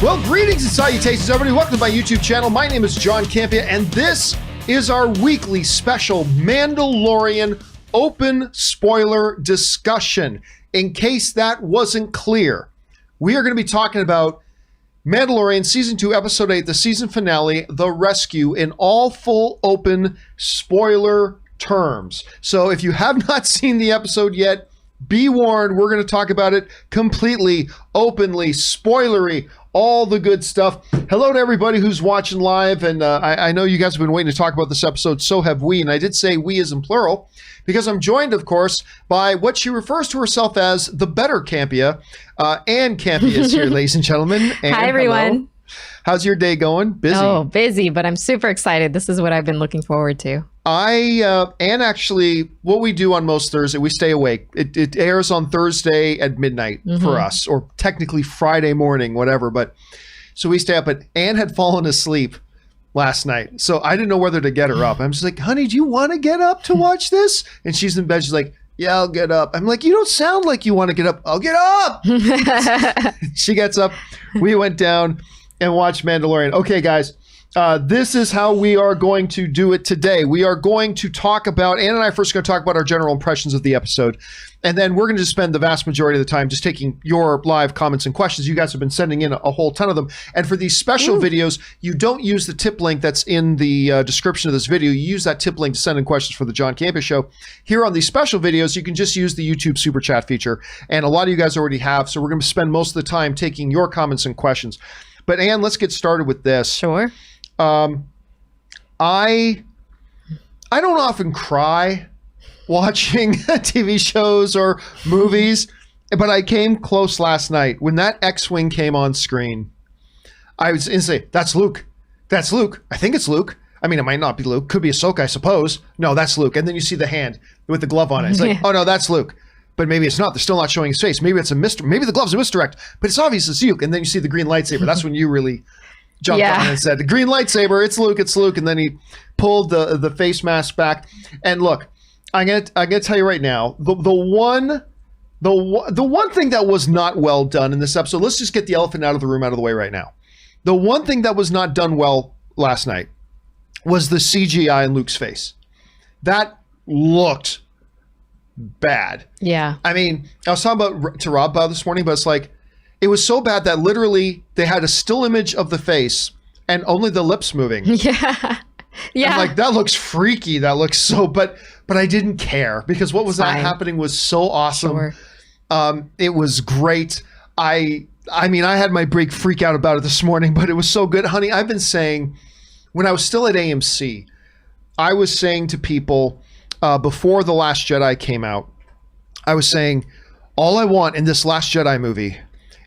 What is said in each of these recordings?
Well, greetings and salutations, everybody. Welcome to my YouTube channel. My name is John Campea, and this is our weekly special Mandalorian open spoiler discussion. In case that wasn't clear, we are going to be talking about Mandalorian Season 2, Episode 8, the season finale, The Rescue, in all full open spoiler terms. So if you have not seen the episode yet, be warned, we're going to talk about it completely, openly, spoilery, all the good stuff. Hello to everybody who's watching live, and I know you guys have been waiting to talk about this episode, so have we, and I did say we as in plural, because I'm joined, of course, by what she refers to herself as the better Campea. Ann Campea is here, ladies and gentlemen. Ann, hi, everyone. Hello. How's your day going? Busy? Oh, busy, but I'm super excited. This is what I've been looking forward to. Ann, actually, what we do on most Thursday, we stay awake. It airs on Thursday at midnight for us, or technically Friday morning, whatever. But so we stay up, but Ann had fallen asleep last night. So I didn't know whether to get her up. I'm just like, honey, do you want to get up to watch this? And she's in bed. She's like, yeah, I'll get up. I'm like, you don't sound like you want to get up. I'll get up. She gets up. We went down and watched Mandalorian. Okay, guys. This is how we are going to do it today. We are going to talk about, Ann and I are first going to talk about our general impressions of the episode. And then we're going to spend the vast majority of the time just taking your live comments and questions. You guys have been sending in a whole ton of them. And for these special videos, you don't use the tip link that's in the description of this video. You use that tip link to send in questions for the John Campea Show. Here on these special videos, you can just use the YouTube Super Chat feature. And a lot of you guys already have. So we're going to spend most of the time taking your comments and questions. But Ann, let's get started with this. Sure. I don't often cry watching TV shows or movies, but I came close last night when that X-Wing came on screen. I was in say, that's Luke. That's Luke. I think it's Luke. I mean, it might not be Luke. Could be Ahsoka, I suppose. No, that's Luke. And then you see the hand with the glove on it. It's like, oh no, that's Luke. But maybe it's not. They're still not showing his face. Maybe it's a maybe the glove's a misdirect, but it's obvious it's Luke. And then you see the green lightsaber. That's when you really jumped on and said, the green lightsaber, it's Luke, it's Luke. And then he pulled the face mask back. And look, I'm gonna tell you right now, the one thing that was not well done in this episode, let's just get the elephant out of the room, out of the way right now. The one thing that was not done well last night was the CGI in Luke's face. That looked bad. Yeah. I mean, I was talking about to Rob this morning, but it's like, it was so bad that literally they had a still image of the face and only the lips moving. Yeah. Yeah. I'm like, that looks freaky. That looks so, but I didn't care because what was that happening was so awesome. Sure. It was great. I mean, I had my big freak out about it this morning, but it was so good. Honey, I've been saying, when I was still at AMC, I was saying to people before The Last Jedi came out, I was saying, all I want in this Last Jedi movie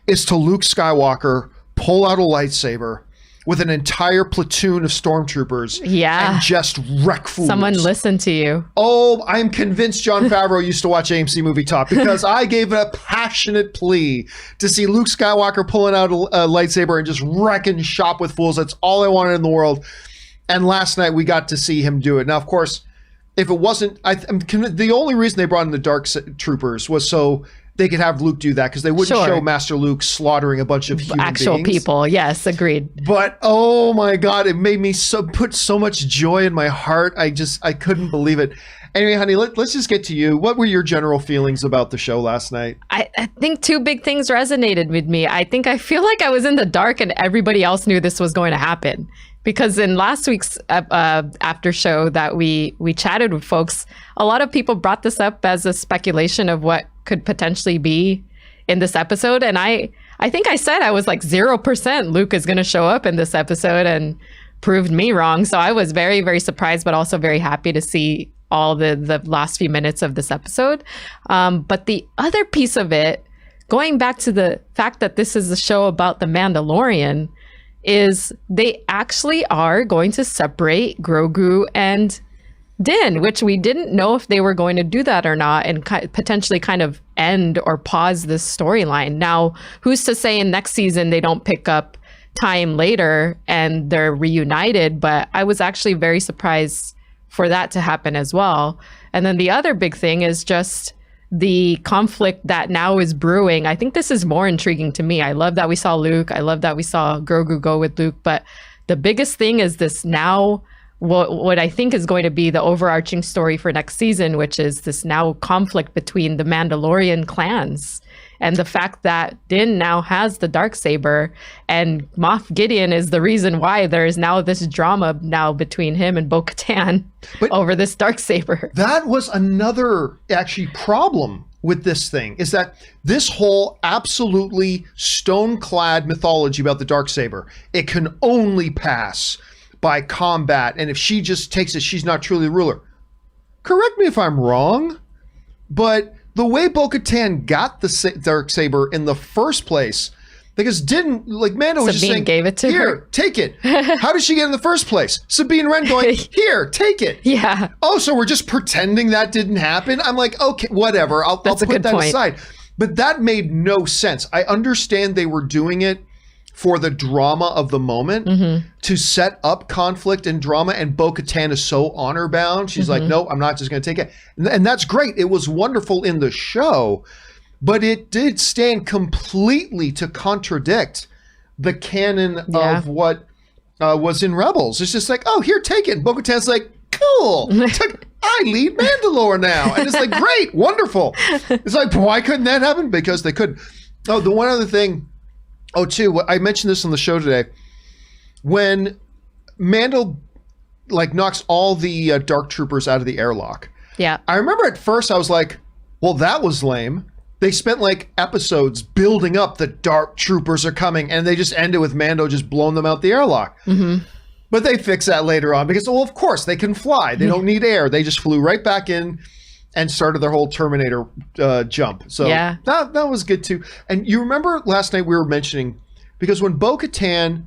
is to Luke Skywalker pull out a lightsaber with an entire platoon of stormtroopers and just wreck fools. Someone listen to you. Oh, I'm convinced Jon Favreau used to watch AMC Movie Talk because I gave a passionate plea to see Luke Skywalker pulling out a lightsaber and just wrecking shop with fools. That's all I wanted in the world. And last night we got to see him do it. Now, of course, if it wasn't, the only reason they brought in the Dark Troopers was so they could have Luke do that, because they wouldn't show Master Luke slaughtering a bunch of actual people. Yes, agreed. But oh my God, it made me put so much joy in my heart. I couldn't believe it. Anyway, honey, let's just get to you. What were your general feelings about the show last night? I think two big things resonated with me. I feel like I was in the dark and everybody else knew this was going to happen. Because in last week's after show that we chatted with folks, a lot of people brought this up as a speculation of what could potentially be in this episode. And I think I said I was like 0% Luke is going to show up in this episode, and proved me wrong. So I was very, very surprised, but also very happy to see all the last few minutes of this episode. But the other piece of it, going back to the fact that this is a show about the Mandalorian, is they actually are going to separate Grogu and Din, which we didn't know if they were going to do that or not, and potentially kind of end or pause this storyline. Now, who's to say in next season they don't pick up time later and they're reunited? But I was actually very surprised for that to happen as well. And then the other big thing is just the conflict that now is brewing, I think this is more intriguing to me. I love that we saw Luke. I love that we saw Grogu go with Luke. But the biggest thing is this now, what I think is going to be the overarching story for next season, which is this now conflict between the Mandalorian clans. And the fact that Din now has the Darksaber and Moff Gideon is the reason why there is now this drama now between him and Bo-Katan over this Darksaber. That was another actually problem with this thing, is that this whole absolutely stone-clad mythology about the Darksaber, it can only pass by combat. And if she just takes it, she's not truly the ruler. Correct me if I'm wrong, but the way Bo-Katan got the Darksaber in the first place, because Mando was just saying, gave it to here, take it. How did she get in the first place? Sabine Wren going, here, take it. Yeah. Oh, so we're just pretending that didn't happen? I'm like, okay, whatever. I'll put that aside. But that made no sense. I understand they were doing it for the drama of the moment, to set up conflict and drama, and Bo-Katan is so honor bound. She's like, no, I'm not just going to take it. And that's great. It was wonderful in the show, but it did stand completely to contradict the canon of what was in Rebels. It's just like, oh, here, take it. And Bo-Katan's like, cool. I lead Mandalore now. And it's like, great, wonderful. It's like, why couldn't that happen? Because they could. Oh, the one other thing. Oh, too, I mentioned this on the show today. When Mando knocks all the Dark Troopers out of the airlock. Yeah. I remember at first I was like, well, that was lame. They spent episodes building up the Dark Troopers are coming, and they just ended with Mando just blowing them out the airlock. But they fix that later on because, well, of course, they can fly. They don't need air. They just flew right back in and started their whole Terminator jump. So that was good too. And you remember last night we were mentioning, because when Bo-Katan,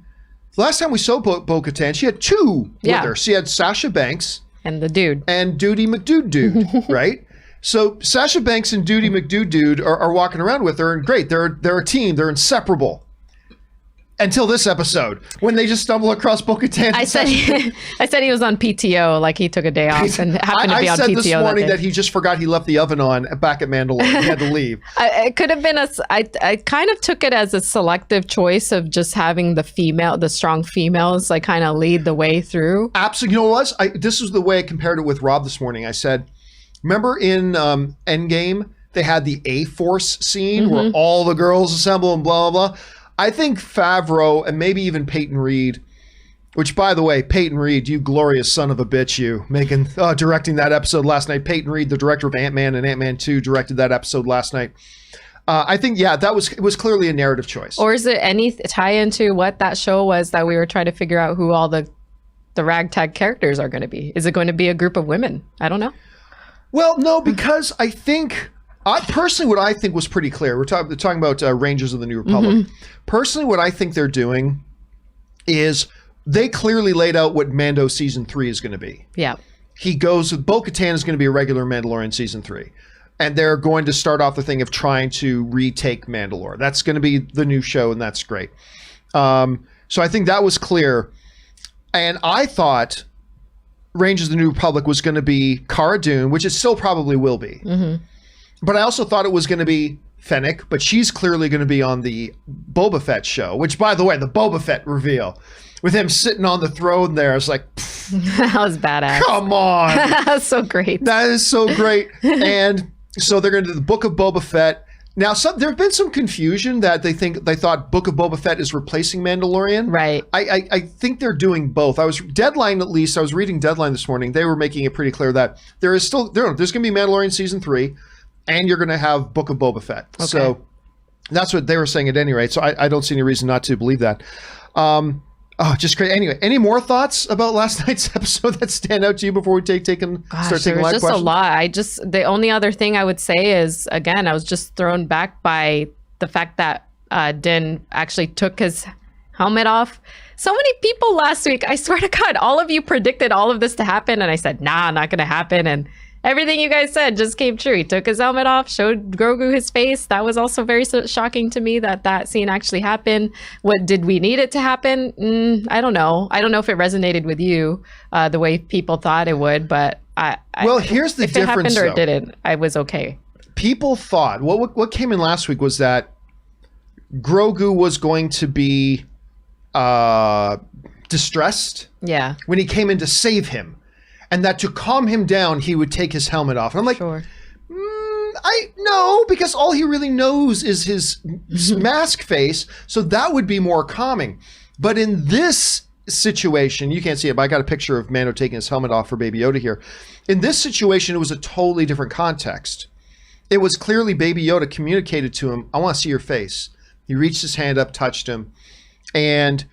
last time we saw Bo-Katan, she had two with her. She had Sasha Banks. And the dude. And Duty McDude, right? So Sasha Banks and Duty McDude are walking around with her, and great, they're a team. They're inseparable. Until this episode, when they just stumble across Bo-Katan. I said he was on PTO, like he took a day off and happened to be on PTO. I said this morning that he just forgot he left the oven on back at Mandalore. He had to leave. It could have been I kind of took it as a selective choice of just having the strong females kind of lead the way through. Absolutely. You know what? This was the way I compared it with Rob this morning. I said, remember in Endgame, they had the A-Force scene where all the girls assemble and blah, blah, blah. I think Favreau and maybe even Peyton Reed, which, by the way, Peyton Reed, you glorious son of a bitch, you, directing that episode last night. Peyton Reed, the director of Ant-Man and Ant-Man 2, directed that episode last night. I think, it was clearly a narrative choice. Or is it any tie into what that show was that we were trying to figure out who all the ragtag characters are going to be? Is it going to be a group of women? I don't know. Well, no, because I think... personally, what I think was pretty clear. We're talking about Rangers of the New Republic. Personally, what I think they're doing is they clearly laid out what Mando season 3 is going to be. Yeah. He goes with Bo-Katan is going to be a regular Mandalorian season 3. And they're going to start off the thing of trying to retake Mandalore. That's going to be the new show, and that's great. So I think that was clear. And I thought Rangers of the New Republic was going to be Cara Dune, which it still probably will be. But I also thought it was going to be Fennec, but she's clearly going to be on the Boba Fett show, which, by the way, the Boba Fett reveal with him sitting on the throne there, it's like, that was badass. Come on. That's so great. That is so great. And so they're going to do the Book of Boba Fett. Now, there have been some confusion that they thought Book of Boba Fett is replacing Mandalorian. Right. I think they're doing both. I was reading Deadline this morning. They were making it pretty clear that there's going to be Mandalorian season 3. And you're going to have Book of Boba Fett. Okay. So that's what they were saying at any rate. So I don't see any reason not to believe that. Just great. Anyway, any more thoughts about last night's episode that stand out to you before we start taking live questions? There was just a lot. The only other thing I would say is, again, I was just thrown back by the fact that Din actually took his helmet off. So many people last week, I swear to God, all of you predicted all of this to happen. And I said, nah, not going to happen. And everything you guys said just came true. He took his helmet off, showed Grogu his face. That was also very shocking to me that scene actually happened. What did we need it to happen? I don't know. I don't know if it resonated with you the way people thought it would, but here's the difference. If it happened or it didn't, I was okay. people thought what came in last week was that Grogu was going to be distressed when he came in to save him, and that to calm him down he would take his helmet off. And I'm like, sure. I know, because all he really knows is his mask face, so that would be more calming. But in this situation, you can't see it, but I got a picture of Mando taking his helmet off for Baby Yoda here. In this situation, it was a totally different context. It was clearly Baby Yoda communicated to him, I want to see your face. He reached his hand up, touched him, and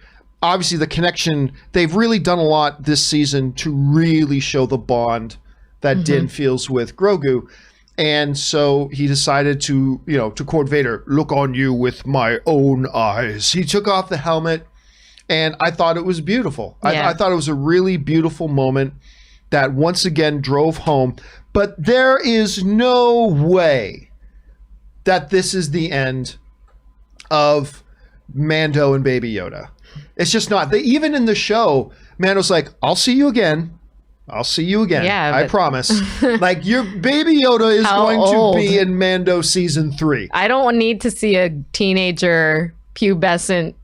obviously the connection, they've really done a lot this season to really show the bond that Din feels with Grogu. And so he decided to, to quote Vader, look on you with my own eyes. He took off the helmet, and I thought it was beautiful. Yeah. I thought it was a really beautiful moment that once again drove home. But there is no way that this is the end of Mando and Baby Yoda. It's just not. Even in the show, Mando's like, I'll see you again. I'll see you again. Yeah, I promise. Like, your Baby Yoda is going to be in Mando season 3. I don't need to see a teenager pubescent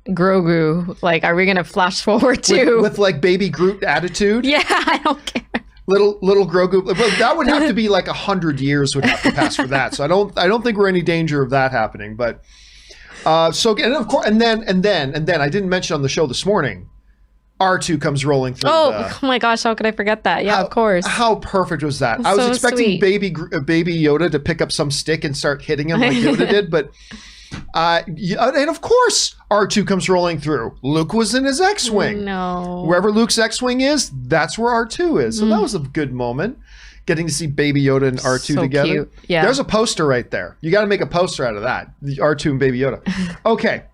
Grogu. Like, are we going to flash forward to with like baby Groot attitude? Yeah, I don't care. Little Grogu, but that would have to be like 100 years would have to pass for that. So I don't think we're in any danger of that happening. But so, and of course, and then I didn't mention on the show this morning, R2 comes rolling through. Oh my gosh, how could I forget that? Yeah, of course. How perfect was that? I was expecting baby Yoda to pick up some stick and start hitting him like Yoda did, but and of course R2 comes rolling through. Luke was in his X-Wing. No. Wherever Luke's X-Wing is, that's where R2 is. So that was a good moment. Getting to see Baby Yoda and R2 together. Cute. Yeah. There's a poster right there. You got to make a poster out of that. The R2 and Baby Yoda. Okay.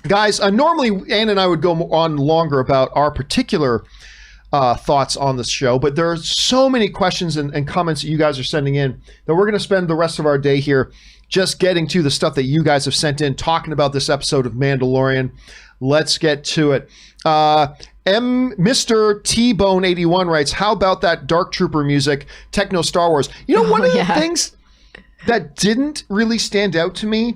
Guys, normally Ann and I would go on longer about our particular thoughts on this show, but there are so many questions and comments that you guys are sending in that we're going to spend the rest of our day here just getting to the stuff that you guys have sent in, talking about this episode of Mandalorian. Let's get to it. Mr. T-Bone81 writes, how about that Dark Trooper music, Techno Star Wars? One of the things that didn't really stand out to me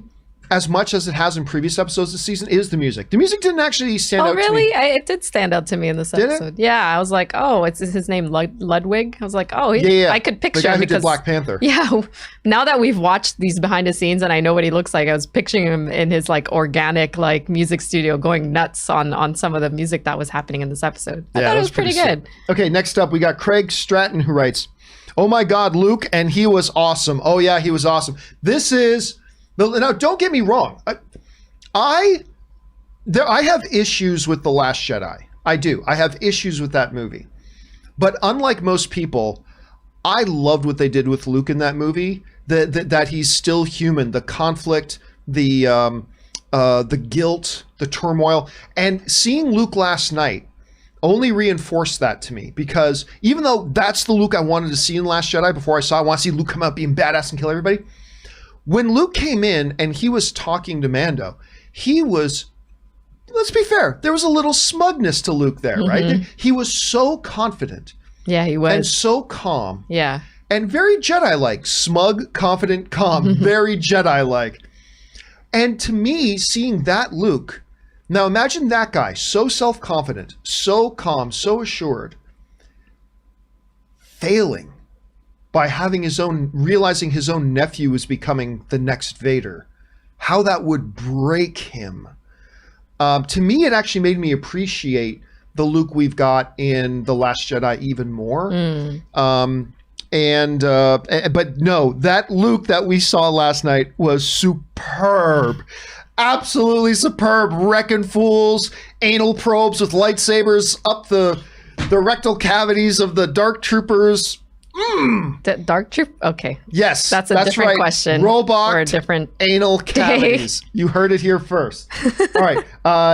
as much as it has in previous episodes this season is the music. The music didn't actually stand out to me. Oh, really? It did stand out to me in this episode. Yeah, I was like, oh, is his name Ludwig? I was like, oh, I could picture the guy him who did Black Panther. Yeah, now that we've watched these behind the scenes and I know what he looks like, I was picturing him in his like organic like music studio going nuts on some of the music that was happening in this episode. I thought it was pretty good. Okay, next up we got Craig Stratton who writes, oh my God, Luke, and he was awesome. Oh yeah, he was awesome. This is... Now, don't get me wrong. I have issues with The Last Jedi. I do. I have issues with that movie. But unlike most people, I loved what they did with Luke in that movie. That he's still human. The conflict, the guilt, the turmoil, and seeing Luke last night only reinforced that to me, because even though that's the Luke I wanted to see in Last Jedi before I want to see Luke come out being badass and kill everybody. When Luke came in and he was talking to Mando, he was, let's be fair, there was a little smugness to Luke there, right? He was so confident. Yeah, he was. And so calm. Yeah. And very Jedi-like. Smug, confident, calm. Very Jedi-like. And to me, seeing that Luke, now imagine that guy, so self-confident, so calm, so assured, failing by realizing his own nephew was becoming the next Vader, how that would break him. To me, it actually made me appreciate the Luke we've got in The Last Jedi even more. But no, that Luke that we saw last night was superb. Absolutely superb. Wrecking fools, anal probes with lightsabers up the rectal cavities of the Dark Troopers. The Dark Troop? Okay. Yes. That's a different question. Robot or a different anal cavities. You heard it here first. All right.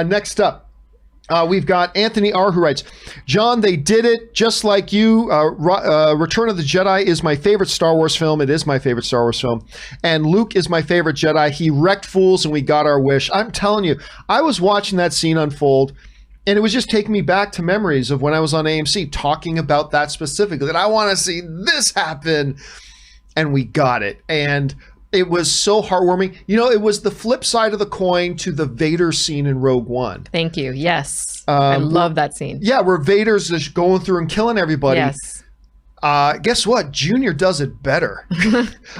Next up, we've got Anthony R. who writes, John, they did it just like you. Return of the Jedi is my favorite Star Wars film. It is my favorite Star Wars film. And Luke is my favorite Jedi. He wrecked fools and we got our wish. I'm telling you, I was watching that scene unfold. And it was just taking me back to memories of when I was on AMC talking about that specifically, that I want to see this happen. and we got it. And it was so heartwarming. You know, it was the flip side of the coin to the Vader scene in Rogue One. Thank you. Yes. I love that scene. Yeah, where Vader's just going through and killing everybody. Yes. Guess what? Junior does it better.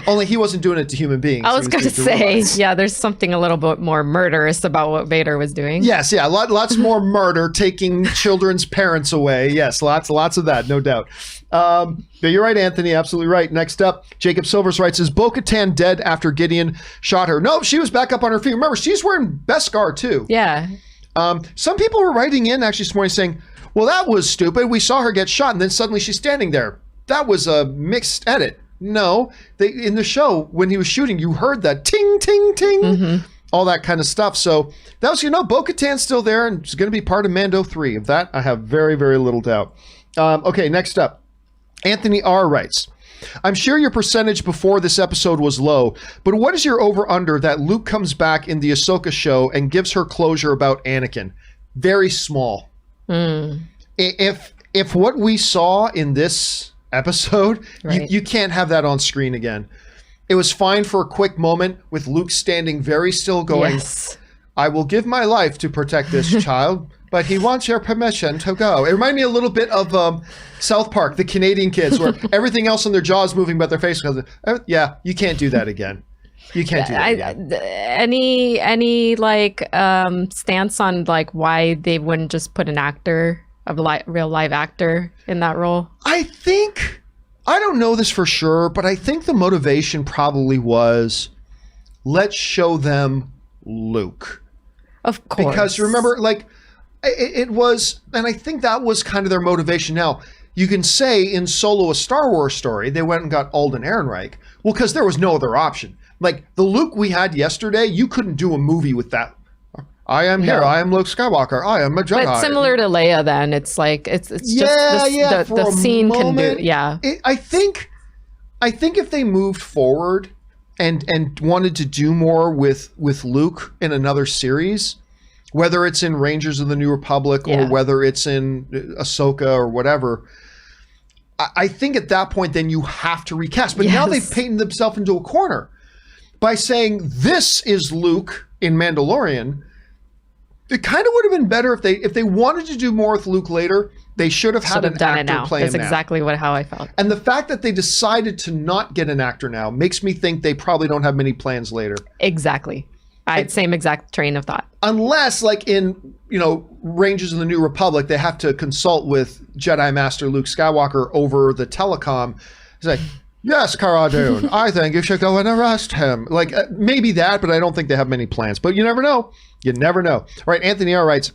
Only he wasn't doing it to human beings. I was going to say, yeah, there's something a little bit more murderous about what Vader was doing. Yes, yeah, lots more murder, taking children's parents away. Yes, lots of that, no doubt. But you're right, Anthony, absolutely right. Next up, Jacob Silvers writes, is Bo-Katan dead after Gideon shot her? No, she was back up on her feet. Remember, she's wearing Beskar too. Yeah. Some people were writing in actually this morning saying, well, that was stupid. We saw her get shot and then suddenly she's standing there. That was a mixed edit. No, in the show, when he was shooting, you heard that ting, ting, ting, all that kind of stuff. So that was, Bo-Katan's still there and she's going to be part of Mando 3. Of that, I have very, very little doubt. Okay, next up. Anthony R. writes, I'm sure your percentage before this episode was low, but what is your over-under that Luke comes back in the Ahsoka show and gives her closure about Anakin? Very small. If what we saw in this episode, right. you can't have that on screen again. It was fine for a quick moment with Luke standing very still going, yes. I will give my life to protect this child, but he wants your permission to go. It reminded me a little bit of South Park, the Canadian kids, where everything else on their jaw is moving but their face goes, yeah, you can't do that again. You can't do that again. Any like stance on like why they wouldn't just put an actor, a real live actor in that role? I don't know this for sure, but I think the motivation probably was, let's show them Luke. Of course. Because remember, like, it was, and I think that was kind of their motivation. Now, you can say in Solo, a Star Wars story, they went and got Alden Ehrenreich. Well, because there was no other option. Like, the Luke we had yesterday, you couldn't do a movie with that. I am here. I am Luke Skywalker. I am a Jedi. But similar to Leia, then it's like it's just the scene moment, can do. Yeah, I think if they moved forward and wanted to do more with Luke in another series, whether it's in Rangers of the New Republic or whether it's in Ahsoka or whatever, I think at that point then you have to recast. But now they've painted themselves into a corner by saying this is Luke in Mandalorian. It kind of would have been better if they wanted to do more with Luke later, they should have had an actor play him now. That's exactly how I felt. And the fact that they decided to not get an actor now makes me think they probably don't have many plans later. Exactly. Same exact train of thought. Unless, like in, Rangers of the New Republic, they have to consult with Jedi Master Luke Skywalker over the telecom. It's like, yes, Cara Dune, I think you should go and arrest him. Like, maybe that, but I don't think they have many plans. But you never know. You never know. All right, Anthony R. writes,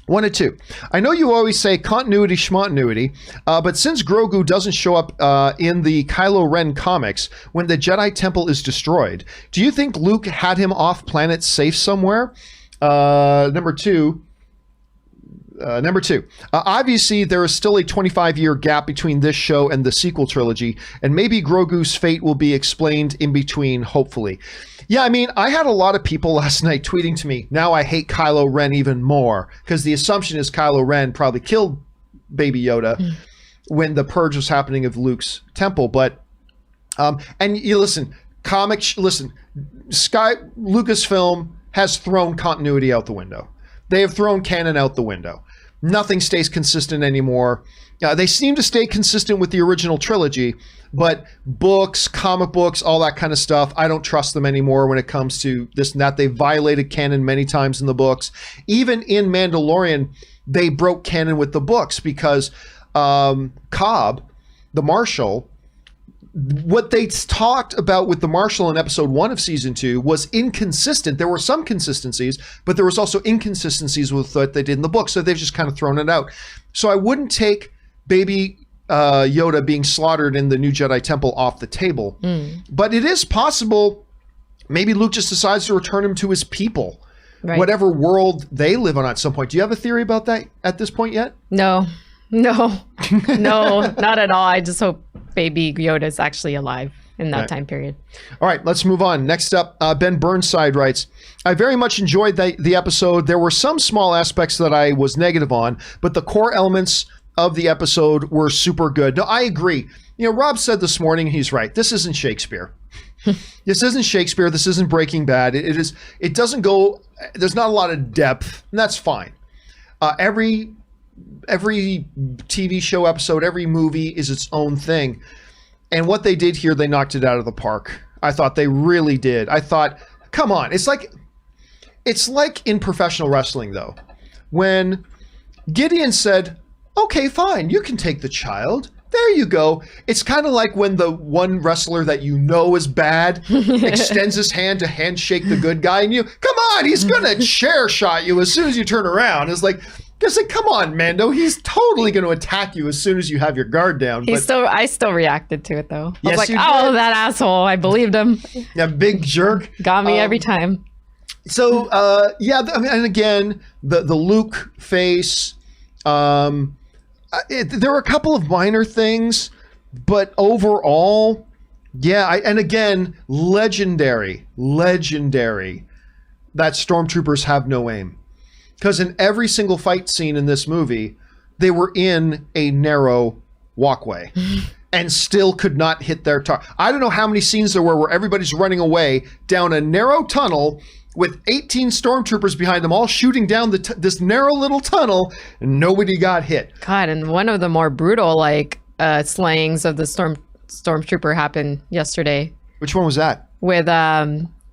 1 and 2. I know you always say continuity schmontinuity, but since Grogu doesn't show up in the Kylo Ren comics when the Jedi Temple is destroyed, do you think Luke had him off planet safe somewhere? Number two, obviously there is still a 25-year gap between this show and the sequel trilogy, and maybe Grogu's fate will be explained in between, hopefully. Yeah, I mean, I had a lot of people last night tweeting to me, now I hate Kylo Ren even more, because the assumption is Kylo Ren probably killed Baby Yoda when the purge was happening of Luke's temple. But, and you listen, Lucasfilm has thrown continuity out the window. They have thrown canon out the window. Nothing stays consistent anymore. They seem to stay consistent with the original trilogy, but books, comic books, all that kind of stuff, I don't trust them anymore when it comes to this and that. They violated canon many times in the books. Even in Mandalorian, they broke canon with the books because Cobb, the Marshal, what they talked about with the Marshal in episode 1 of season 2 was inconsistent. There were some consistencies, but there was also inconsistencies with what they did in the book. So they've just kind of thrown it out. So I wouldn't take Baby Yoda being slaughtered in the New Jedi Temple off the table. But it is possible maybe Luke just decides to return him to his people, whatever world they live on at some point. Do you have a theory about that at this point yet? No, not at all. I just hope Baby Yoda is actually alive in that time period. All right, let's move on. Next up, Ben Burnside writes, I very much enjoyed the episode. There were some small aspects that I was negative on, but the core elements of the episode were super good. No, I agree. Rob said this morning, he's right. This isn't Shakespeare. This isn't Shakespeare. This isn't Breaking Bad. It doesn't go, there's not a lot of depth, and that's fine. Every TV show episode, every movie is its own thing. And what they did here, they knocked it out of the park. I thought they really did. I thought, come on. It's like in professional wrestling, though. When Gideon said, okay, fine, you can take the child. There you go. It's kind of like when the one wrestler that you know is bad extends his hand to handshake the good guy, and you, come on, he's going to chair shot you as soon as you turn around. It's like, come on, Mando. He's totally going to attack you as soon as you have your guard down. I still reacted to it, though. I was like, you oh, did. that asshole. I believed him. Yeah, big jerk. Got me every time. So, and again, the Luke face, there were a couple of minor things, but overall, and again, legendary that stormtroopers have no aim. Because in every single fight scene in this movie, they were in a narrow walkway and still could not hit their target. I don't know how many scenes there were where everybody's running away down a narrow tunnel with 18 stormtroopers behind them, all shooting down this narrow little tunnel, and nobody got hit. God, and one of the more brutal slayings of the stormtrooper happened yesterday. Which one was that? With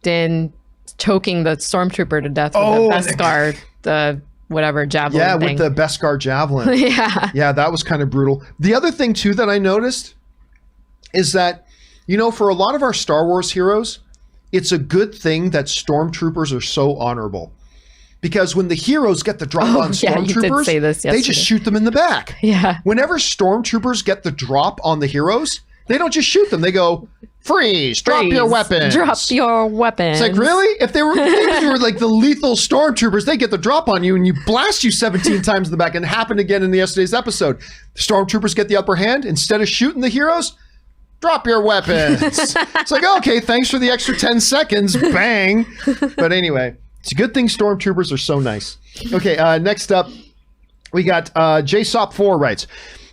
Din choking the stormtrooper to death with the Beskar, the whatever javelin thing. With the Beskar javelin. Yeah, that was kind of brutal. The other thing too that I noticed is that, for a lot of our Star Wars heroes, it's a good thing that stormtroopers are so honorable, because when the heroes get the drop on stormtroopers, they just shoot them in the back. Yeah. Whenever stormtroopers get the drop on the heroes, they don't just shoot them. They go, freeze, drop your weapons. Drop your weapons. It's like, really? If they were like the lethal stormtroopers, they get the drop on you and you blast you 17 times in the back. And it happened again in yesterday's episode. The stormtroopers get the upper hand. Instead of shooting the heroes, drop your weapons. It's like, okay, thanks for the extra 10 seconds. Bang. But anyway, it's a good thing stormtroopers are so nice. Okay, next up, we got JSOP4 writes,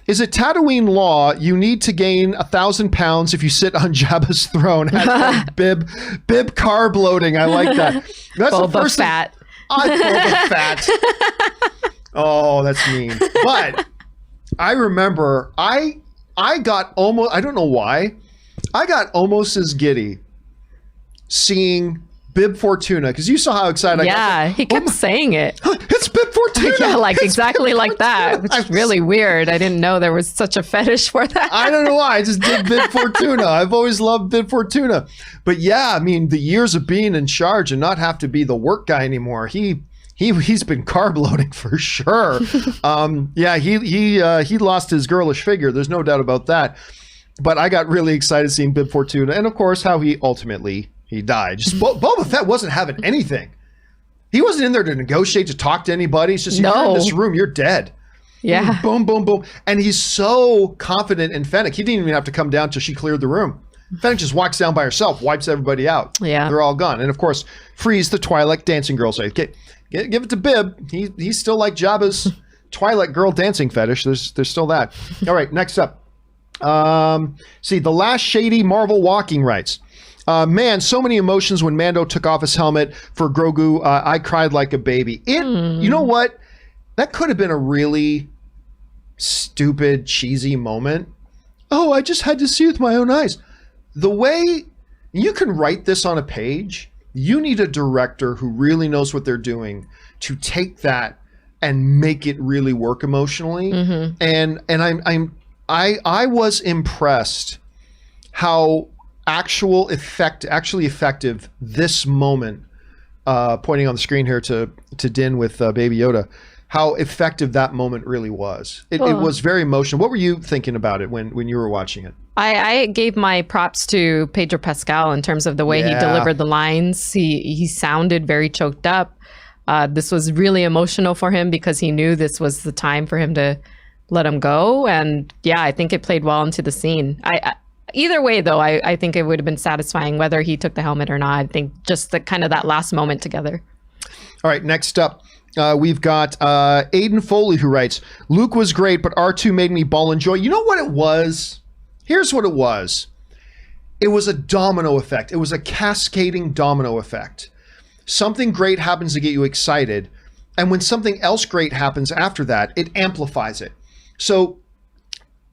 is it Tatooine law you need to gain 1,000 pounds if you sit on Jabba's throne? Bib carb loading. I like that. That's Boba the first fat. Boba fat. Oh, that's mean. But I remember I got almost, I don't know why, I got almost as giddy seeing Bib Fortuna, because you saw how excited I got. Yeah, he kept saying it. It's Bib Fortuna. Yeah, it's exactly Bib like Fortuna. That, which is really weird. I didn't know there was such a fetish for that. I don't know why. I just did Bib Fortuna. I've always loved Bib Fortuna. But yeah, I mean, the years of being in charge and not have to be the work guy anymore, he's been carb loading for sure. He lost his girlish figure. There's no doubt about that. But I got really excited seeing Bib Fortuna, and of course how he ultimately died. Just Boba Fett wasn't having anything. He wasn't in there to negotiate, to talk to anybody. It's just, you're in this room, you're dead. Yeah. Boom, boom, boom. And he's so confident in Fennec. He didn't even have to come down till she cleared the room. Fennec just walks down by herself, wipes everybody out. Yeah. They're all gone. And of course, frees the Twilight dancing girl. So give it to Bib. He's still like Jabba's Twilight girl dancing fetish. There's still that. All right, next up. The last shady Marvel walking writes, man, so many emotions when Mando took off his helmet for Grogu. I cried like a baby. You know what? That could have been a really stupid, cheesy moment. Oh, I just had to see with my own eyes. The way you can write this on a page, you need a director who really knows what they're doing to take that and make it really work emotionally. Mm-hmm. And I was impressed how actually effective this moment, pointing on the screen here to Din with Baby Yoda, how effective that moment really was. It was very emotional. What were you thinking about it when you were watching it? I gave my props to Pedro Pascal in terms of the way he delivered the lines. He sounded very choked up. This was really emotional for him because he knew this was the time for him to let him go. And yeah, I think it played well into the scene. Either way, though, I think it would have been satisfying whether he took the helmet or not. I think just the kind of that last moment together. All right, next up, we've got Aiden Foley, who writes, Luke was great, but R2 made me bawl in joy. You know what it was? Here's what it was. It was a domino effect. It was a cascading domino effect. Something great happens to get you excited. And when something else great happens after that, it amplifies it. So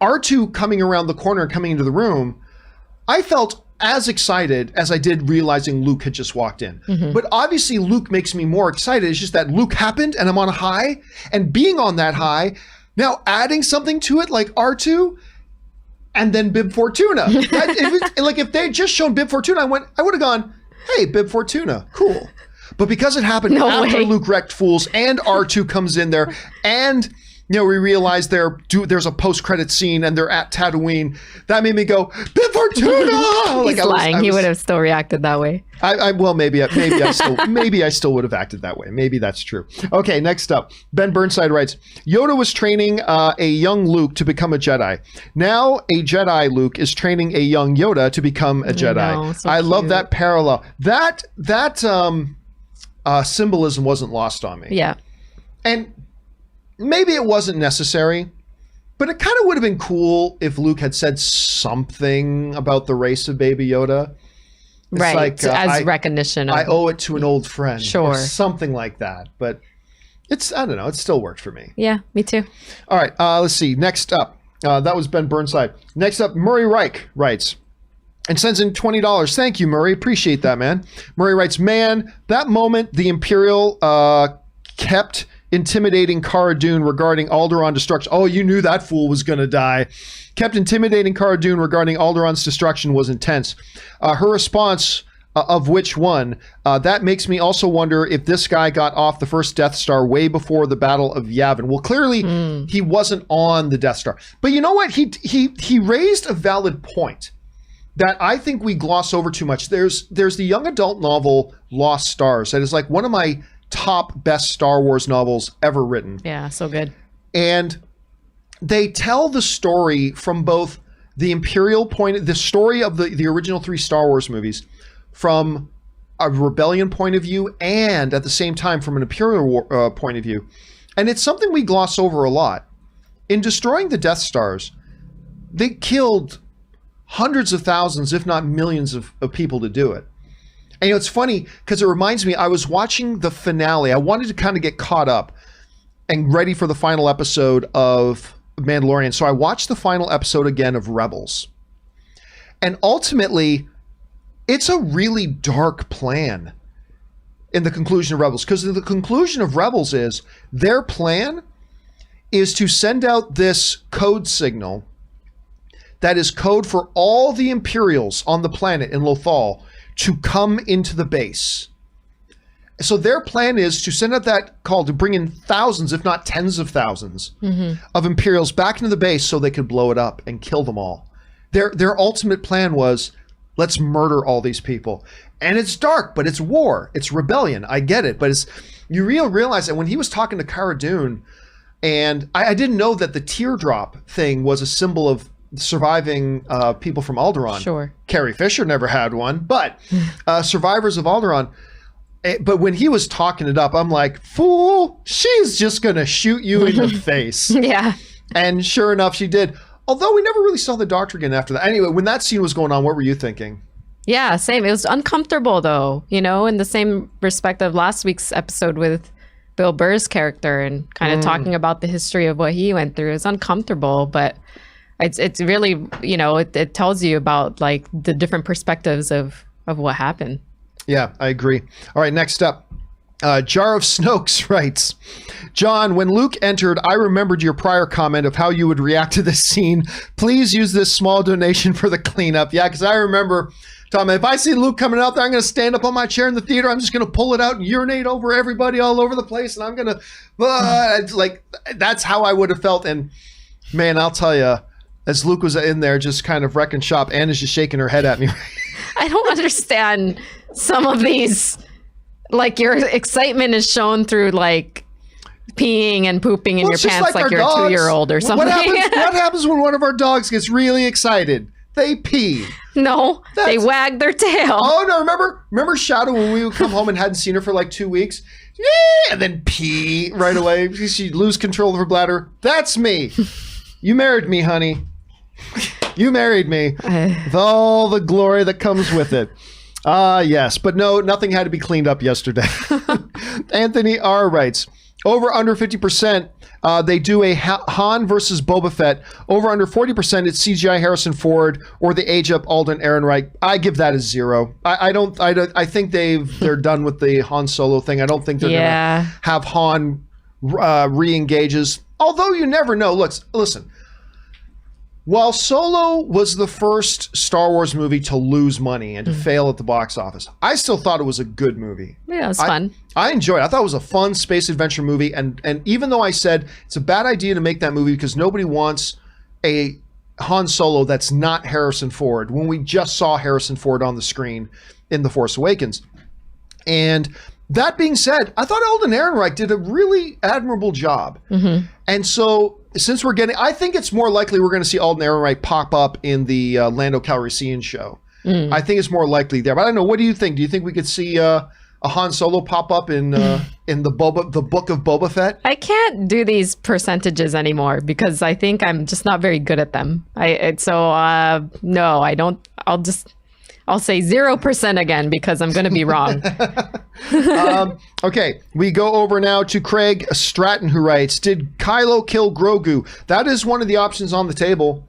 R2 coming around the corner and coming into the room, I felt as excited as I did realizing Luke had just walked in. But obviously Luke makes me more excited. It's just that Luke happened and I'm on a high, and being on that high, now adding something to it like R2 and then Bib Fortuna. If they had just shown Bib Fortuna, I would have gone, hey, Bib Fortuna, cool. But because it happened after Luke wrecked fools and R2 comes in there, and we realize there's a post-credit scene and they're at Tatooine, that made me go, Bib Fortuna! He's lying. He would have still reacted that way. Maybe I still would have acted that way. Maybe that's true. Okay, next up, Ben Burnside writes, Yoda was training a young Luke to become a Jedi. Now a Jedi Luke is training a young Yoda to become a Jedi. I love that parallel. That symbolism wasn't lost on me. Yeah. And maybe it wasn't necessary, but it kind of would have been cool if Luke had said something about the race of Baby Yoda. It's right, as recognition. I owe it to an old friend. Sure. Or something like that. But I don't know, it still worked for me. Yeah, me too. All right, let's see. Next up, that was Ben Burnside. Next up, Murray Reich writes, and sends in $20. Thank you, Murray. Appreciate that, man. Murray writes, man, that moment the Imperial kept intimidating Cara Dune regarding Alderaan destruction. Oh, you knew that fool was going to die. Kept intimidating Cara Dune regarding Alderaan's destruction was intense. Her response, of which one, that makes me also wonder if this guy got off the first Death Star way before the Battle of Yavin. Well, clearly he wasn't on the Death Star. But you know what? He raised a valid point that I think we gloss over too much. There's the young adult novel Lost Stars that is like one of my top best Star Wars novels ever written. Yeah, so good. And they tell the story from both the Imperial point, the story of the original 3 Star Wars movies, from a rebellion point of view, and at the same time from an Imperial point of view. And it's something we gloss over a lot. In destroying the Death Stars, they killed hundreds of thousands, if not millions of people to do it. And it's funny because it reminds me, I was watching the finale. I wanted to kind of get caught up and ready for the final episode of Mandalorian. So I watched the final episode again of Rebels. And ultimately, it's a really dark plan in the conclusion of Rebels. Because the conclusion of Rebels is their plan is to send out this code signal that is code for all the Imperials on the planet in Lothal to come into the base. So their plan is to send out that call to bring in thousands, if not tens of thousands, of Imperials back into the base so they could blow it up and kill them all. Their ultimate plan was, let's murder all these people. And it's dark, but it's war. It's rebellion. I get it. But you realize that when he was talking to Cara Dune, and I didn't know that the teardrop thing was a symbol of surviving people from Alderaan. Sure. Carrie Fisher never had one, but survivors of Alderaan. But when he was talking it up, I'm like, fool, she's just going to shoot you in the face. Yeah. And sure enough, she did. Although we never really saw the Doctor again after that. Anyway, when that scene was going on, what were you thinking? Yeah, same. It was uncomfortable, though, in the same respect of last week's episode with Bill Burr's character and kind of talking about the history of what he went through. It's uncomfortable, but it's really, it tells you about like the different perspectives of what happened. Yeah, I agree. All right, next up. Jar of Snokes writes, John, when Luke entered, I remembered your prior comment of how you would react to this scene. Please use this small donation for the cleanup. Yeah, because I remember, Tom, if I see Luke coming out there, I'm going to stand up on my chair in the theater. I'm just going to pull it out and urinate over everybody all over the place. And I'm going to, that's how I would have felt. And man, I'll tell you, as Luke was in there just kind of wrecking shop, Anna's just shaking her head at me. I don't understand some of these. Like, your excitement is shown through, like, peeing and pooping in your pants like you're a 2-year-old or something. What happens when one of our dogs gets really excited? They pee. No, they wag their tail. Oh, no, remember Shadow when we would come home and hadn't seen her for like 2 weeks? Yeah, and then pee right away. She'd lose control of her bladder. That's me. You married me, honey. You married me. With all the glory that comes with it. Yes, but no, nothing had to be cleaned up yesterday. Anthony R. writes, over under 50%, they do a Han versus Boba Fett. Over under 40%, it's CGI Harrison Ford or the age up Alden Ehrenreich. I give that a 0. I think they're done with the Han Solo thing. I don't think they're gonna have Han re-engages. Although you never know. Listen. While Solo was the first Star Wars movie to lose money and to fail at the box office, I still thought it was a good movie. Yeah, it was fun. I enjoyed it. I thought it was a fun space adventure movie. And even though I said it's a bad idea to make that movie because nobody wants a Han Solo that's not Harrison Ford, when we just saw Harrison Ford on the screen in The Force Awakens. And that being said, I thought Alden Ehrenreich did a really admirable job. Mm-hmm. And so since I think it's more likely we're going to see Alden Ehrenreich pop up in the Lando Calrissian show. I think it's more likely there. But I don't know. What do you think? Do you think we could see a Han Solo pop up in the book of Boba Fett? I can't do these percentages anymore because I think I'm just not very good at them. No, I don't. I'll say 0% again because I'm going to be wrong. Okay, we go over now to Craig Stratton, who writes, did Kylo kill Grogu? That is one of the options on the table.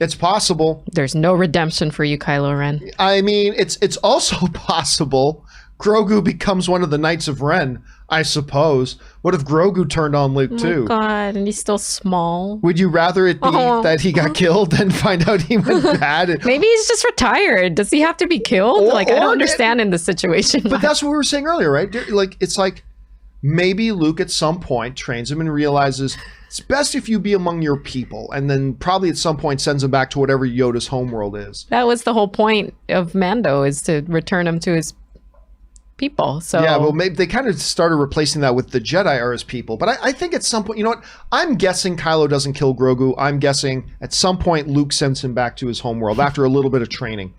It's possible. There's no redemption for you, Kylo Ren. I mean, it's also possible Grogu becomes one of the Knights of Ren, I suppose. What if Grogu turned on Luke too? Oh God, and he's still small. Would you rather it be that he got killed than find out he went bad? Maybe he's just retired. Does he have to be killed? I don't understand in the situation. But that's what we were saying earlier, right? It's like maybe Luke at some point trains him and realizes it's best if you be among your people, and then probably at some point sends him back to whatever Yoda's homeworld is. That was the whole point of Mando, is to return him to his people. So yeah, well, maybe they kind of started replacing that with the Jedi are his people. But I think at some point, you know what? I'm guessing Kylo doesn't kill Grogu. I'm guessing at some point Luke sends him back to his homeworld after a little bit of training.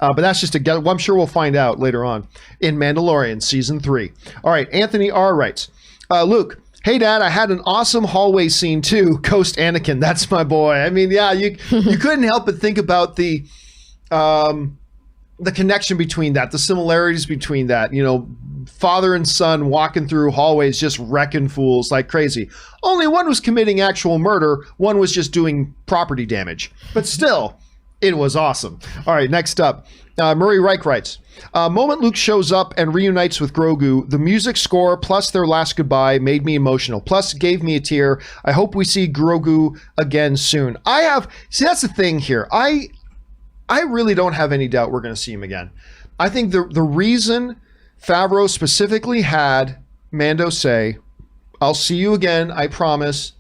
But that's just a guess. Well, I'm sure we'll find out later on in Mandalorian Season 3. All right, Anthony R. writes, Luke, hey, Dad, I had an awesome hallway scene too. Coast Anakin, that's my boy. I mean, yeah, you couldn't help but think about the connection between that, the similarities between that, father and son walking through hallways just wrecking fools like crazy. Only one was committing actual murder, one was just doing property damage. But still, it was awesome. All right, next up, Murray Reich writes, moment Luke shows up and reunites with Grogu, the music score plus their last goodbye made me emotional, plus gave me a tear. I hope we see Grogu again soon. That's the thing here. I really don't have any doubt we're going to see him again. I think the reason Favreau specifically had Mando say, I'll see you again, I promise,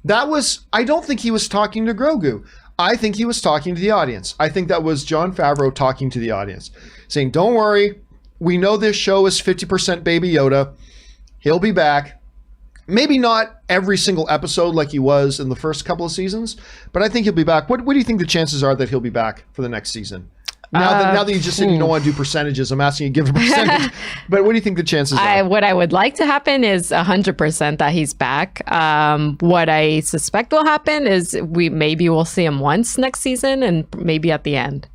I don't think he was talking to Grogu. I think he was talking to the audience. I think that was Jon Favreau talking to the audience, saying, don't worry, we know this show is 50% Baby Yoda. He'll be back. Maybe not every single episode like he was in the first couple of seasons, but I think he'll be back. What do you think the chances are that he'll be back for the next season? Now that you just said you don't want to do percentages, I'm asking you to give a percentage. But what do you think the chances are? What I would like to happen is 100% that he's back. What I suspect will happen is we'll see him once next season and maybe at the end.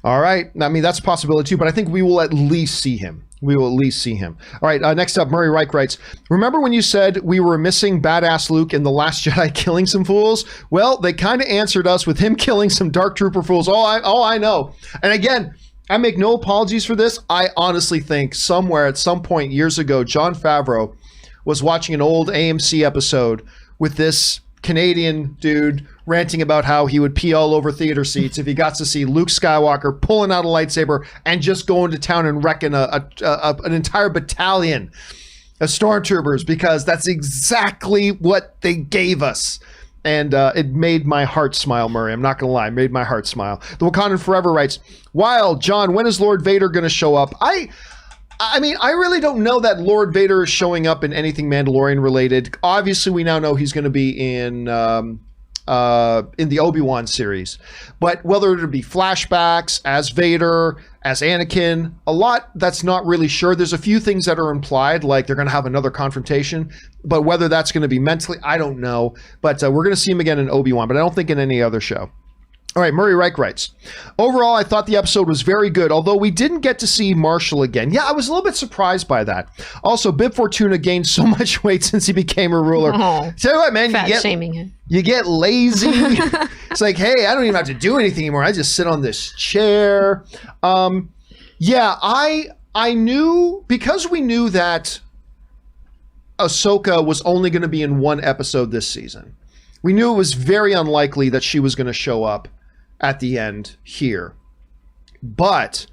All right. I mean, that's a possibility too, but I think we will at least see him. We will at least see him. All right, next up, Murray Reich writes, remember when you said we were missing badass Luke in The Last Jedi killing some fools? Well, they kind of answered us with him killing some Dark Trooper fools. I know. And again, I make no apologies for this. I honestly think somewhere at some point years ago, Jon Favreau was watching an old AMC episode with this Canadian dude ranting about how he would pee all over theater seats if he got to see Luke Skywalker pulling out a lightsaber and just going to town and wrecking an entire battalion of stormtroopers, because that's exactly what they gave us. And it made my heart smile, Murray. I'm not going to lie. It made my heart smile. The Wakandan Forever writes, Wild, John, when is Lord Vader going to show up? I mean, I really don't know that Lord Vader is showing up in anything Mandalorian related. Obviously, we now know he's going to be in the Obi-Wan series. But whether it'll be flashbacks as Vader, as Anakin, a lot that's not really sure. There's a few things that are implied, like they're going to have another confrontation. But whether that's going to be mentally, I don't know. But we're going to see him again in Obi-Wan, but I don't think in any other show. All right, Murray Reich writes, overall, I thought the episode was very good, although we didn't get to see Marshall again. Yeah, I was a little bit surprised by that. Also, Bib Fortuna gained so much weight since he became a ruler. Oh, tell you what, man, shaming him. You get lazy. It's like, hey, I don't even have to do anything anymore. I just sit on this chair. Yeah, I knew, because we knew that Ahsoka was only going to be in one episode this season. We knew it was very unlikely that she was going to show up at the end here. But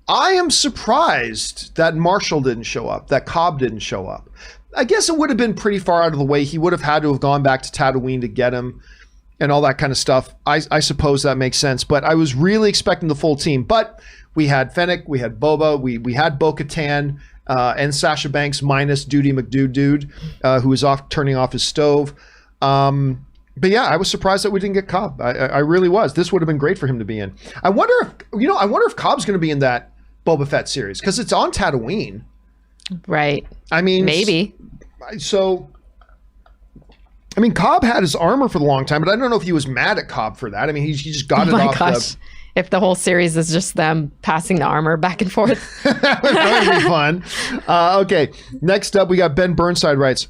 I am surprised that Marshall didn't show up, that Cobb didn't show up. I guess it would have been pretty far out of the way. He would have had to have gone back to Tatooine to get him and all that kind of stuff. I suppose that makes sense. But I was really expecting the full team. But we had Fennec, we had Boba, we had Bo-Katan, and Sasha Banks minus Duty McDude, who was turning off his stove. But yeah, I was surprised that we didn't get Cobb. I really was. This would have been great for him to be in. I wonder if Cobb's going to be in that Boba Fett series, because it's on Tatooine. Right. I mean, maybe. So, I mean, Cobb had his armor for a long time, but I don't know if he was mad at Cobb for that. I mean, he just got it off. Gosh. If the whole series is just them passing the armor back and forth. That would probably be fun. Okay, next up, we got Ben Burnside writes,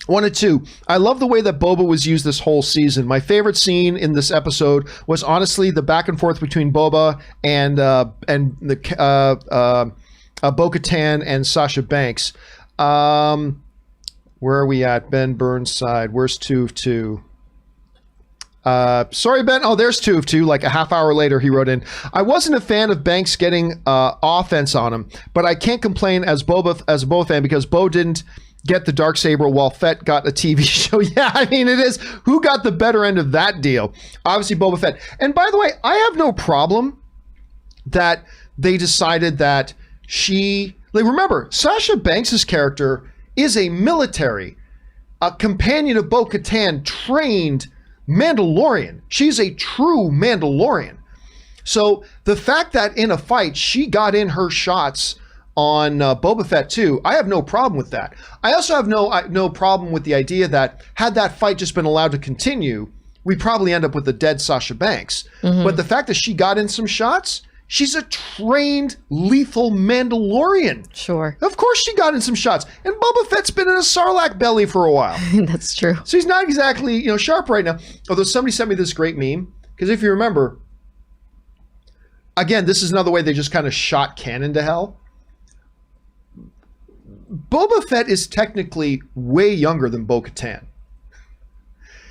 1 and 2. I love the way that Boba was used this whole season. My favorite scene in this episode was honestly the back and forth between Boba and Bo-Katan and Sasha Banks. Where are we at? Ben Burnside. Where's 2 of 2? Sorry, Ben. Oh, there's 2 of 2. Like a half hour later, he wrote in, I wasn't a fan of Banks getting offense on him, but I can't complain as a Boba fan because Bo didn't get the Darksaber while Fett got a TV show. Yeah, I mean, it is. Who got the better end of that deal? Obviously, Boba Fett. And by the way, I have no problem that they decided that remember, Sasha Banks' character is a military, a companion of Bo-Katan, trained Mandalorian. She's a true Mandalorian. So the fact that in a fight, she got in her shots on Boba Fett too, I have no problem with that. I also have no problem with the idea that had that fight just been allowed to continue, we probably end up with a dead Sasha Banks. Mm-hmm. But the fact that she got in some shots, she's a trained, lethal Mandalorian. Sure. Of course she got in some shots. And Boba Fett's been in a Sarlacc belly for a while. That's true. So he's not exactly, sharp right now. Although somebody sent me this great meme, because if you remember, again, this is another way they just kind of shot canon to hell. Boba Fett is technically way younger than Bo-Katan.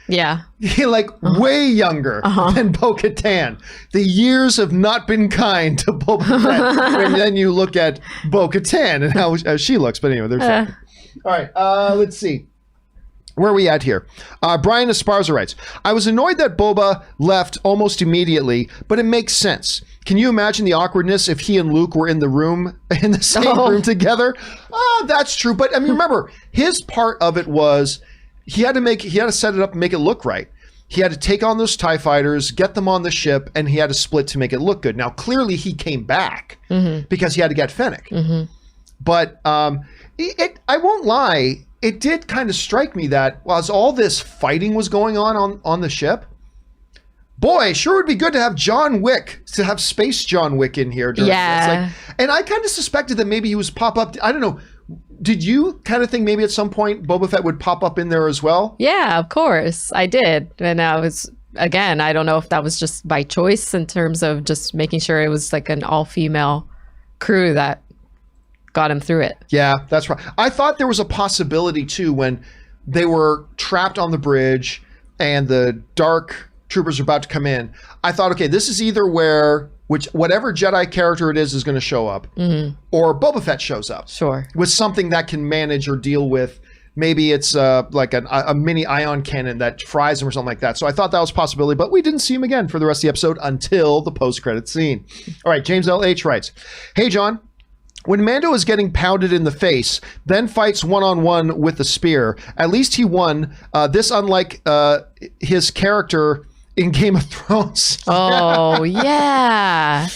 Yeah. Way younger than Bo-Katan. The years have not been kind to Boba Fett. And then you look at Bo-Katan and how she looks. But anyway, they're all right, let's see. Where are we at here? Brian Esparza writes, I was annoyed that Boba left almost immediately, but it makes sense. Can you imagine the awkwardness if he and Luke were in the same room together? That's true. But I mean, remember, his part of it was he had to set it up and make it look right. He had to take on those TIE fighters, get them on the ship, and he had to split to make it look good. Now, clearly he came back because he had to get Fennec. Mm-hmm. But I won't lie, it did kind of strike me that as all this fighting was going on the ship, boy, sure would be good to have John Wick, to have Space John Wick in here. Yeah. And I kind of suspected that maybe he was pop up. I don't know. Did you kind of think maybe at some point Boba Fett would pop up in there as well? Yeah, of course. I did. And I was, again, I don't know if that was just by choice in terms of just making sure it was like an all-female crew that got him through it. Yeah, that's right. I thought there was a possibility too when they were trapped on the bridge and the dark troopers are about to come in. I thought, okay, this is either whatever Jedi character it is going to show up, or Boba Fett shows up. Sure. With something that can manage or deal with. Maybe it's like a mini ion cannon that fries him or something like that. So I thought that was a possibility, but we didn't see him again for the rest of the episode until the post-credit scene. All right, James L.H. writes, Hey, John. When Mando is getting pounded in the face, then fights one-on-one with the spear, at least he won. This unlike his character in Game of Thrones. Oh, yeah.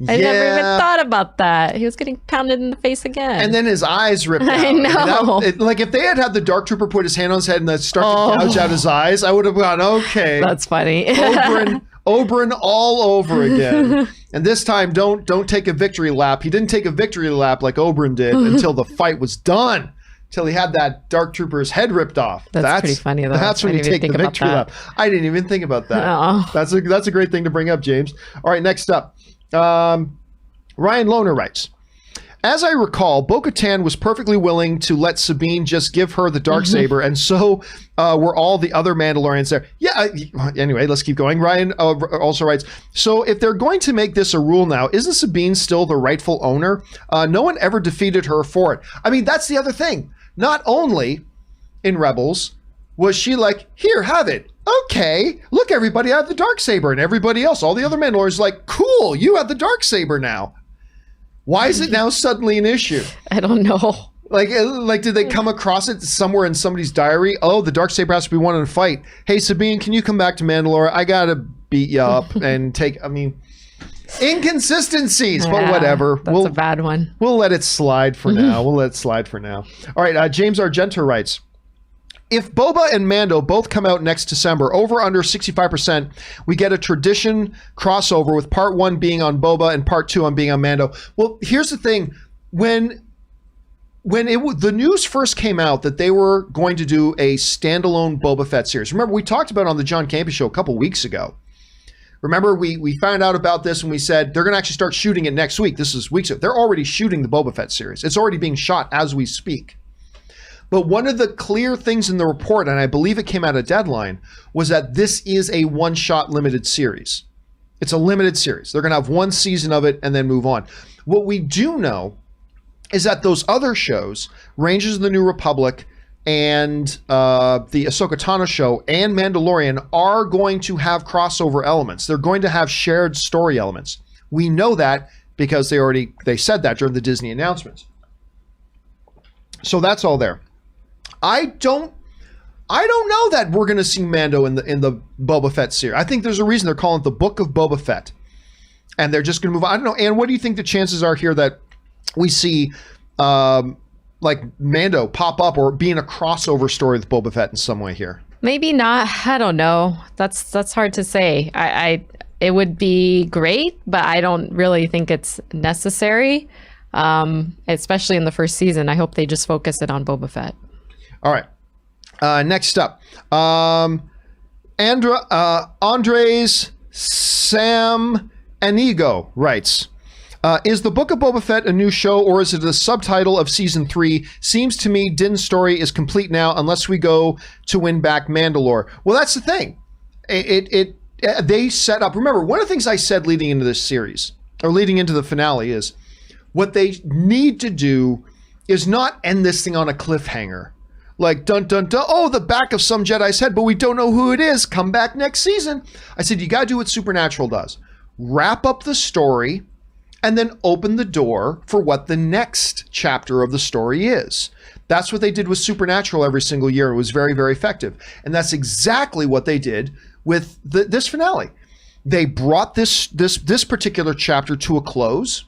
I never even thought about that. He was getting pounded in the face again. And then his eyes ripped out. I know. If they had the Dark Trooper put his hand on his head and then start to gouge out his eyes, I would have gone, okay. That's funny. Oberyn all over again. And this time, don't take a victory lap. He didn't take a victory lap like Oberyn did until the fight was done. Till he had that Dark Trooper's head ripped off. That's pretty funny, though. That's when you take the victory lap. I didn't even think about that. Oh. That's a great thing to bring up, James. All right, next up. Ryan Lohner writes, as I recall, Bo-Katan was perfectly willing to let Sabine just give her the Darksaber, and so were all the other Mandalorians there. Yeah, anyway, let's keep going. Ryan also writes, so if they're going to make this a rule now, isn't Sabine still the rightful owner? No one ever defeated her for it. I mean, that's the other thing. Not only in Rebels was she like, here, have it. Okay, look, everybody, I have the Darksaber, and everybody else, all the other Mandalorians, like, cool, you have the Darksaber now. Why is it now suddenly an issue? I don't know. Like, did they come across it somewhere in somebody's diary? Oh, the Darksaber has to be won in a fight. Hey, Sabine, can you come back to Mandalore? I gotta beat you up and take. I mean, inconsistencies, but whatever. That's a bad one. We'll let it slide for now. All right, James Argenta writes, if Boba and Mando both come out next December, over under 65%, we get a tradition crossover with part 1 being on Boba and part 2 on being on Mando. Well, here's the thing. When the news first came out that they were going to do a standalone Boba Fett series, remember we talked about it on the John Campea Show a couple weeks ago. Remember we found out about this and we said they're going to actually start shooting it next week. This is weeks ago. They're already shooting the Boba Fett series. It's already being shot as we speak. But one of the clear things in the report, and I believe it came out of Deadline, was that this is a one-shot limited series. It's a limited series. They're going to have one season of it and then move on. What we do know is that those other shows, Rangers of the New Republic and the Ahsoka Tano show and Mandalorian, are going to have crossover elements. They're going to have shared story elements. We know that because they said that during the Disney announcements. So that's all there. I don't know that we're going to see Mando in the Boba Fett series. I think there's a reason they're calling it the Book of Boba Fett, and they're just going to move on. I don't know. And what do you think the chances are here that we see like Mando pop up or be in a crossover story with Boba Fett in some way here? Maybe not. I don't know. That's hard to say. It would be great, but I don't really think it's necessary. Especially in the first season. I hope they just focus it on Boba Fett. All right. Next up, Andres Sam Anigo writes, is the Book of Boba Fett a new show or is it a subtitle of season 3? Seems to me Din's story is complete now unless we go to win back Mandalore. Well, that's the thing. They set up, remember, one of the things I said leading into this series or leading into the finale is what they need to do is not end this thing on a cliffhanger. Like, dun, dun, dun, oh, the back of some Jedi's head, but we don't know who it is. Come back next season. I said, you got to do what Supernatural does. Wrap up the story and then open the door for what the next chapter of the story is. That's what they did with Supernatural every single year. It was very, very effective. And that's exactly what they did with this finale. They brought this particular chapter to a close,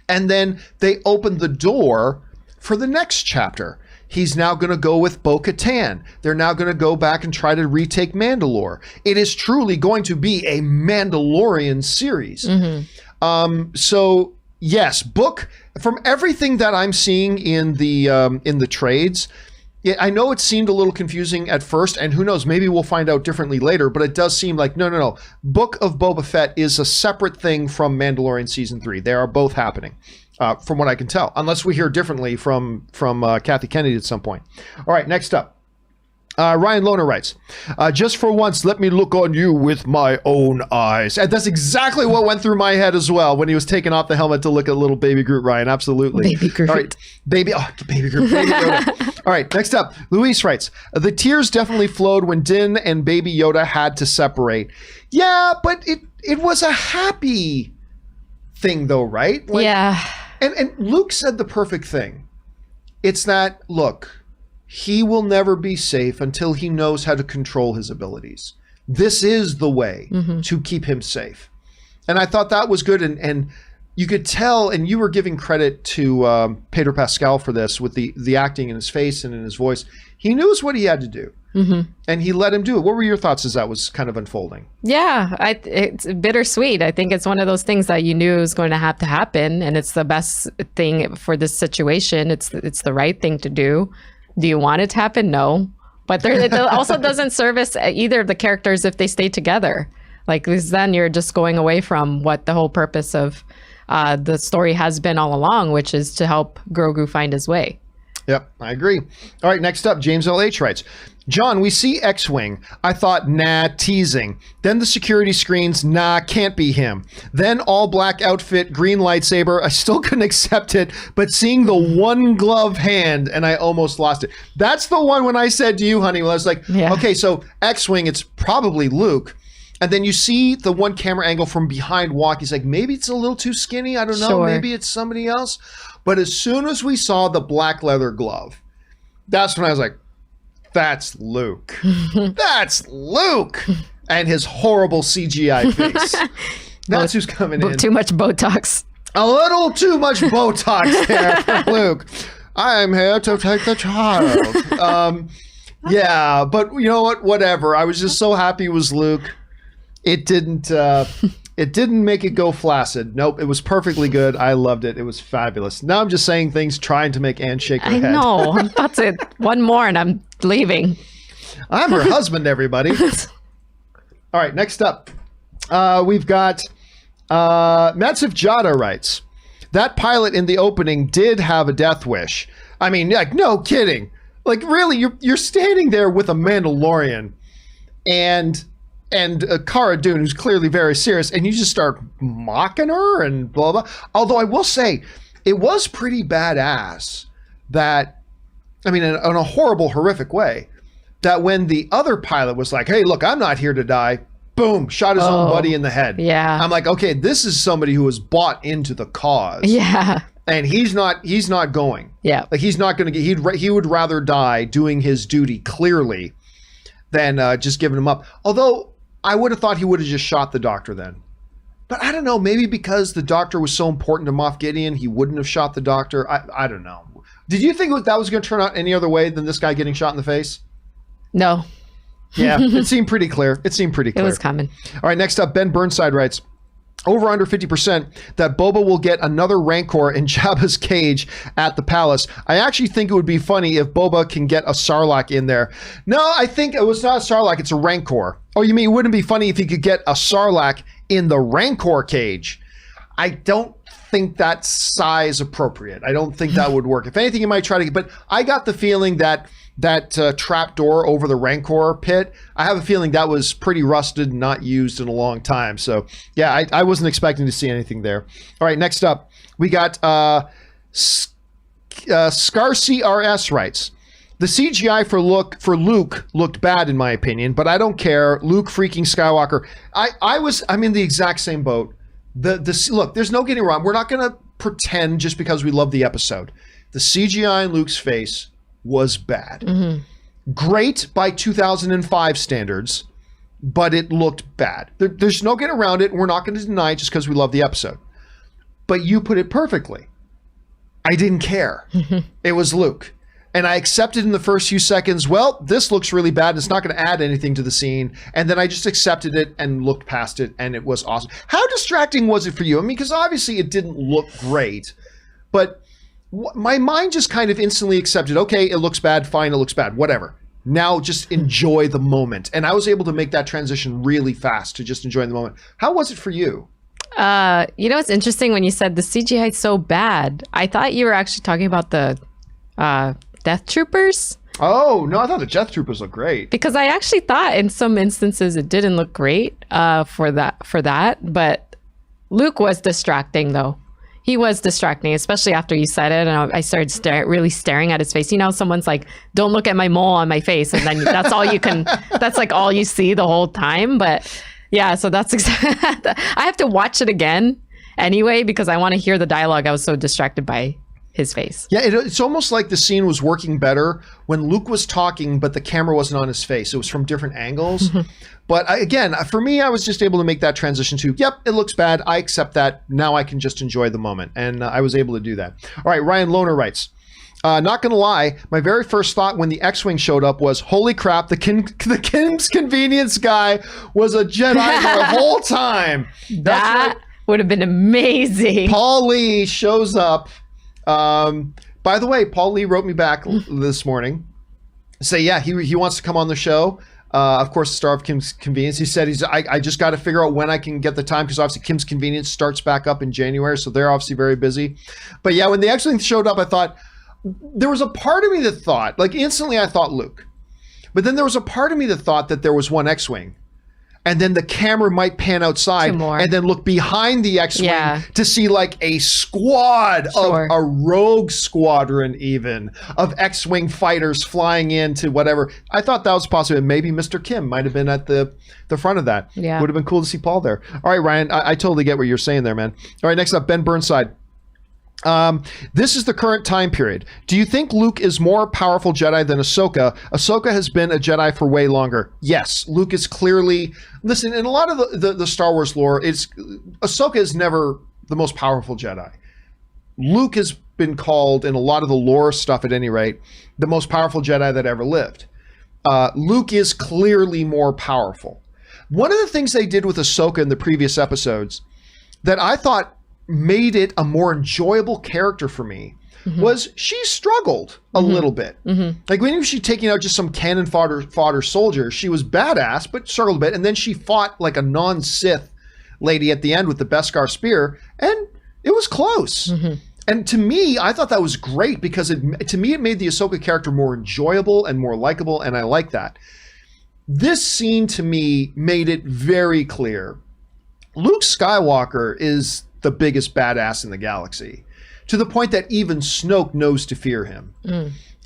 and then they opened the door for the next chapter. He's now going to go with Bo-Katan. They're now going to go back and try to retake Mandalore. It is truly going to be a Mandalorian series. Mm-hmm. So yes, book, from everything that I'm seeing in the trades, I know it seemed a little confusing at first, and who knows, maybe we'll find out differently later, but it does seem like, no. Book of Boba Fett is a separate thing from Mandalorian Season 3. They are both happening, from what I can tell, unless we hear differently from Kathy Kennedy at some point. All right, next up. Ryan Lohner writes, just for once, let me look on you with my own eyes. And that's exactly what went through my head as well when he was taking off the helmet to look at little baby Groot, Ryan. Absolutely. Baby Groot. All right, baby Groot. Baby Yoda. All right, next up, Luis writes, the tears definitely flowed when Din and baby Yoda had to separate. Yeah, but it was a happy thing though, right? Like, yeah. And Luke said the perfect thing. It's that, look, he will never be safe until he knows how to control his abilities. This is the way to keep him safe. And I thought that was good. And you could tell, and you were giving credit to Pedro Pascal for this with the acting in his face and in his voice. He knows what he had to do. And he let him do it. What were your thoughts as that was kind of unfolding? Yeah, it's bittersweet. I think it's one of those things that you knew was going to have to happen, and it's the best thing for this situation. It's the right thing to do. Do you want it to happen? No. But it also doesn't service either of the characters if they stay together. Like, because then you're just going away from what the whole purpose of the story has been all along, which is to help Grogu find his way. Yep, I agree. All right, next up, James L.H. writes, John, we see X-Wing. I thought, nah, teasing. Then the security screens, nah, can't be him. Then all black outfit, green lightsaber. I still couldn't accept it, but seeing the one glove hand, and I almost lost it. That's the one when I said to you, honey, well, I was like, okay, so X-Wing, it's probably Luke. And then you see the one camera angle from behind walk. He's like, maybe it's a little too skinny. I don't know. Sure. Maybe it's somebody else. But as soon as we saw the black leather glove, that's when I was like, that's Luke. That's Luke. And his horrible CGI face. That's who's coming in. Too much Botox. A little too much Botox there for Luke. I'm here to take the child. Yeah, but you know what? Whatever. I was just so happy it was Luke. It didn't make it go flaccid. Nope, it was perfectly good. I loved it. It was fabulous. Now I'm just saying things trying to make Anne shake her head. I know. I'm about to one more and I'm leaving. I'm her husband, everybody. All right, next up. We've got Matsif Jada writes, that pilot in the opening did have a death wish. I mean, like, no kidding. Like, really, you're standing there with a Mandalorian and Cara Dune, who's clearly very serious, and you just start mocking her and blah, blah. Although I will say, it was pretty badass that, I mean, in a horrible, horrific way, that when the other pilot was like, hey, look, I'm not here to die, boom, shot his own buddy in the head. Yeah. I'm like, okay, this is somebody who has bought into the cause. Yeah. And he's not going. Yeah. Like, he's not going to he would rather die doing his duty clearly than just giving him up. Although I would have thought he would have just shot the doctor then. But I don't know, maybe because the doctor was so important to Moff Gideon, he wouldn't have shot the doctor. I don't know. Did you think that was going to turn out any other way than this guy getting shot in the face? No. Yeah, it seemed pretty clear. It was coming. All right, next up, Ben Burnside writes, over under 50% that Boba will get another Rancor in Jabba's cage at the palace. I actually think it would be funny if Boba can get a Sarlacc in there. No, I think it was not a Sarlacc, it's a Rancor. Oh, you mean it wouldn't be funny if he could get a Sarlacc in the Rancor cage? I don't think that's size appropriate. I don't think that would work. If anything, you might try to, but I got the feeling that trap door over the Rancor pit, I have a feeling that was pretty rusted and not used in a long time. So yeah, I wasn't expecting to see anything there. All right, next up, we got Scarcy RS writes, the CGI for Luke looked bad in my opinion, but I don't care. Luke freaking Skywalker. I'm in the exact same boat. Look, there's no getting wrong. We're not going to pretend just because we love the episode. The CGI in Luke's face was bad. Mm-hmm. Great by 2005 standards, but it looked bad. There's no getting around it. We're not going to deny it just because we love the episode. But you put it perfectly. I didn't care. Mm-hmm. It was Luke. And I accepted in the first few seconds, well, this looks really bad and it's not going to add anything to the scene. And then I just accepted it and looked past it and it was awesome. How distracting was it for you? I mean, because obviously it didn't look great, but my mind just kind of instantly accepted, okay, it looks bad, fine, it looks bad, whatever. Now just enjoy the moment. And I was able to make that transition really fast to just enjoying the moment. How was it for you? You know, it's interesting when you said the CGI is so bad. I thought you were actually talking about the Death Troopers. Oh, no, I thought the Death Troopers looked great. Because I actually thought in some instances it didn't look great for that. But Luke was distracting, though. He was distracting, especially after you said it. And I started really staring at his face. You know, someone's like, don't look at my mole on my face. And then that's all you can, that's like all you see the whole time. But yeah, so that's exactly, I have to watch it again anyway, because I want to hear the dialogue. I was so distracted by his face. Yeah, it's almost like the scene was working better when Luke was talking, but the camera wasn't on his face. It was from different angles. But again, for me, I was just able to make that transition to, yep, it looks bad. I accept that. Now I can just enjoy the moment. And I was able to do that. All right, Ryan Lohner writes, Not gonna lie, my very first thought when the X-Wing showed up was, holy crap, the Kim's Convenience guy was a Jedi the whole time. That would have been amazing. Paul Lee shows up. By the way, Paul Lee wrote me back this morning. Say, yeah, he wants to come on the show. Of course, the star of Kim's Convenience. He said, I just got to figure out when I can get the time, because obviously Kim's Convenience starts back up in January, so they're obviously very busy. But yeah, when the X-Wing showed up, I thought, there was a part of me that thought, like instantly I thought Luke. But then there was a part of me that thought that there was one X-Wing. And then the camera might pan outside and then look behind the X-Wing to see like a squad of a rogue squadron even of X-Wing fighters flying into whatever. I thought that was possible. Maybe Mr. Kim might have been at the front of that. Yeah. Would have been cool to see Paul there. All right, Ryan, I totally get what you're saying there, man. All right, next up, Ben Burnside. This is the current time period. Do you think Luke is more powerful Jedi than Ahsoka? Ahsoka has been a Jedi for way longer. Yes, Luke is clearly... Listen, in a lot of the Star Wars lore, Ahsoka is never the most powerful Jedi. Luke has been called, in a lot of the lore stuff at any rate, the most powerful Jedi that ever lived. Luke is clearly more powerful. One of the things they did with Ahsoka in the previous episodes that I thought made it a more enjoyable character for me was she struggled a little bit. Like when she taking out just some cannon fodder soldier, she was badass, but struggled a bit. And then she fought like a non-Sith lady at the end with the Beskar spear, and it was close. And to me, I thought that was great because to me, it made the Ahsoka character more enjoyable and more likable, and I like that. This scene to me made it very clear. Luke Skywalker is the biggest badass in the galaxy, to the point that even Snoke knows to fear him.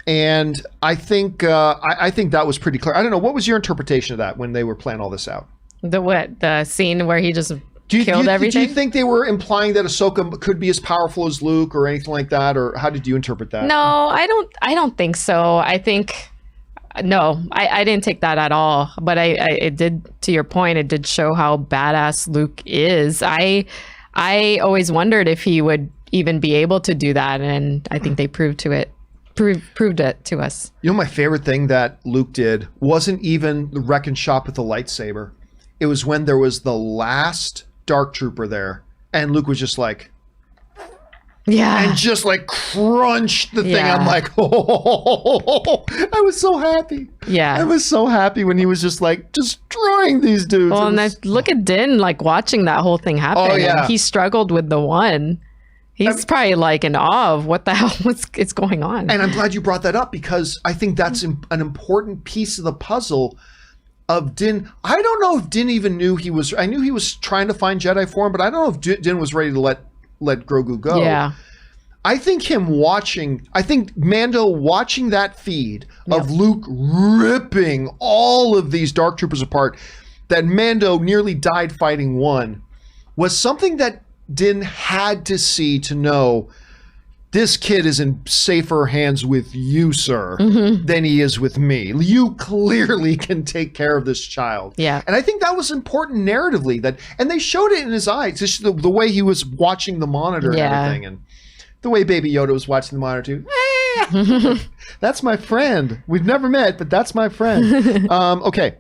And I think that was pretty clear. I don't know, what was your interpretation of that when they were planning all this out? The scene where he just killed everything? Do you think they were implying that Ahsoka could be as powerful as Luke or anything like that, or how did you interpret that? No, I don't think so. I think no, I didn't take that at all. But it did, to your point, it did show how badass Luke is. I always wondered if he would even be able to do that, and I think they proved it to us. You know, my favorite thing that Luke did wasn't even the wreck and shop with the lightsaber. It was when there was the last Dark Trooper there, and Luke was just like, and just like crunched the thing. I'm like, oh, I was so happy. I was so happy when he was just like destroying these dudes. Well, and look at Din like watching that whole thing happen. And he struggled with the one. He's probably like in awe of what the hell is going on. And I'm glad you brought that up, because I think that's an important piece of the puzzle of Din. I don't know if Din even knew I knew he was trying to find Jedi form, but I don't know if Din was ready to let Grogu go. I think Mando watching that feed of Luke ripping all of these Dark Troopers apart, that Mando nearly died fighting one, was something that Din had to see to know this kid is in safer hands with you, sir, than he is with me. You clearly can take care of this child. Yeah. And I think that was important narratively, and they showed it in his eyes, just the way he was watching the monitor and everything. And the way Baby Yoda was watching the monitor too. That's my friend. We've never met, but that's my friend. Okay.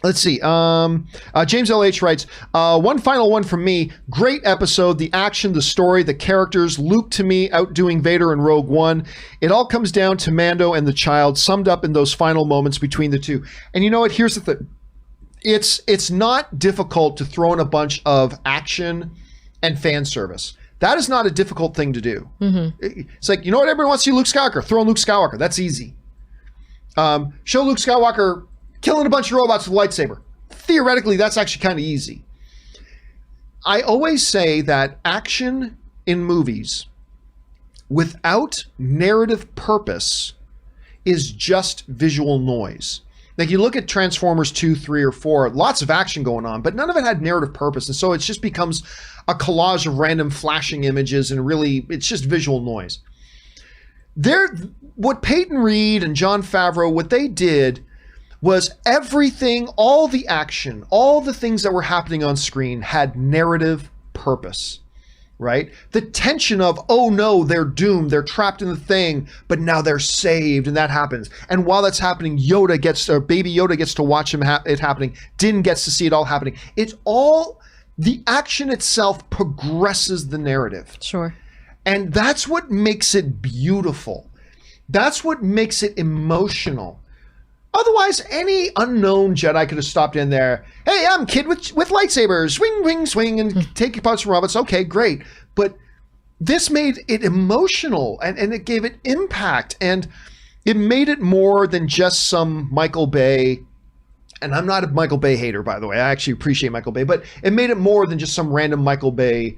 Let's see. James LH writes, one final one from me. Great episode. The action, the story, the characters. Luke, to me, outdoing Vader in Rogue One. It all comes down to Mando and the child, summed up in those final moments between the two. And you know what? Here's the thing. It's not difficult to throw in a bunch of action and fan service. That is not a difficult thing to do. It's like, you know what? Everyone wants to see Luke Skywalker. Throw in Luke Skywalker. That's easy. Show Luke Skywalker killing a bunch of robots with a lightsaber. Theoretically, that's actually kind of easy. I always say that action in movies without narrative purpose is just visual noise. Like you look at Transformers 2, 3, or 4, lots of action going on, but none of it had narrative purpose. And so it just becomes a collage of random flashing images, and really, it's just visual noise. What Peyton Reed and Jon Favreau, what they did was everything, all the action, all the things that were happening on screen had narrative purpose. right? The tension of, oh no, they're doomed, they're trapped in the thing, but now they're saved, and that happens. And while that's happening, baby Yoda gets to watch it happening. Din gets to see it all happening. It's all, the action itself progresses the narrative. Sure. And that's what makes it beautiful. That's what makes it emotional. Otherwise, any unknown Jedi could have stopped in there. Hey, I'm Kid with lightsabers. Swing, swing, swing, and take parts from robots. Okay, great. But this made it emotional, and it gave it impact. And it made it more than just some Michael Bay. And I'm not a Michael Bay hater, by the way. I actually appreciate Michael Bay. But it made it more than just some random Michael Bay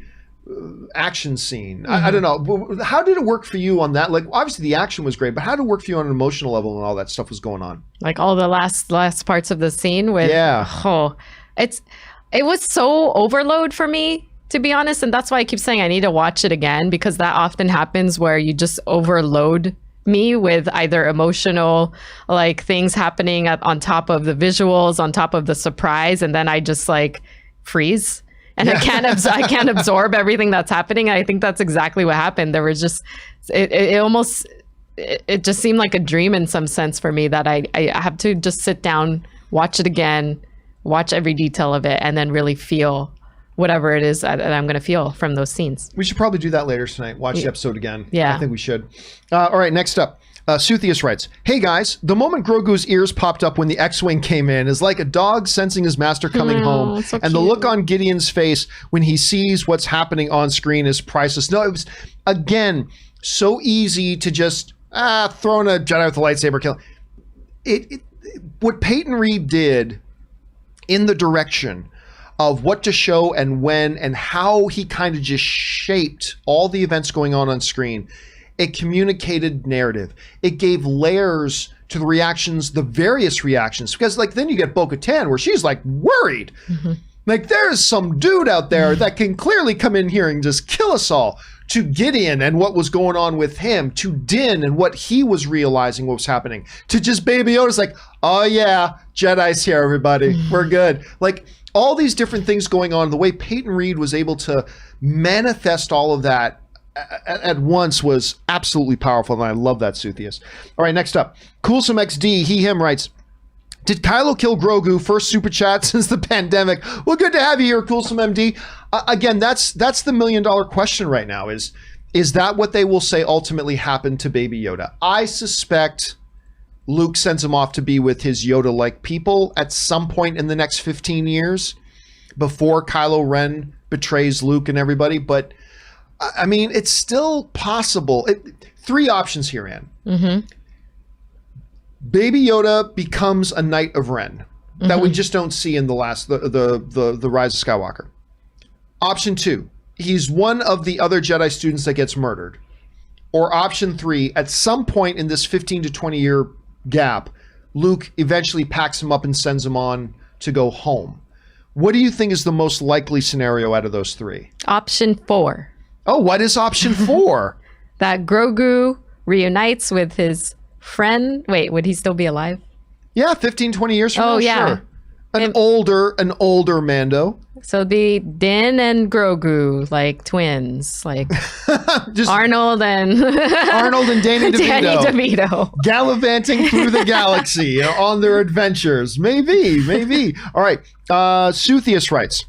action scene. I don't know. How did it work for you on that? Like, obviously the action was great, but how did it work for you on an emotional level when all that stuff was going on? Like all the last parts of the scene with, it was so overload for me, to be honest. And that's why I keep saying I need to watch it again, because that often happens where you just overload me with either emotional, like things happening on top of the visuals, on top of the surprise. And then I just like freeze. And I can't absorb everything that's happening. I think that's exactly what happened. There was just, it just seemed like a dream in some sense for me, that I have to just sit down, watch it again, watch every detail of it, and then really feel whatever it is that I'm going to feel from those scenes. We should probably do that later tonight. Watch the episode again. Yeah. I think we should. All right, next up. Suthius writes, hey guys, the moment Grogu's ears popped up when the X-Wing came in is like a dog sensing his master coming home. So and the look on Gideon's face when he sees what's happening on screen is priceless. No, it was, again, so easy to just throw in a Jedi with a lightsaber kill. What Peyton Reed did in the direction of what to show and when and how he kind of just shaped all the events going on screen. It communicated narrative. It gave layers to the reactions, the various reactions. Because like then you get Bo-Katan where she's like worried. Mm-hmm. Like there's some dude out there that can clearly come in here and just kill us all. To Gideon and what was going on with him. To Din and what he was realizing what was happening. To just Baby Yoda's like, oh yeah, Jedi's here, everybody. We're good. Like all these different things going on. The way Peyton Reed was able to manifest all of that at once was absolutely powerful, and I love that, Suthius. All right, next up. Coolsome XD, him writes, did Kylo kill Grogu? First super chat since the pandemic. Well, good to have you here, Coolsome MD. Again, that's the $1 million question right now. Is that what they will say ultimately happened to Baby Yoda? I suspect Luke sends him off to be with his Yoda-like people at some point in the next 15 years before Kylo Ren betrays Luke and everybody, but I mean, it's still possible. Three options here, Ann. Mm-hmm. Baby Yoda becomes a Knight of Ren that we just don't see in the Rise of Skywalker. Option 2, he's one of the other Jedi students that gets murdered. Or option 3, at some point in this 15 to 20 year gap, Luke eventually packs him up and sends him on to go home. What do you think is the most likely scenario out of those three? Option 4. Oh, what is option 4? That Grogu reunites with his friend. Wait, would he still be alive? Yeah, 15, 20 years from now, yeah. Sure. An older Mando. So it'd be Din and Grogu, like twins, like just Arnold and Danny DeVito. Danny DeVito. Gallivanting through the galaxy on their adventures. Maybe. All right. Suthius writes,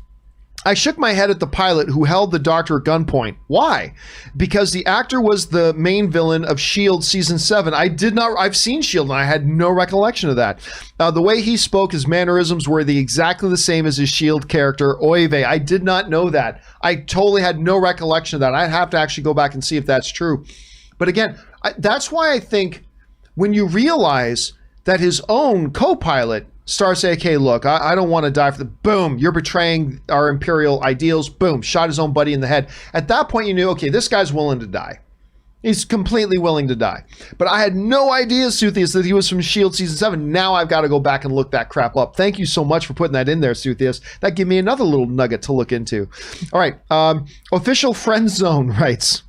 I shook my head at the pilot who held the doctor at gunpoint. Why? Because the actor was the main villain of S.H.I.E.L.D. Season 7. I've seen S.H.I.E.L.D. and I had no recollection of that. The way he spoke, his mannerisms were exactly the same as his S.H.I.E.L.D. character, Oy vey. I did not know that. I totally had no recollection of that. I'd have to actually go back and see if that's true. But again, that's why I think when you realize that his own co-pilot starts saying, okay, look, I don't want to die for the... Boom, you're betraying our Imperial ideals. Boom, shot his own buddy in the head. At that point, you knew, okay, this guy's willing to die. He's completely willing to die. But I had no idea, Suthius, that he was from S.H.I.E.L.D. Season 7. Now I've got to go back and look that crap up. Thank you so much for putting that in there, Suthius. That gave me another little nugget to look into. All right, Official Friend Zone writes,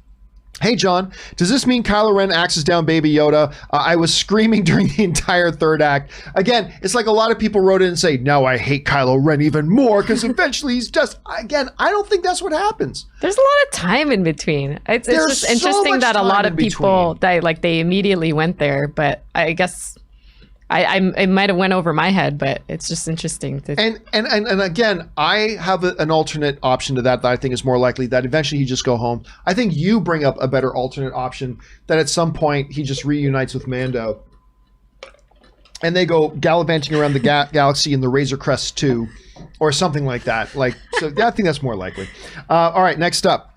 Hey, John, does this mean Kylo Ren axes down Baby Yoda? I was screaming during the entire third act. Again, it's like a lot of people wrote in and say, now I hate Kylo Ren even more because eventually he's just, again, I don't think that's what happens. There's a lot of time in between. It's just interesting that a lot of people, they immediately went there, but I guess... I might have went over my head, but it's just interesting. And again, I have an alternate option to that I think is more likely, that eventually he just go home. I think you bring up a better alternate option, that at some point he just reunites with Mando and they go gallivanting around the galaxy in the Razor Crest 2 or something like that. So I think that's more likely. All right, next up.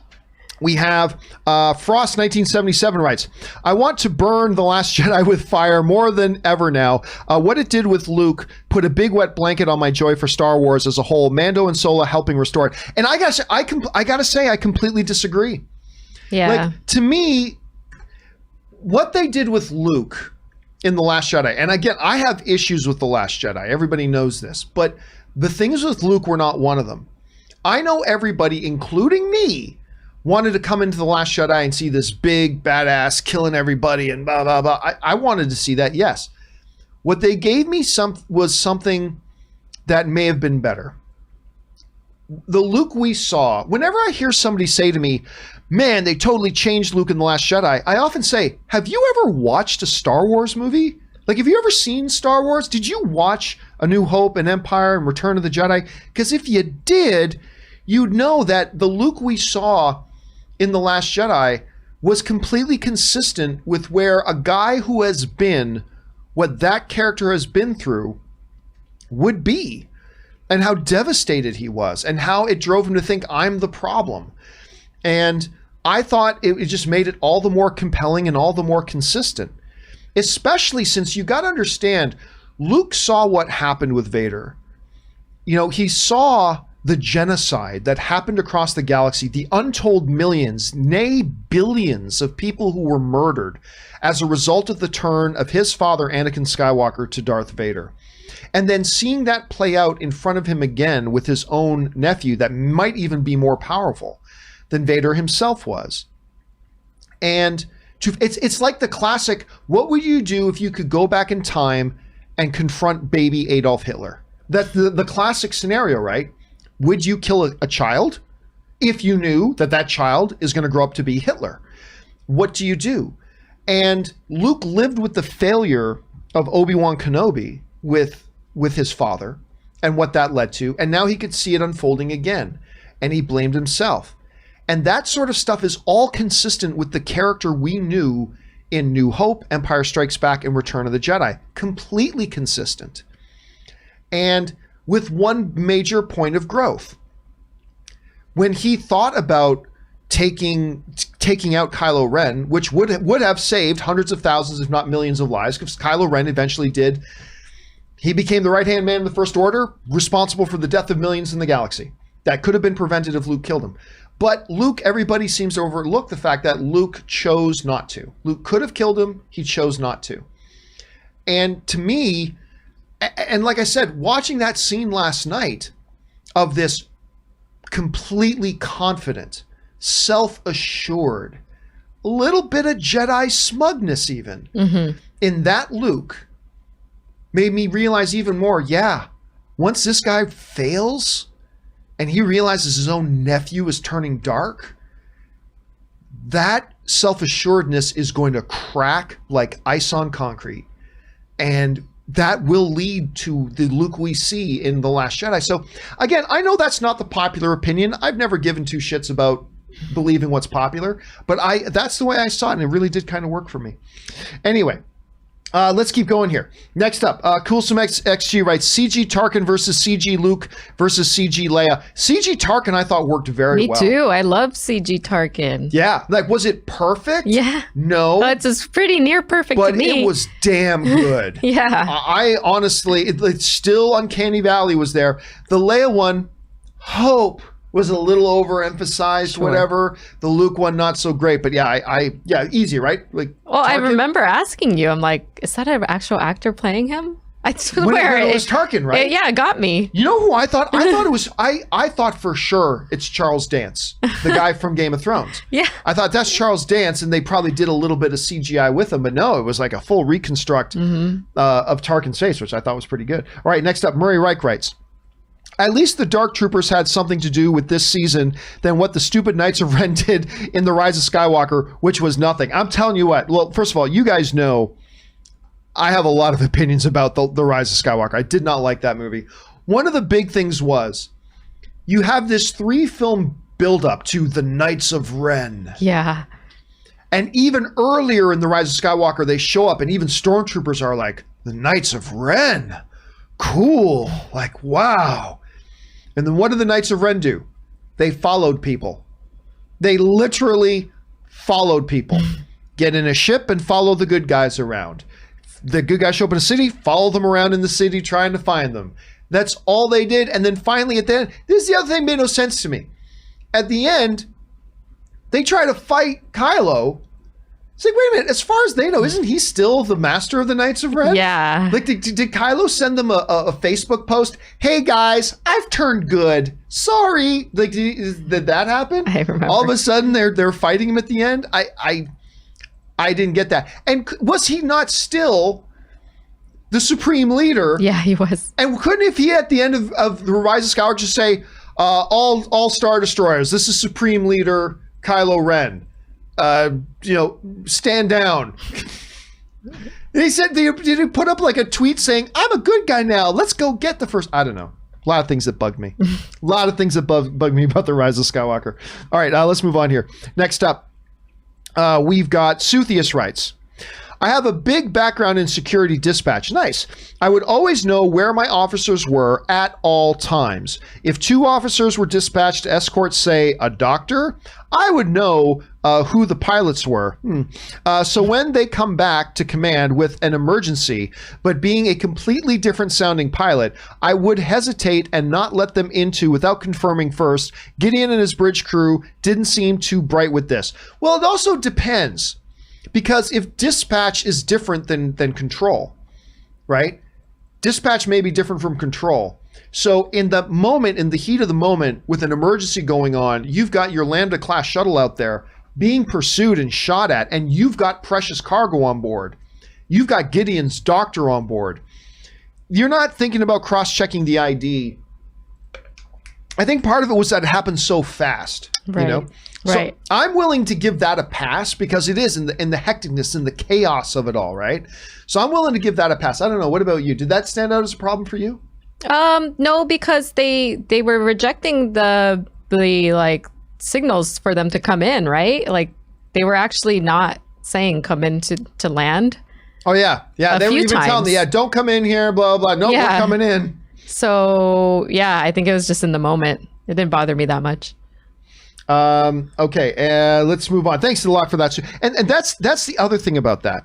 We have Frost 1977 writes, I want to burn The Last Jedi with fire more than ever now. What it did with Luke put a big wet blanket on my joy for Star Wars as a whole. Mando and Solo helping restore it. And I gotta say, I completely disagree. Yeah. To me, what they did with Luke in The Last Jedi, and again, I have issues with The Last Jedi. Everybody knows this. But the things with Luke were not one of them. I know everybody, including me, wanted to come into The Last Jedi and see this big badass killing everybody and blah, blah, blah. I wanted to see that, yes. What they gave me was something that may have been better. The Luke we saw, whenever I hear somebody say to me, man, they totally changed Luke in The Last Jedi, I often say, have you ever watched a Star Wars movie? Like, have you ever seen Star Wars? Did you watch A New Hope and Empire and Return of the Jedi? Because if you did, you'd know that the Luke we saw in The Last Jedi was completely consistent with where a guy who has been what that character has been through would be, and how devastated he was, and how it drove him to think, I'm the problem. And I thought it just made it all the more compelling and all the more consistent, especially since you got to understand, Luke saw what happened with Vader. You know, he saw the genocide that happened across the galaxy, the untold millions, nay billions of people who were murdered as a result of the turn of his father, Anakin Skywalker, to Darth Vader. And then seeing that play out in front of him again with his own nephew that might even be more powerful than Vader himself was. And it's like the classic, what would you do if you could go back in time and confront baby Adolf Hitler? That's the classic scenario, right? Would you kill a child if you knew that that child is going to grow up to be Hitler? What do you do? And Luke lived with the failure of Obi-Wan Kenobi with his father and what that led to. And now he could see it unfolding again. And he blamed himself. And that sort of stuff is all consistent with the character we knew in New Hope, Empire Strikes Back, and Return of the Jedi. Completely consistent. And with one major point of growth. When he thought about taking out Kylo Ren, which would have saved hundreds of thousands, if not millions of lives, because Kylo Ren eventually did. He became the right-hand man of the First Order, responsible for the death of millions in the galaxy. That could have been prevented if Luke killed him. But Luke, everybody seems to overlook the fact that Luke chose not to. Luke could have killed him. He chose not to. And to me, and like I said, watching that scene last night of this completely confident, self-assured, a little bit of Jedi smugness even, in that Luke made me realize even more, yeah, once this guy fails and he realizes his own nephew is turning dark, that self-assuredness is going to crack like ice on concrete. And that will lead to the Luke we see in The Last Jedi. So again, I know that's not the popular opinion. I've never given two shits about believing what's popular, but that's the way I saw it, and it really did kind of work for me. Anyway, let's keep going here. Next up, CoolSomeXG writes, CG Tarkin versus CG Luke versus CG Leia. CG Tarkin I thought worked very well. Me too. I love CG Tarkin. Yeah. Like, was it perfect? Yeah. No. It's pretty near perfect to me. But it was damn good. Yeah. I honestly, it's still Uncanny Valley was there. The Leia one, Hope was a little overemphasized, sure. Whatever. The Luke one, not so great. But yeah, yeah, easy, right? Like, well, I remember asking you, I'm like, is that an actual actor playing him? I swear. When it was Tarkin, right? Yeah, it got me. You know who I thought? I thought it was, I thought for sure it's Charles Dance, the guy from Game of Thrones. Yeah. I thought that's Charles Dance, and they probably did a little bit of CGI with him, but no, it was like a full reconstruct of Tarkin's face, which I thought was pretty good. All right, next up, Murray Reich writes, at least the Dark Troopers had something to do with this season than what the stupid Knights of Ren did in The Rise of Skywalker, which was nothing. I'm telling you what, well, first of all, you guys know I have a lot of opinions about the Rise of Skywalker. I did not like that movie. One of the big things was you have this 3-film buildup to the Knights of Ren. Yeah. And even earlier in The Rise of Skywalker, they show up and even stormtroopers are like, the Knights of Ren. Cool. Like, wow. And then what did the Knights of Ren do? They followed people. They literally followed people. Get in a ship and follow the good guys around. The good guys show up in a city, follow them around in the city trying to find them. That's all they did. And then finally at the end, this is the other thing that made no sense to me. At the end, they try to fight Kylo. It's like, wait a minute, as far as they know, isn't he still the master of the Knights of Ren? Yeah. Like, did Kylo send them a Facebook post? Hey guys, I've turned good. Sorry. Like, did that happen? I remember. All of a sudden, they're fighting him at the end. I didn't get that. And was he not still the supreme leader? Yeah, he was. And couldn't if he at the end of the Rise of Skywalker just say, all Star Destroyers, this is Supreme Leader Kylo Ren. Stand down. And he said, did he put up like a tweet saying, I'm a good guy now. Let's go get the first. I don't know. A lot of things that bug me. A lot of things that bug me about the Rise of Skywalker. All right, let's move on here. Next up. We've got Suthius writes, I have a big background in security dispatch. Nice. I would always know where my officers were at all times. If 2 officers were dispatched to escort, say, a doctor, I would know who the pilots were. So when they come back to command with an emergency, but being a completely different sounding pilot, I would hesitate and not let them into without confirming first. Gideon and his bridge crew didn't seem too bright with this. Well, it also depends. Because if dispatch is different than control, right? Dispatch may be different from control. So in the moment, in the heat of the moment, with an emergency going on, you've got your Lambda class shuttle out there being pursued and shot at, and you've got precious cargo on board. You've got Gideon's doctor on board. You're not thinking about cross-checking the ID. I think part of it was that it happened so fast, right. you know? Right. So I'm willing to give that a pass because it is in the hecticness and the chaos of it all, right? So I'm willing to give that a pass. I don't know. What about you? Did that stand out as a problem for you? No, because they were rejecting the like signals for them to come in, right? Like they were actually not saying come in to land. Oh yeah. Yeah. They were even telling them, yeah, don't come in here, blah, blah. No, we're coming in. So yeah, I think it was just in the moment. It didn't bother me that much. Okay, let's move on. Thanks a lot for that. And that's the other thing about that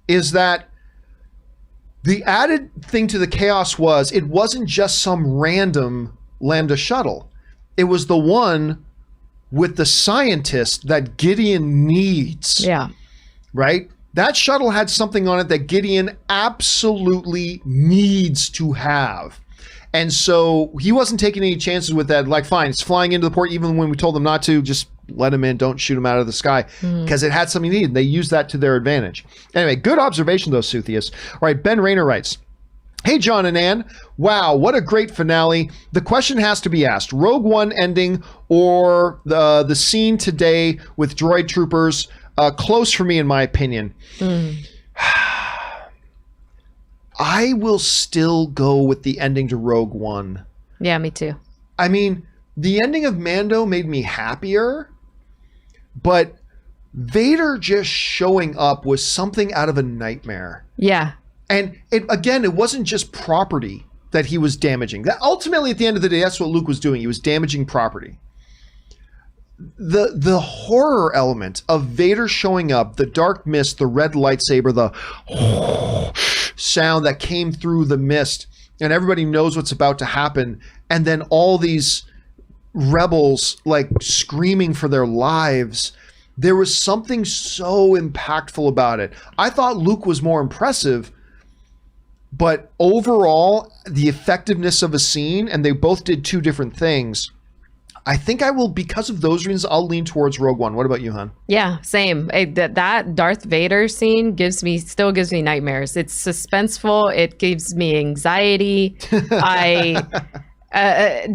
is that the added thing to the chaos was it wasn't just some random Lambda shuttle. It was the one with the scientist that Gideon needs. Yeah. Right? That shuttle had something on it that Gideon absolutely needs to have. And so he wasn't taking any chances with that. Like, fine, it's flying into the port even when we told them not to. Just let him in. Don't shoot him out of the sky. Because it had something he needed. They used that to their advantage. Anyway, good observation, though, Suthius. All right, Ben Rayner writes, hey, John and Ann. Wow, what a great finale. The question has to be asked. Rogue One ending or the scene today with droid troopers? Close for me, in my opinion. I will still go with the ending to Rogue One. Yeah, me too. I mean, the ending of Mando made me happier, but Vader just showing up was something out of a nightmare. Yeah. And it wasn't just property that he was damaging. That ultimately, at the end of the day, that's what Luke was doing. He was damaging property. The horror element of Vader showing up, the dark mist, the red lightsaber, the sound that came through the mist, and everybody knows what's about to happen, and then all these rebels like screaming for their lives. There was something so impactful about it. I thought Luke was more impressive But overall, the effectiveness of a scene, and they both did two different things. I think I will, because of those reasons, I'll lean towards Rogue One. What about you, hon? Yeah, same. That Darth Vader scene still gives me nightmares. It's suspenseful. It gives me anxiety.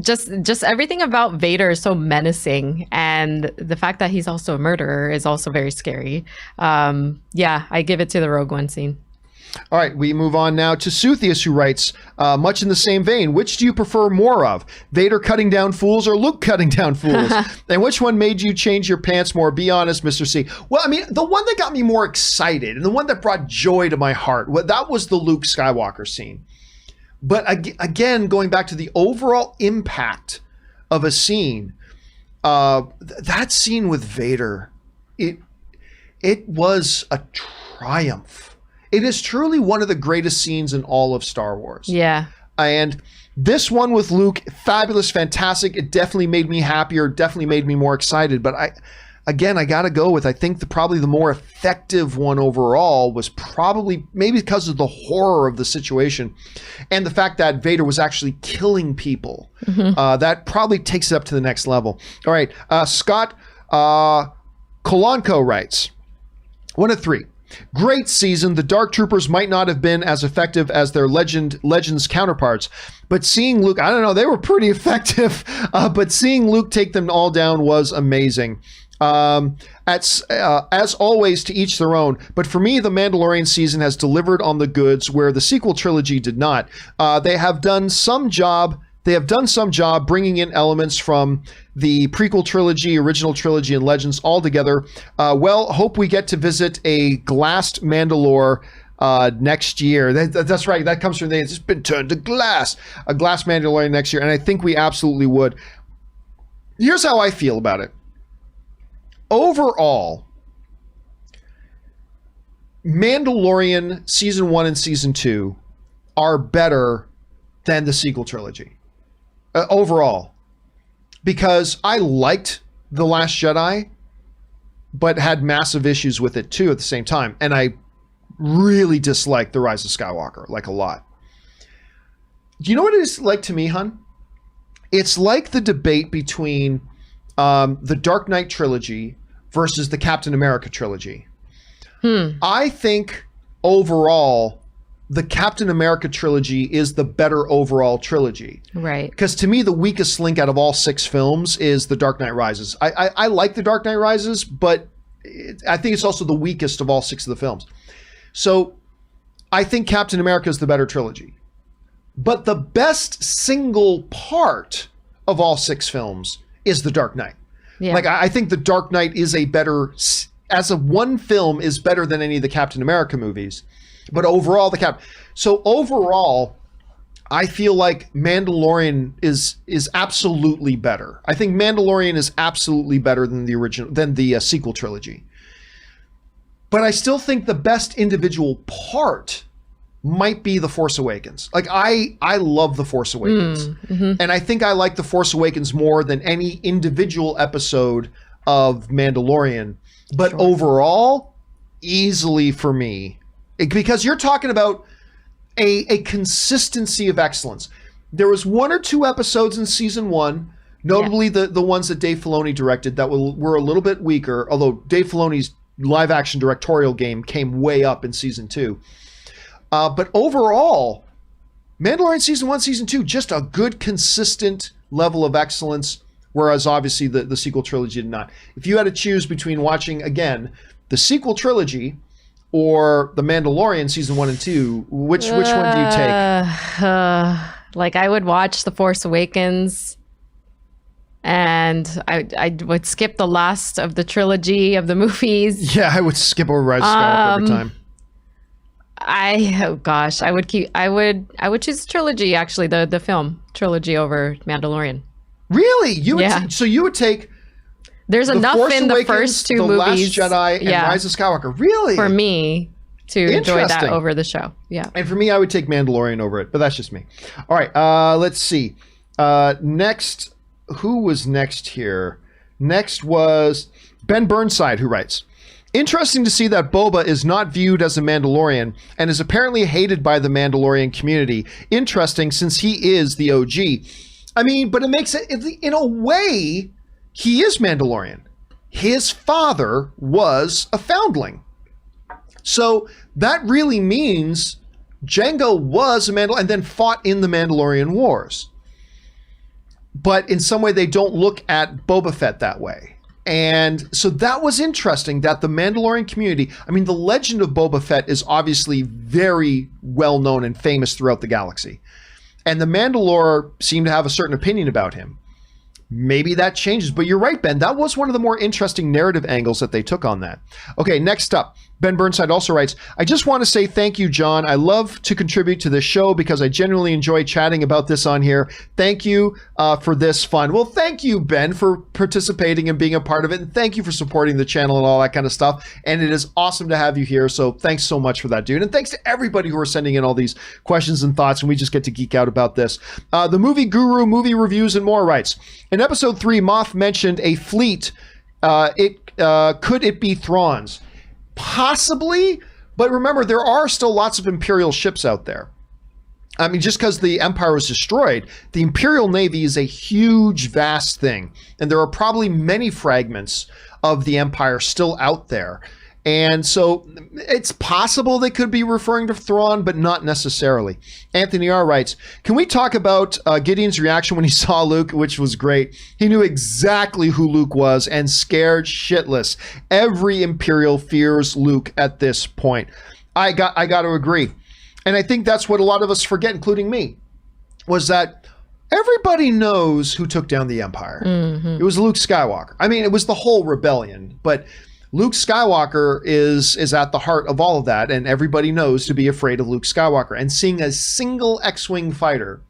Just everything about Vader is so menacing, and the fact that he's also a murderer is also very scary. Yeah, I give it to the Rogue One scene. All right, we move on now to Suthius, who writes, much in the same vein, which do you prefer more of? Vader cutting down fools or Luke cutting down fools? And which one made you change your pants more? Be honest, Mr. C. Well, I mean, the one that got me more excited and the one that brought joy to my heart, that was the Luke Skywalker scene. But again, going back to the overall impact of a scene, that scene with Vader, it was a triumph. It is truly one of the greatest scenes in all of Star Wars. Yeah. And this one with Luke, fabulous, fantastic. It definitely made me happier, definitely made me more excited. But I got to go with, I think probably the more effective one overall was probably, maybe because of the horror of the situation and the fact that Vader was actually killing people. Mm-hmm. That probably takes it up to the next level. All right. Scott Kolanko writes, 1 of 3. Great season. The Dark Troopers might not have been as effective as their Legends counterparts, but seeing Luke, I don't know, they were pretty effective, but seeing Luke take them all down was amazing. As always, to each their own, but for me, the Mandalorian season has delivered on the goods where the sequel trilogy did not. They have done some job bringing in elements from the prequel trilogy, original trilogy, and Legends all together. Hope we get to visit a glassed Mandalore next year. That's right. That comes from it's been turned to glass. A glass Mandalorian next year, and I think we absolutely would. Here's how I feel about it. Overall, Mandalorian season 1 and season 2 are better than the sequel trilogy. Overall, because I liked The Last Jedi, but had massive issues with it too at the same time. And I really disliked The Rise of Skywalker, like a lot. Do you know what it is like to me, hun? It's like the debate between the Dark Knight trilogy versus the Captain America trilogy. I think overall, the Captain America trilogy is the better overall trilogy. Right. Because to me, the weakest link out of all 6 films is The Dark Knight Rises. I like The Dark Knight Rises, but I think it's also the weakest of all 6 of the films. So I think Captain America is the better trilogy. But the best single part of all 6 films is The Dark Knight. Yeah. Like, I think The Dark Knight is a better, as a one film, is better than any of the Captain America movies. But overall, so overall, I feel like Mandalorian is absolutely better. I think Mandalorian is absolutely better than the sequel trilogy. But I still think the best individual part might be The Force Awakens. Like, I love The Force Awakens. Mm-hmm. And I think I like The Force Awakens more than any individual episode of Mandalorian. But overall, easily for me, because you're talking about a consistency of excellence. There was 1 or 2 episodes in season 1, notably the ones that Dave Filoni directed that were a little bit weaker, although Dave Filoni's live action directorial game came way up in season 2. But overall, Mandalorian season 1, season 2, just a good, consistent level of excellence, whereas obviously the sequel trilogy did not. If you had to choose between watching, again, the sequel trilogy or The Mandalorian season 1 and 2, which one do you take? Like, I would watch The Force Awakens, and I would skip the last of the trilogy of the movies. Yeah, I would skip over Rise of Skywalker every time. I would choose trilogy, actually, the film trilogy over Mandalorian. Really? So you would take There's enough in the first 2 movies. The Last Jedi and Rise of Skywalker. Really? For me to enjoy that over the show. Yeah. And for me, I would take Mandalorian over it, but that's just me. All right. Let's see. Next, who was next here? Next was Ben Burnside, who writes, Interesting to see that Boba is not viewed as a Mandalorian and is apparently hated by the Mandalorian community. Interesting, since he is the OG. I mean, but it makes it, in a way, he is Mandalorian. His father was a foundling. So that really means Jango was a Mandalorian and then fought in the Mandalorian Wars. But in some way, they don't look at Boba Fett that way. And so that was interesting that the Mandalorian community, I mean, the legend of Boba Fett is obviously very well known and famous throughout the galaxy. And the Mandalore seem to have a certain opinion about him. Maybe that changes, but you're right, Ben. That was one of the more interesting narrative angles that they took on that. Okay, next up, Ben Burnside also writes, I just want to say thank you, John. I love to contribute to this show because I genuinely enjoy chatting about this on here. Thank you for this fun. Well, thank you, Ben, for participating and being a part of it. And thank you for supporting the channel and all that kind of stuff. And it is awesome to have you here. So thanks so much for that, dude. And thanks to everybody who are sending in all these questions and thoughts. And we just get to geek out about this. The Movie Guru, Movie Reviews and More writes, in episode 3, Moff mentioned a fleet. Could it be Thrawn's? Possibly, but remember, there are still lots of Imperial ships out there. I mean, just because the Empire was destroyed, the Imperial Navy is a huge, vast thing. And there are probably many fragments of the Empire still out there. And so it's possible they could be referring to Thrawn, but not necessarily. Anthony R. writes, can we talk about Gideon's reaction when he saw Luke, which was great. He knew exactly who Luke was and scared shitless. Every Imperial fears Luke at this point. I got to agree. And I think that's what a lot of us forget, including me, was that everybody knows who took down the Empire. Mm-hmm. It was Luke Skywalker. I mean, it was the whole rebellion, but Luke Skywalker is at the heart of all of that, and everybody knows to be afraid of Luke Skywalker. And seeing a single X-Wing fighter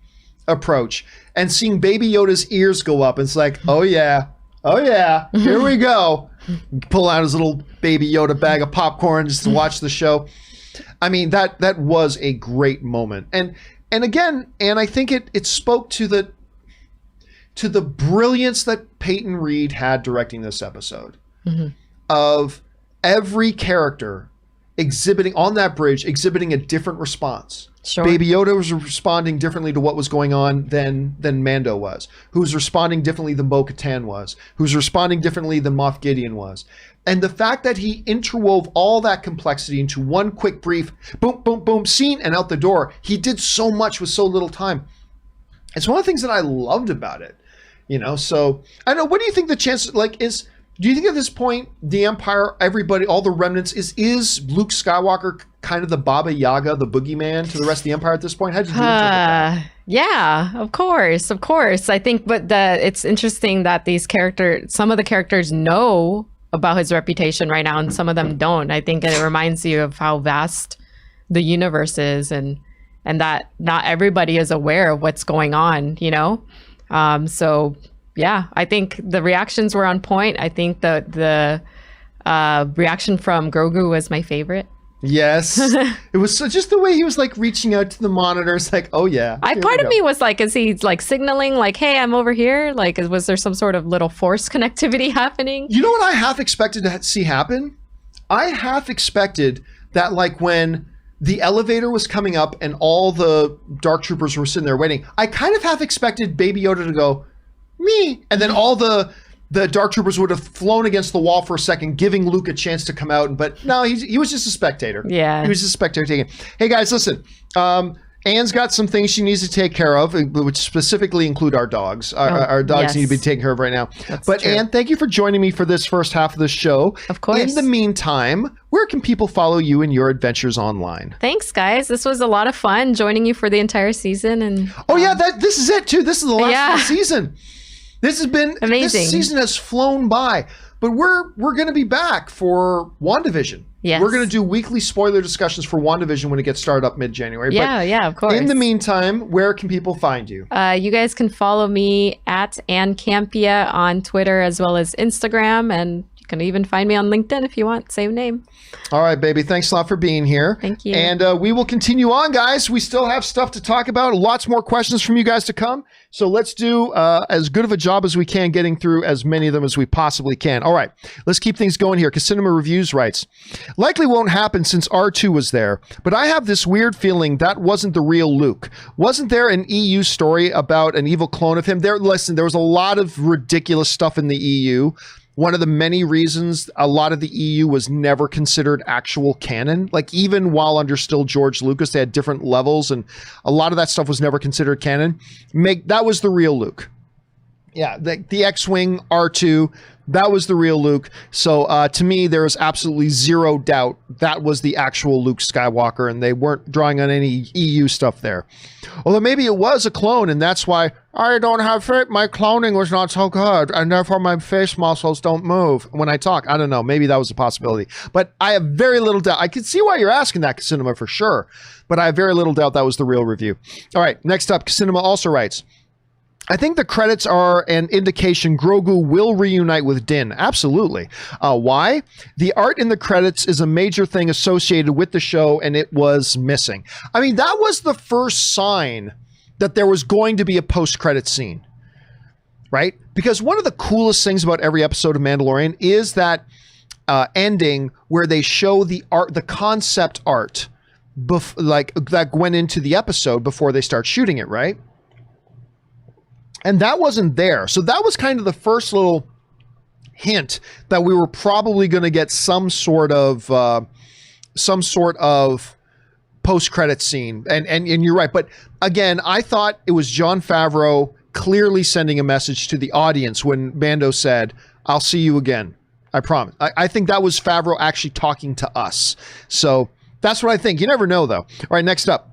approach and seeing Baby Yoda's ears go up, it's like, oh yeah, here we go. Pull out his little Baby Yoda bag of popcorn just to watch the show. I mean, that was a great moment. And again, and I think it spoke to the brilliance that Peyton Reed had directing this episode. Mm-hmm. Of every character exhibiting on that bridge, exhibiting a different response. Sure. Baby Yoda was responding differently to what was going on than Mando was. Who's responding differently than Bo-Katan was. Who's responding differently than Moff Gideon was. And the fact that he interwove all that complexity into one quick, brief, boom, boom, boom, scene and out the door. He did so much with so little time. It's one of the things that I loved about it. You know, so I don't know. What do you think the chance is? Do you think at this point, the Empire, everybody, all the remnants, is Luke Skywalker kind of the Baba Yaga, the boogeyman to the rest of the Empire at this point? How did you interpret that? Yeah, of course. I think, but it's interesting that some of the characters know about his reputation right now, and some of them don't. I think it reminds you of how vast the universe is, and that not everybody is aware of what's going on, you know? So yeah, I think the reactions were on point. I think the reaction from Grogu was my favorite. Yes. It was just the way he was like reaching out to the monitors, like, oh yeah. Part of me was like, is he like signaling like, hey, I'm over here? Like, was there some sort of little force connectivity happening? You know what I half expected to see happen? I half expected that like when the elevator was coming up and all the Dark Troopers were sitting there waiting, I kind of half expected Baby Yoda to go, me, and then all the Dark Troopers would have flown against the wall for a second, giving Luke a chance to come out. But no, he was just a spectator. Yeah. He was just a spectator taking it. Hey guys, listen. Anne's got some things she needs to take care of, which specifically include our dogs. Our dogs need to be taken care of right now. That's but true. Anne, thank you for joining me for this first half of the show. Of course. In the meantime, where can people follow you in your adventures online? Thanks, guys. This was a lot of fun joining you for the entire season. And this is it too. This is the last of the season. This has been amazing. This season has flown by, but we're going to be back for WandaVision. Yes. We're going to do weekly spoiler discussions for WandaVision when it gets started up mid-January. Yeah, of course. In the meantime, where can people find you? You guys can follow me at Ann Campea on Twitter as well as Instagram, and can even find me on LinkedIn if you want. Same name. All right, baby. Thanks a lot for being here. Thank you. And we will continue on, guys. We still have stuff to talk about. Lots more questions from you guys to come. So let's do as good of a job as we can getting through as many of them as we possibly can. All right, let's keep things going here. Cinema Reviews writes, likely won't happen since R2 was there, but I have this weird feeling that wasn't the real Luke. Wasn't there an EU story about an evil clone of him? Listen, there was a lot of ridiculous stuff in the EU. One of the many reasons a lot of the EU was never considered actual canon, like even while under still George Lucas, they had different levels, and a lot of that stuff was never considered canon. That was the real Luke. Yeah, the X-Wing R2, that was the real Luke. So to me, there is absolutely zero doubt that was the actual Luke Skywalker, and they weren't drawing on any EU stuff there. Although maybe it was a clone, and that's why I don't have fit. My cloning was not so good, and therefore my face muscles don't move when I talk. I don't know. Maybe that was a possibility. But I have very little doubt. I can see why you're asking that, Cinema, for sure. But I have very little doubt that was the real review. All right, next up, Cinema also writes, I think the credits are an indication Grogu will reunite with Din. Absolutely. Why? The art in the credits is a major thing associated with the show, and it was missing. I mean, that was the first sign that there was going to be a post-credit scene, right? Because one of the coolest things about every episode of Mandalorian is that ending where they show the art, the concept art, like that went into the episode before they start shooting it, right? And that wasn't there. So that was kind of the first little hint that we were probably going to get some sort of post-credit scene. And you're right. But again, I thought it was Jon Favreau clearly sending a message to the audience when Mando said, I'll see you again. I promise. I think that was Favreau actually talking to us. So that's what I think. You never know, though. All right, next up.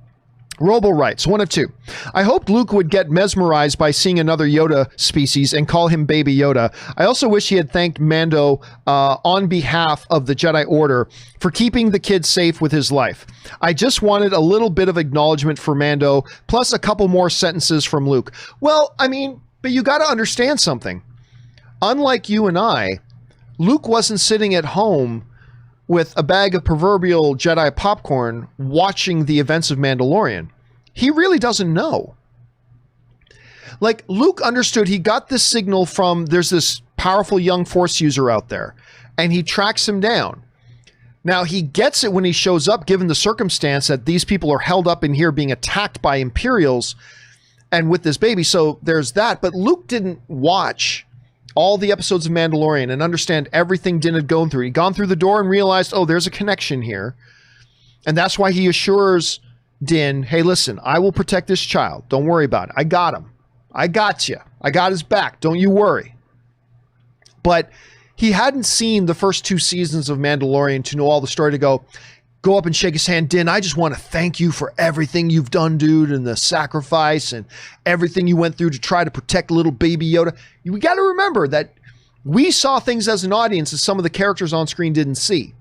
Robo writes, 1 of 2. I hoped Luke would get mesmerized by seeing another Yoda species and call him Baby Yoda. I also wish he had thanked Mando on behalf of the Jedi Order for keeping the kid safe with his life. I just wanted a little bit of acknowledgement for Mando, plus a couple more sentences from Luke. Well, I mean, but you got to understand something. Unlike you and I, Luke wasn't sitting at home with a bag of proverbial Jedi popcorn watching the events of Mandalorian. He really doesn't know. Like, Luke understood, he got this signal from, there's this powerful young Force user out there, and he tracks him down. Now, he gets it when he shows up, given the circumstance that these people are held up in here being attacked by Imperials and with this baby. So there's that. But Luke didn't watch all the episodes of Mandalorian and understand everything Din had gone through. He'd gone through the door and realized, oh, there's a connection here. And that's why he assures Din, hey, listen, I will protect this child. Don't worry about it. I got him. I got you. I got his back. Don't you worry. But he hadn't seen the first 2 seasons of Mandalorian to know all the story, to go up and shake his hand. Din, I just want to thank you for everything you've done, dude, and the sacrifice and everything you went through to try to protect little Baby Yoda. We got to remember that we saw things as an audience that some of the characters on screen didn't see.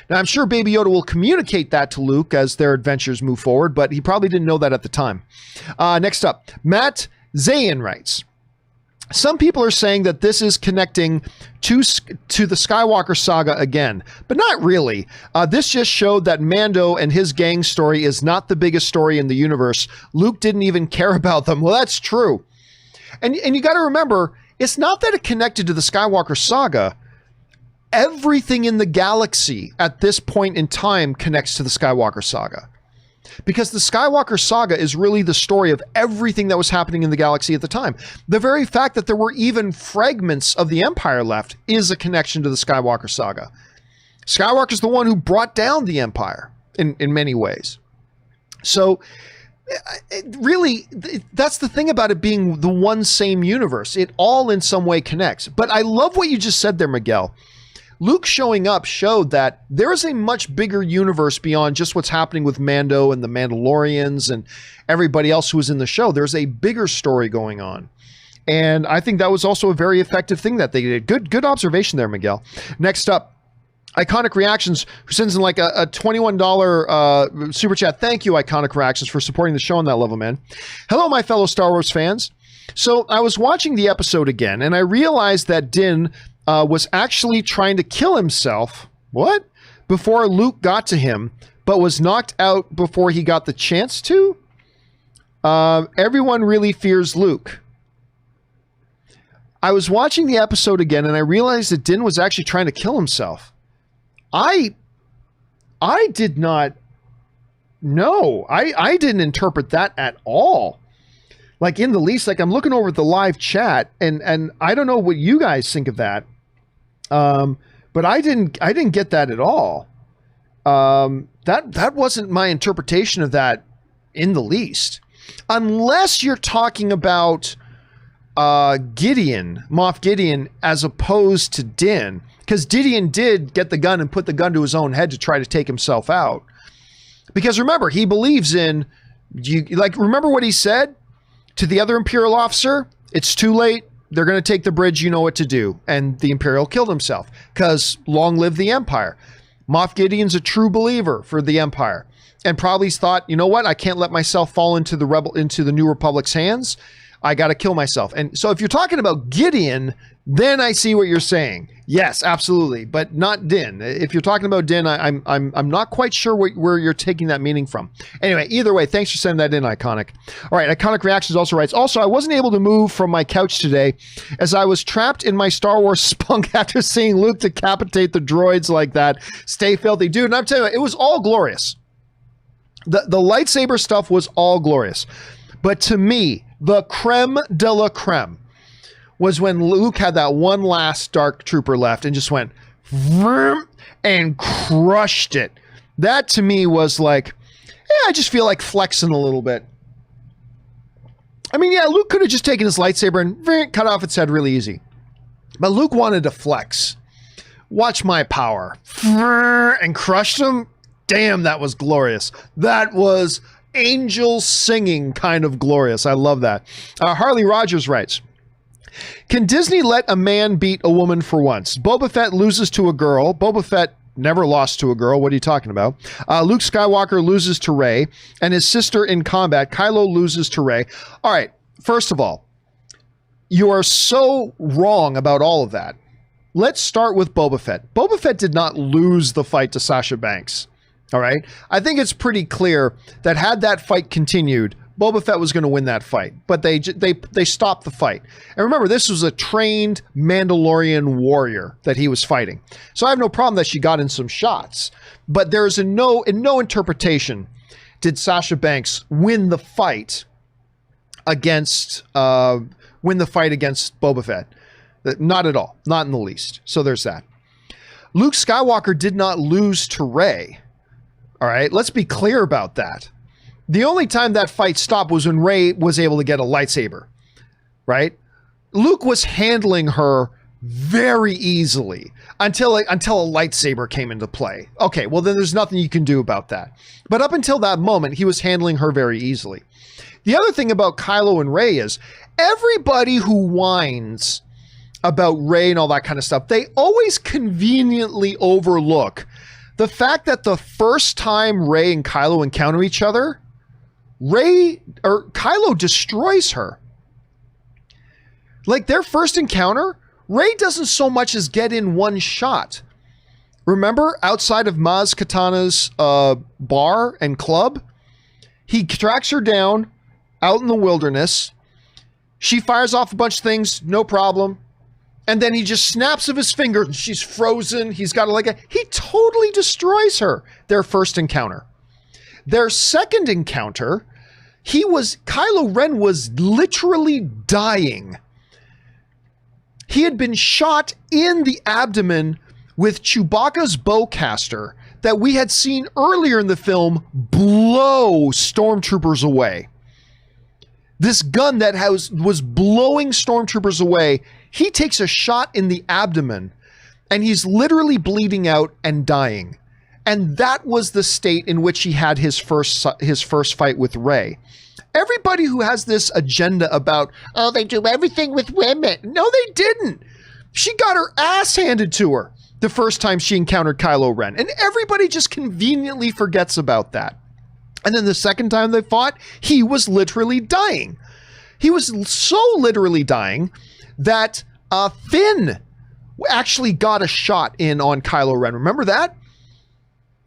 Now, I'm sure Baby Yoda will communicate that to Luke as their adventures move forward, but he probably didn't know that at the time. Next up, Matt Zayan writes, some people are saying that this is connecting to the Skywalker saga again, but not really. This just showed that Mando and his gang story is not the biggest story in the universe. Luke didn't even care about them. Well, that's true. And you got to remember, it's not that it connected to the Skywalker saga. Everything in the galaxy at this point in time connects to the Skywalker saga. Because the Skywalker saga is really the story of everything that was happening in the galaxy at the time. The very fact that there were even fragments of the Empire left is a connection to the Skywalker saga. Skywalker's the one who brought down the Empire in many ways. So really, that's the thing about it being the one same universe. It all in some way connects. But I love what you just said there, Miguel. Luke showing up showed that there is a much bigger universe beyond just what's happening with Mando and the Mandalorians and everybody else who was in the show. There's a bigger story going on. And I think that was also a very effective thing that they did. Good observation there, Miguel. Next up, Iconic Reactions, who sends in like a $21 super chat. Thank you, Iconic Reactions, for supporting the show on that level, man. Hello, my fellow Star Wars fans. So I was watching the episode again, and I realized that Din was actually trying to kill himself. What? Before Luke got to him, but was knocked out before he got the chance to? Everyone really fears Luke. I was watching the episode again and I realized that Din was actually trying to kill himself. I did not know. I didn't interpret that at all. Like in the least, like I'm looking over at the live chat and I don't know what you guys think of that. But I didn't get that at all. That wasn't my interpretation of that in the least. Unless you're talking about Gideon, Moff Gideon, as opposed to Din. Because Gideon did get the gun and put the gun to his own head to try to take himself out. Because remember, he believes in, remember what he said to the other Imperial officer? It's too late. They're going to take the bridge. You know what to do. And the Imperial killed himself. Because long live the Empire. Moff Gideon's a true believer for the Empire. And probably thought, you know what? I can't let myself fall into the New Republic's hands. I got to kill myself. And so if you're talking about Gideon, then I see what you're saying. Yes, absolutely, but not Din. If you're talking about Din, I'm not quite sure where you're taking that meaning from. Anyway, either way, thanks for sending that in, Iconic. All right, Iconic Reactions also writes, also, I wasn't able to move from my couch today as I was trapped in my Star Wars spunk after seeing Luke decapitate the droids like that. Stay filthy. Dude, and I'm telling you, it was all glorious. The lightsaber stuff was all glorious. But to me, the creme de la creme was when Luke had that one last Dark Trooper left and just went vroom and crushed it. That to me was like, I just feel like flexing a little bit. I mean, yeah, Luke could have just taken his lightsaber and cut off its head really easy. But Luke wanted to flex. Watch my power. And crushed him. Damn, that was glorious. That was angel singing kind of glorious. I love that. Harley Rogers writes, can Disney let a man beat a woman for once? Boba Fett loses to a girl. Boba Fett never lost to a girl. What are you talking about? Luke Skywalker loses to Rey, and his sister in combat, Kylo, loses to Rey. All right, first of all, you are so wrong about all of that. Let's start with Boba Fett. Boba Fett did not lose the fight to Sasha Banks. All right. I think it's pretty clear that had that fight continued, Boba Fett was going to win that fight, but they stopped the fight. And remember, this was a trained Mandalorian warrior that he was fighting. So I have no problem that she got in some shots, but there's in no interpretation did Sasha Banks win the fight against Boba Fett. Not at all. Not in the least. So there's that. Luke Skywalker did not lose to Rey. All right, let's be clear about that. The only time that fight stopped was when Rey was able to get a lightsaber, right? Luke was handling her very easily until a lightsaber came into play. Okay, well then there's nothing you can do about that. But up until that moment, he was handling her very easily. The other thing about Kylo and Rey is everybody who whines about Rey and all that kind of stuff, they always conveniently overlook the fact that the first time Rey and Kylo encounter each other, Kylo destroys her. Like their first encounter, Rey doesn't so much as get in one shot. Remember outside of Maz Kanata's bar and club? He tracks her down out in the wilderness. She fires off a bunch of things, no problem. And then he just snaps of his fingers and she's frozen. He's got he totally destroys her. Their first encounter. Their second encounter, Kylo Ren was literally dying. He had been shot in the abdomen with Chewbacca's bowcaster that we had seen earlier in the film blow stormtroopers away. This gun that was blowing stormtroopers away, he takes a shot in the abdomen and he's literally bleeding out and dying. And that was the state in which he had his first fight with Rey. Everybody who has this agenda about, oh, they do everything with women. No, they didn't. She got her ass handed to her the first time she encountered Kylo Ren. And everybody just conveniently forgets about that. And then the second time they fought, he was literally dying. He was so literally dying that Finn actually got a shot in on Kylo Ren. Remember that?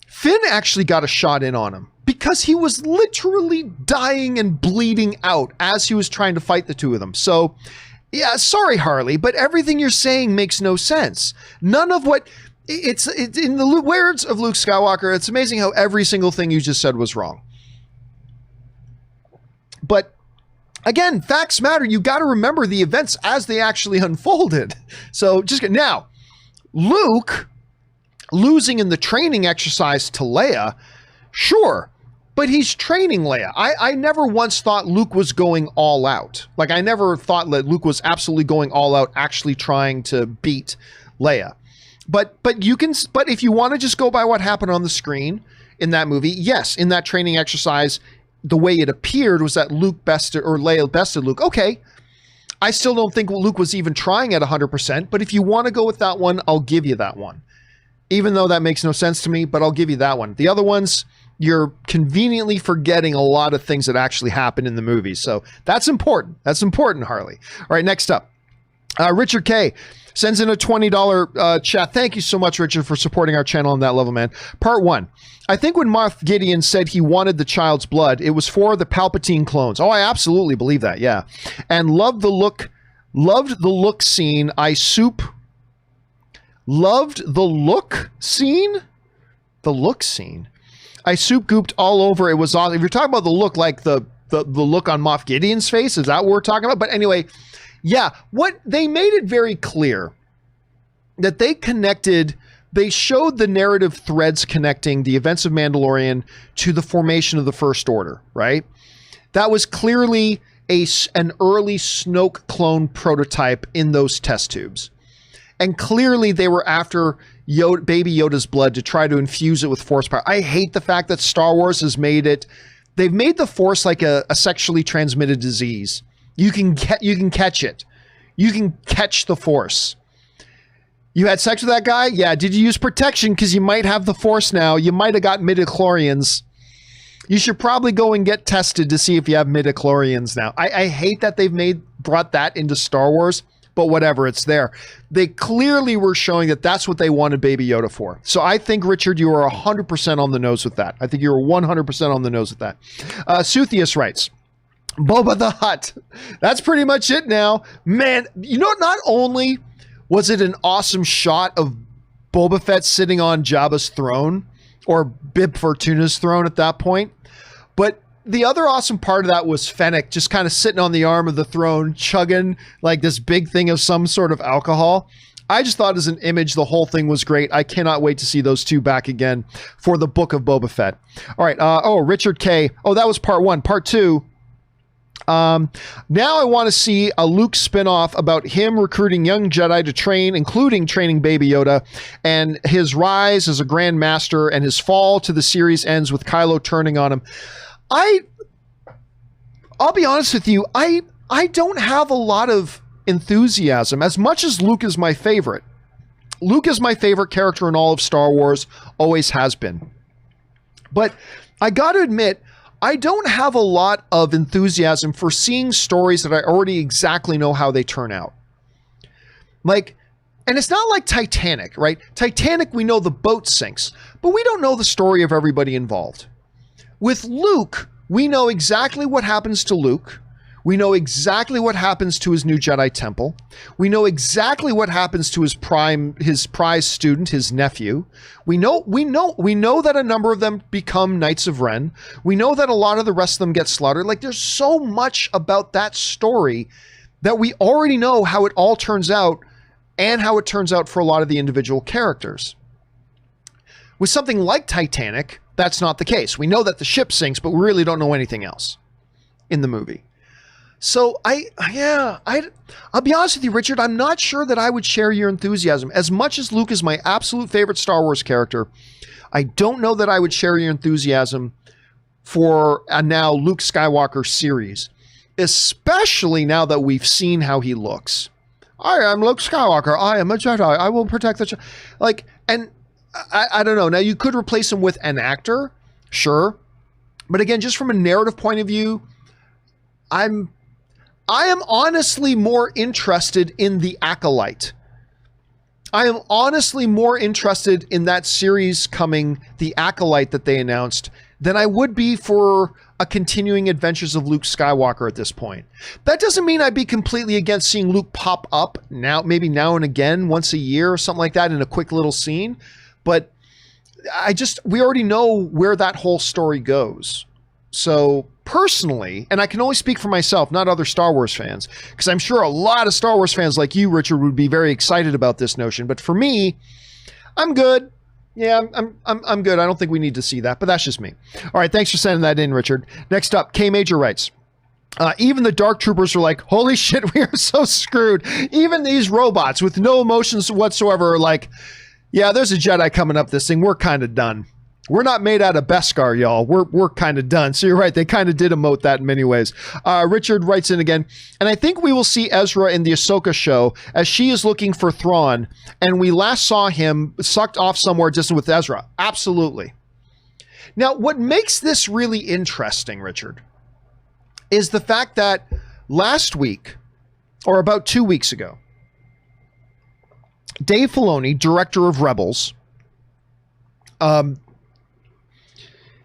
Finn actually got a shot in on him because he was literally dying and bleeding out as he was trying to fight the two of them. So, yeah, sorry, Harley, but everything you're saying makes no sense. None of what... It's in the words of Luke Skywalker, it's amazing how every single thing you just said was wrong. But again, facts matter. You got to remember the events as they actually unfolded. So just now, Luke losing in the training exercise to Leia, sure, but he's training Leia. I never once thought Luke was going all out. Like, I never thought that Luke was absolutely going all out, actually trying to beat Leia. But if you want to just go by what happened on the screen in that movie, yes, in that training exercise, the way it appeared was that Luke bested, or Leia bested Luke. Okay, I still don't think Luke was even trying at 100%, but if you want to go with that one, I'll give you that one. Even though that makes no sense to me, but I'll give you that one. The other ones, you're conveniently forgetting a lot of things that actually happened in the movie. So that's important. That's important, Harley. All right, next up. Richard K. sends in a $20 chat. Thank you so much, Richard, for supporting our channel on that level, man. Part 1. I think when Moff Gideon said he wanted the child's blood, it was for the Palpatine clones. Oh, I absolutely believe that, yeah. And loved the look scene. Loved the look scene? The look scene. I soup gooped all over. It was awesome. If you're talking about the look, like the look on Moff Gideon's face, is that what we're talking about? But anyway, yeah, what they made it very clear that they showed the narrative threads connecting the events of Mandalorian to the formation of the First Order, right? That was clearly an early Snoke clone prototype in those test tubes. And clearly they were after Baby Yoda's blood to try to infuse it with Force power. I hate the fact that Star Wars has they've made the Force like a sexually transmitted disease. You can catch it. You can catch the Force. You had sex with that guy? Yeah. Did you use protection? Because you might have the Force now. You might have got midichlorians. You should probably go and get tested to see if you have midichlorians now. I hate that they've brought that into Star Wars, but whatever, it's there. They clearly were showing that that's what they wanted Baby Yoda for. So I think, Richard, you are 100% on the nose with that. I think you're 100% on the nose with that. Suthius writes, Boba the Hutt. That's pretty much it now. Man, you know, not only was it an awesome shot of Boba Fett sitting on Jabba's throne, or Bib Fortuna's throne at that point, but the other awesome part of that was Fennec just kind of sitting on the arm of the throne, chugging like this big thing of some sort of alcohol. I just thought as an image, the whole thing was great. I cannot wait to see those two back again for the Book of Boba Fett. All right. Richard K. Oh, that was part 1. Part 2. Now I want to see a Luke spinoff about him recruiting young Jedi to train, including training Baby Yoda, and his rise as a Grand Master and his fall to the series ends with Kylo turning on him. I'll be honest with you, I don't have a lot of enthusiasm. As much as Luke is my favorite. Luke is my favorite character in all of Star Wars, always has been. But I got to admit, I don't have a lot of enthusiasm for seeing stories that I already exactly know how they turn out. Like, and it's not like Titanic, right? Titanic, we know the boat sinks, but we don't know the story of everybody involved. With Luke, we know exactly what happens to Luke. We know exactly what happens to his new Jedi Temple. We know exactly what happens to his prize student, his nephew. We know that a number of them become Knights of Ren. We know that a lot of the rest of them get slaughtered. Like, there's so much about that story that we already know how it all turns out and how it turns out for a lot of the individual characters. With something like Titanic, that's not the case. We know that the ship sinks, but we really don't know anything else in the movie. So I'll be honest with you, Richard, I'm not sure that I would share your enthusiasm. As much as Luke is my absolute favorite Star Wars character, I don't know that I would share your enthusiasm for a now Luke Skywalker series, especially now that we've seen how he looks. I am Luke Skywalker. I am a Jedi. I will protect the like, and I don't know. Now, you could replace him with an actor, sure. But again, just from a narrative point of view, I am honestly more interested in the Acolyte. I am honestly more interested in that series coming, The Acolyte that they announced, than I would be for a continuing adventures of Luke Skywalker at this point. That doesn't mean I'd be completely against seeing Luke pop up now, maybe now and again, once a year or something like that in a quick little scene. But we already know where that whole story goes. So personally, and I can only speak for myself, not other Star Wars fans, because I'm sure a lot of Star Wars fans like you, Richard, would be very excited about this notion. But for me, I'm good. Yeah, I'm good. I don't think we need to see that, but that's just me. All right, thanks for sending that in, Richard. Next up, K Major writes, even the Dark Troopers are like, holy shit, we are so screwed. Even these robots with no emotions whatsoever are like, yeah, there's a Jedi coming up this thing. We're kind of done. We're not made out of Beskar, y'all. We're kind of done. So you're right. They kind of did emote that in many ways. Richard writes in again, and I think we will see Ezra in the Ahsoka show as she is looking for Thrawn, and we last saw him sucked off somewhere distant with Ezra. Absolutely. Now, what makes this really interesting, Richard, is the fact that last week, or about 2 weeks ago, Dave Filoni, director of Rebels,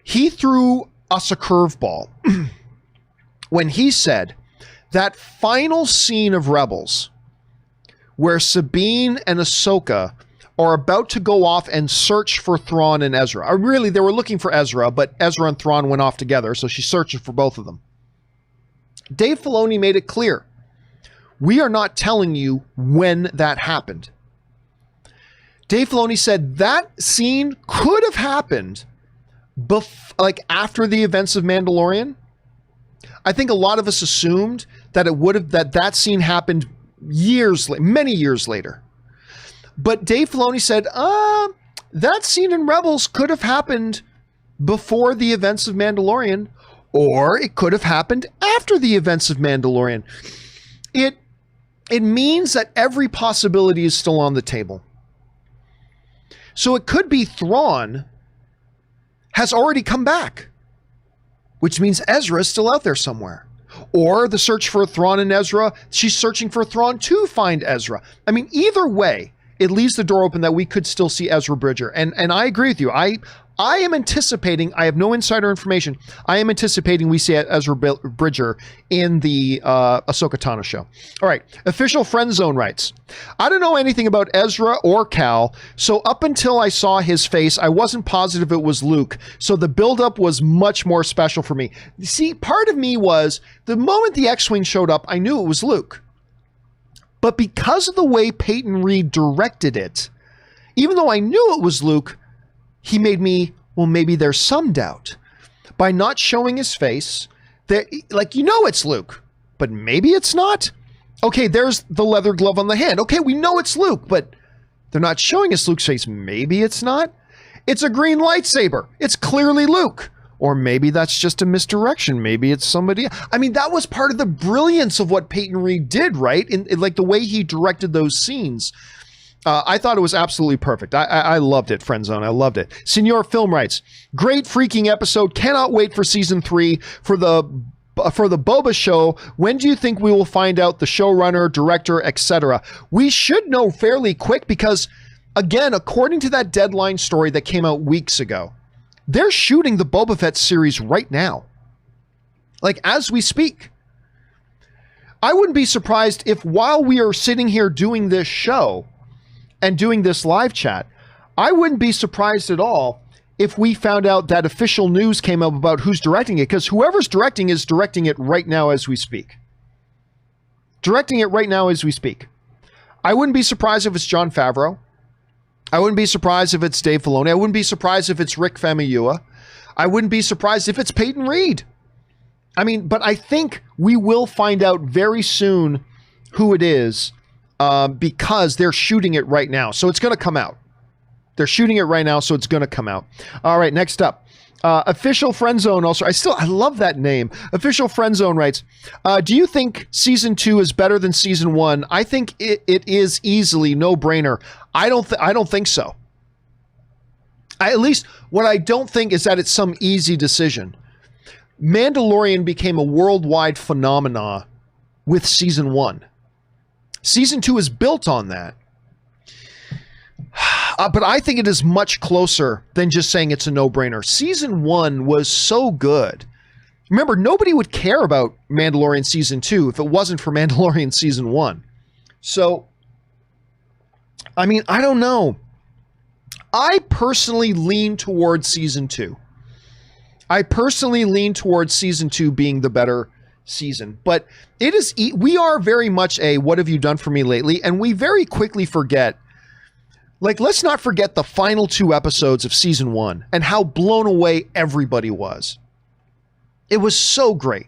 he threw us a curveball when he said that final scene of Rebels where Sabine and Ahsoka are about to go off and search for Thrawn and Ezra. Really, they were looking for Ezra, but Ezra and Thrawn went off together, so she's searching for both of them. Dave Filoni made it clear, we are not telling you when that happened. Dave Filoni said that scene could have happened after the events of Mandalorian. I think a lot of us assumed that that scene happened many years later. But Dave Filoni said, that scene in Rebels could have happened before the events of Mandalorian, or it could have happened after the events of Mandalorian. It means that every possibility is still on the table. So it could be Thrawn has already come back, which means Ezra is still out there somewhere. Or the search for Thrawn and Ezra, she's searching for Thrawn to find Ezra. I mean, either way, it leaves the door open that we could still see Ezra Bridger. And I agree with you. I am anticipating, I have no insider information, I am anticipating we see Ezra Bridger in the Ahsoka Tano show. All right, Official Friend Zone writes, I don't know anything about Ezra or Cal, so up until I saw his face, I wasn't positive it was Luke, so the buildup was much more special for me. See, part of me was, the moment the X-Wing showed up, I knew it was Luke. But because of the way Peyton Reed directed it, even though I knew it was Luke, he made me, well, maybe there's some doubt. By not showing his face, it's Luke, but maybe it's not. Okay, there's the leather glove on the hand. Okay, we know it's Luke, but they're not showing us Luke's face. Maybe it's not. It's a green lightsaber. It's clearly Luke. Or maybe that's just a misdirection. Maybe it's somebody. I mean, that was part of the brilliance of what Peyton Reed did, right? In like the way he directed those scenes. I thought it was absolutely perfect. I loved it, Friendzone. I loved it. Senor Film writes, great freaking episode. Cannot wait for season 3 for the Boba show. When do you think we will find out the showrunner, director, etc.? We should know fairly quick because, again, according to that Deadline story that came out weeks ago, they're shooting the Boba Fett series right now. Like, as we speak. I wouldn't be surprised if while we are sitting here doing this show and doing this live chat, I wouldn't be surprised at all if we found out that official news came up about who's directing it, because whoever's directing is directing it right now as we speak. Directing it right now as we speak. I wouldn't be surprised if it's Jon Favreau. I wouldn't be surprised if it's Dave Filoni. I wouldn't be surprised if it's Rick Famuyiwa. I wouldn't be surprised if it's Peyton Reed. I mean, but I think we will find out very soon who it is, because they're shooting it right now. So it's going to come out. They're shooting it right now, so it's going to come out. All right, next up. Official Friendzone also. I love that name. Official Friendzone writes, do you think season 2 is better than season 1? I think it is easily no brainer. I don't think so. At least what I don't think is that it's some easy decision. Mandalorian became a worldwide phenomena with season 1. Season 2 is built on that. But I think it is much closer than just saying it's a no-brainer. Season 1 was so good. Remember, nobody would care about Mandalorian Season 2 if it wasn't for Mandalorian Season 1. So, I mean, I don't know. I personally lean towards Season 2. I personally lean towards Season 2 being the better season. But we are very much a what have you done for me lately? And we very quickly forget. Like, let's not forget the final 2 episodes of Season 1 and how blown away everybody was. It was so great.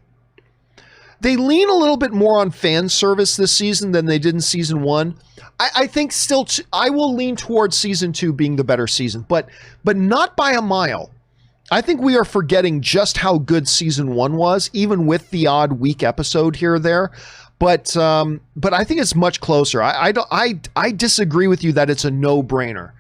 They lean a little bit more on fan service this season than they did in Season 1. I think still, I will lean towards Season 2 being the better season, but not by a mile. I think we are forgetting just how good Season 1 was, even with the odd weak episode here or there. But I think it's much closer. I disagree with you that it's a no-brainer.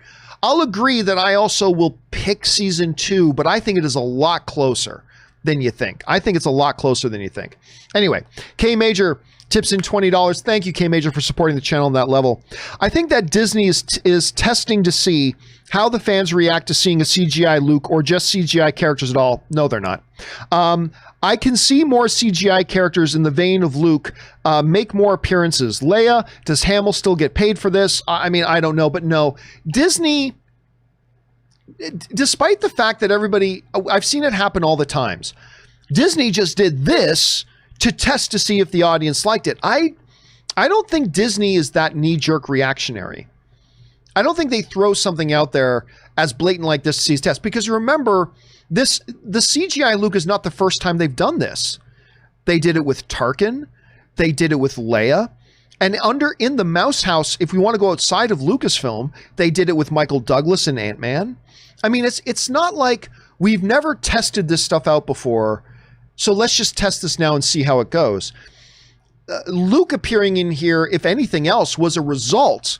I'll agree that I also will pick Season 2, but I think it is a lot closer than you think. I think it's a lot closer than you think. Anyway, K Major tips in $20. Thank you, K Major, for supporting the channel on that level. I think that Disney is testing to see how the fans react to seeing a CGI Luke or just CGI characters at all. No, they're not. I can see more CGI characters in the vein of Luke make more appearances. Leia, does Hamill still get paid for this? I mean, I don't know, but no. Disney, despite the fact that I've seen it happen all the times. Disney just did this to test to see if the audience liked it. I don't think Disney is that knee-jerk reactionary. I don't think they throw something out there as blatant like this to see test, because remember, the CGI Luke is not the first time they've done this. They did it with Tarkin. They did it with Leia. And in the Mouse House, if we want to go outside of Lucasfilm, they did it with Michael Douglas and Ant-Man. I mean, it's not like we've never tested this stuff out before, so let's just test this now and see how it goes. Luke appearing in here, if anything else, was a result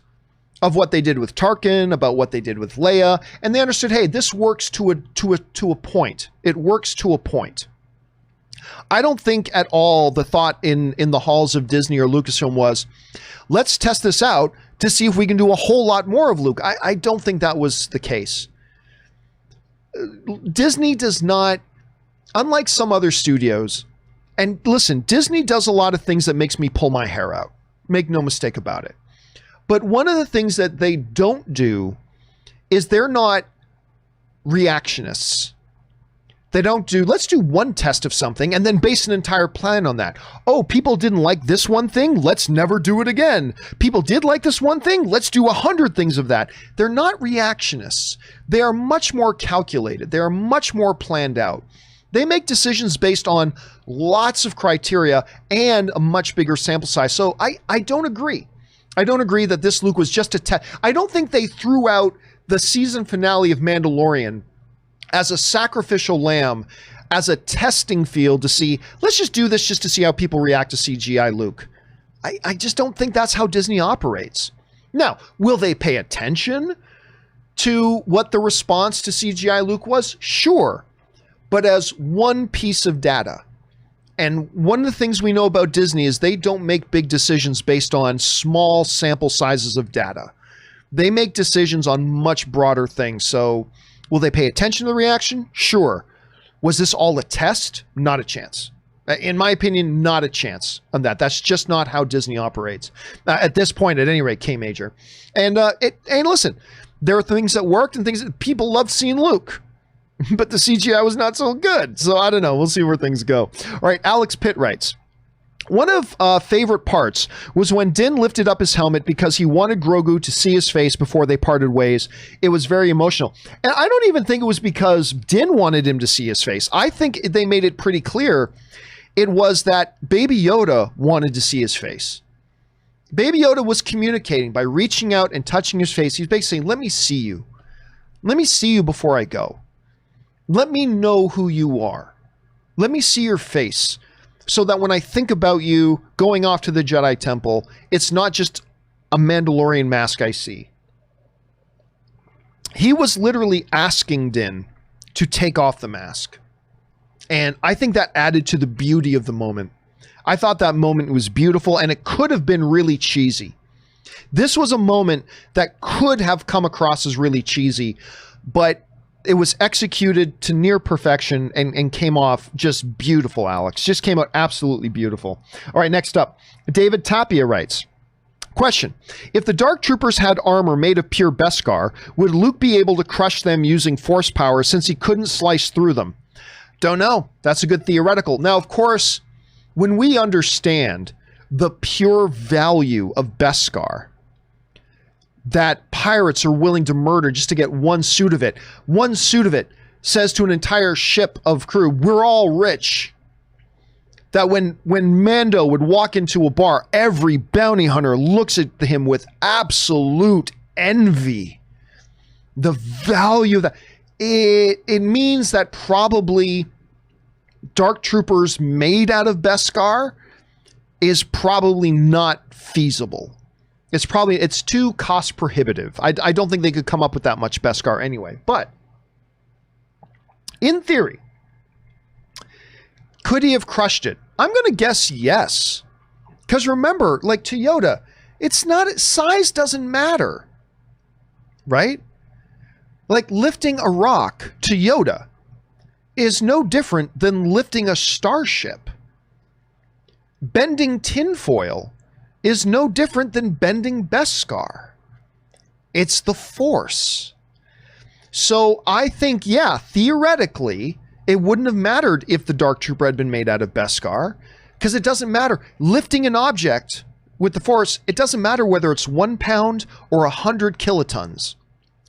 of what they did with Tarkin, about what they did with Leia, and they understood, hey, this works to a point. It works to a point. I don't think at all the thought in the halls of Disney or Lucasfilm was, let's test this out to see if we can do a whole lot more of Luke. I don't think that was the case. Disney does not, unlike some other studios, and listen, Disney does a lot of things that makes me pull my hair out. Make no mistake about it. But one of the things that they don't do is they're not reactionists. They don't do, let's do one test of something and then base an entire plan on that. Oh, people didn't like this one thing. Let's never do it again. People did like this one thing. Let's do 100 things of that. They're not reactionists. They are much more calculated. They are much more planned out. They make decisions based on lots of criteria and a much bigger sample size. So I don't agree. I don't agree that this Luke was just a test. I don't think they threw out the season finale of Mandalorian as a sacrificial lamb, as a testing field to see, let's just do this just to see how people react to CGI Luke. I just don't think that's how Disney operates. Now, will they pay attention to what the response to CGI Luke was? Sure, but as one piece of data. And one of the things we know about Disney is they don't make big decisions based on small sample sizes of data. They make decisions on much broader things. So will they pay attention to the reaction? Sure. Was this all a test? Not a chance. In my opinion, not a chance on that. That's just not how Disney operates. At this point, at any rate, K Major. And listen, there are things that worked and things that people loved seeing Luke. But the CGI was not so good. So I don't know. We'll see where things go. All right, Alex Pitt writes, one of favorite parts was when Din lifted up his helmet because he wanted Grogu to see his face before they parted ways. It was very emotional. And I don't even think it was because Din wanted him to see his face. I think they made it pretty clear it was that Baby Yoda wanted to see his face. Baby Yoda was communicating by reaching out and touching his face. He's basically saying, let me see you. Let me see you before I go. Let me know who you are. Let me see your face so that when I think about you going off to the Jedi Temple, it's not just a Mandalorian mask I see. He was literally asking Din to take off the mask. And I think that added to the beauty of the moment. I thought that moment was beautiful, and it could have been really cheesy. This was a moment that could have come across as really cheesy, but it was executed to near perfection and came off just beautiful, Alex. Just came out absolutely beautiful. All right, next up, David Tapia writes, question, if the Dark Troopers had armor made of pure Beskar, would Luke be able to crush them using force power since he couldn't slice through them? Don't know. That's a good theoretical. Now, of course, when we understand the pure value of Beskar, that pirates are willing to murder just to get one suit of it says to an entire ship of crew, we're all rich. That when Mando would walk into a bar, every bounty hunter looks at him with absolute envy. The value of that. It means that probably Dark Troopers made out of Beskar is probably not feasible. It's too cost prohibitive. I don't think they could come up with that much Beskar anyway. But in theory, could he have crushed it? I'm going to guess yes. Because remember, like to Yoda, size doesn't matter. Right? Like lifting a rock to Yoda is no different than lifting a starship. Bending tinfoil is no different than bending Beskar. It's the Force. So I think, yeah, theoretically, it wouldn't have mattered if the Dark Trooper had been made out of Beskar, because it doesn't matter. Lifting an object with the Force, it doesn't matter whether it's 1 pound or 100 kilotons.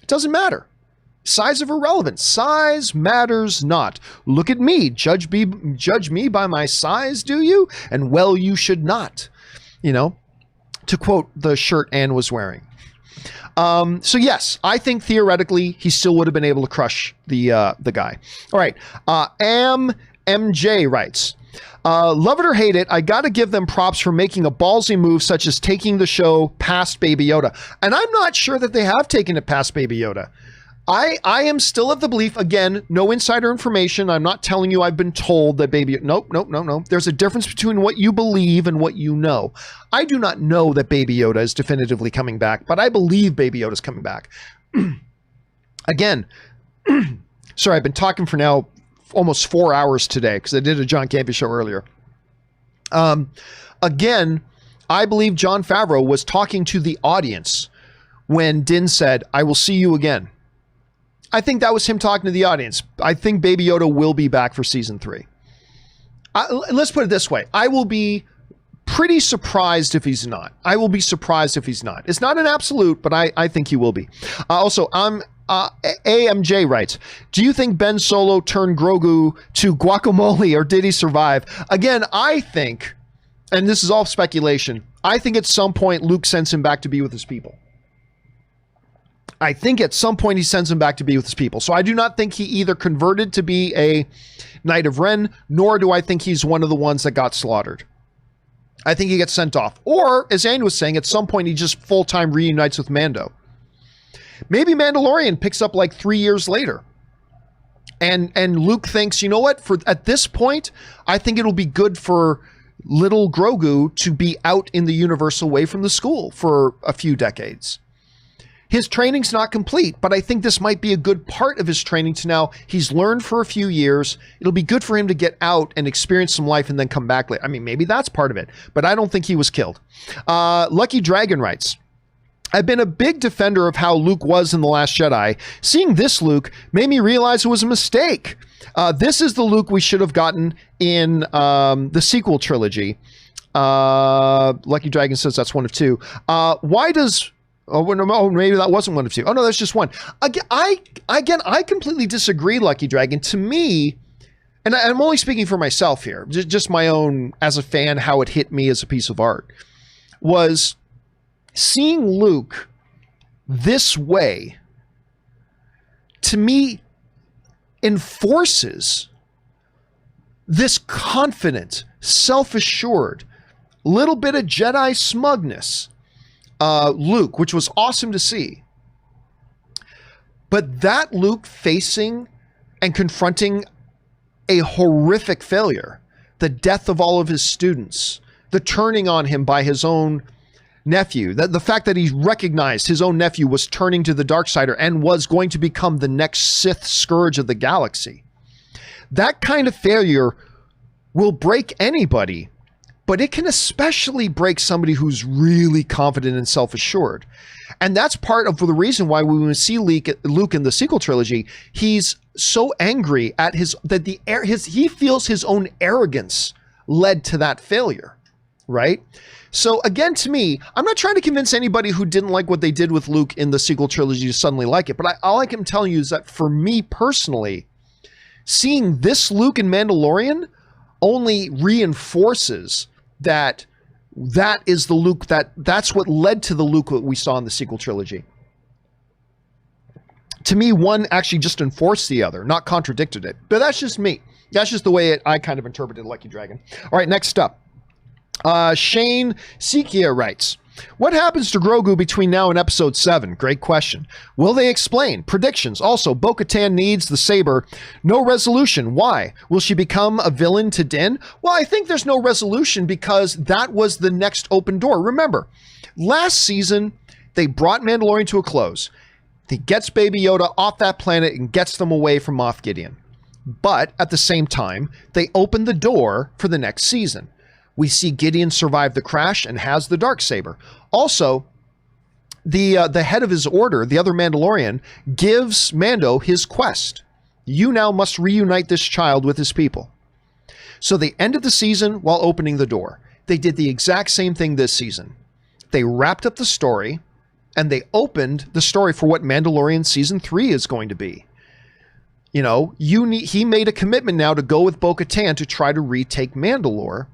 It doesn't matter. Size of irrelevance. Size matters not. Look at me. Judge me by my size, do you? And well, you should not. You know, to quote the shirt Anne was wearing. So yes, I think theoretically he still would have been able to crush the guy. All right. MJ writes, love it or hate it, I got to give them props for making a ballsy move such as taking the show past Baby Yoda. And I'm not sure that they have taken it past Baby Yoda. I am still of the belief, again, no insider information. I'm not telling you I've been told that Baby... Nope. There's a difference between what you believe and what you know. I do not know that Baby Yoda is definitively coming back, but I believe Baby Yoda's coming back. Again, sorry, I've been talking for now almost 4 hours today because I did a John Campea show earlier. Again, I believe Jon Favreau was talking to the audience when Din said, I will see you again. I think that was him talking to the audience. I think Baby Yoda will be back for season 3. Let's put it this way. I will be pretty surprised if he's not. I will be surprised if he's not. It's not an absolute, but I think he will be. Also, AMJ writes, do you think Ben Solo turned Grogu to guacamole or did he survive? Again, I think, and this is all speculation, I think at some point Luke sends him back to be with his people. I think at some point he sends him back to be with his people. So I do not think he either converted to be a Knight of Ren, nor do I think he's one of the ones that got slaughtered. I think he gets sent off. Or, as Anne was saying, at some point he just full-time reunites with Mando. Maybe Mandalorian picks up like 3 years later. And Luke thinks, you know what? At this point, I think it'll be good for little Grogu to be out in the universe away from the school for a few decades. His training's not complete, but I think this might be a good part of his training to now. He's learned for a few years. It'll be good for him to get out and experience some life and then come back later. I mean, maybe that's part of it, but I don't think he was killed. Lucky Dragon writes, I've been a big defender of how Luke was in The Last Jedi. Seeing this Luke made me realize it was a mistake. This is the Luke we should have gotten in the sequel trilogy. Lucky Dragon says that's one of two. Why does... Oh, no, maybe that wasn't one of two. Oh, no, that's just one. Again, I completely disagree, Lucky Dragon. To me, and I'm only speaking for myself here, just my own, as a fan, how it hit me as a piece of art, was seeing Luke this way, to me, enforces this confident, self-assured, little bit of Jedi smugness Luke, which was awesome to see. But that Luke facing and confronting a horrific failure, the death of all of his students, the turning on him by his own nephew, the fact that he recognized his own nephew was turning to the Darksider and was going to become the next Sith scourge of the galaxy. That kind of failure will break anybody, but it can especially break somebody who's really confident and self-assured. And that's part of the reason why when we see Luke in the sequel trilogy, he's so angry at he feels his own arrogance led to that failure, right? So again, to me, I'm not trying to convince anybody who didn't like what they did with Luke in the sequel trilogy to suddenly like it. But all I can tell you is that for me personally, seeing this Luke in Mandalorian only reinforces that is the Luke that's what led to the Luke that we saw in the sequel trilogy. To me, one actually just enforced the other, not contradicted it. But that's just me. That's just the way I kind of interpreted Lucky Dragon. All right, next up. Shane Sikia writes, what happens to Grogu between now and episode 7? Great question. Will they explain? Predictions. Also, Bo-Katan needs the saber. No resolution. Why? Will she become a villain to Din? Well, I think there's no resolution because that was the next open door. Remember, last season, they brought Mandalorian to a close. He gets Baby Yoda off that planet and gets them away from Moff Gideon. But at the same time, they opened the door for the next season. We see Gideon survive the crash and has the Darksaber. Also, the head of his order, the other Mandalorian, gives Mando his quest. You now must reunite this child with his people. So they ended the season while opening the door. They did the exact same thing this season. They wrapped up the story and they opened the story for what Mandalorian season 3 is going to be. You know, he made a commitment now to go with Bo-Katan to try to retake Mandalore.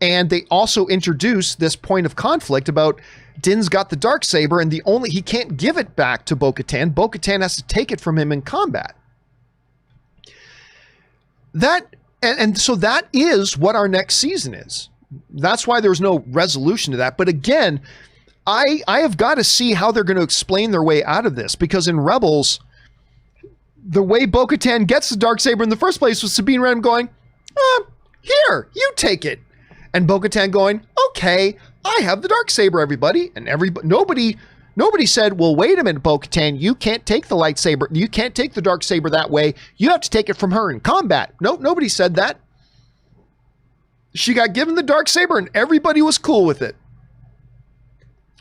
And they also introduced this point of conflict about Din's got the Darksaber and he can't give it back to Bo-Katan. Bo-Katan has to take it from him in combat. So that is what our next season is. That's why there's no resolution to that. But again, I have got to see how they're going to explain their way out of this, because in Rebels, the way Bo-Katan gets the Darksaber in the first place was Sabine Wren going, here, you take it. And Bo-Katan going, okay, I have the Darksaber, everybody. And nobody said, well, wait a minute, Bo-Katan, you can't take the lightsaber. You can't take the Darksaber that way. You have to take it from her in combat. Nope, nobody said that. She got given the Darksaber and everybody was cool with it.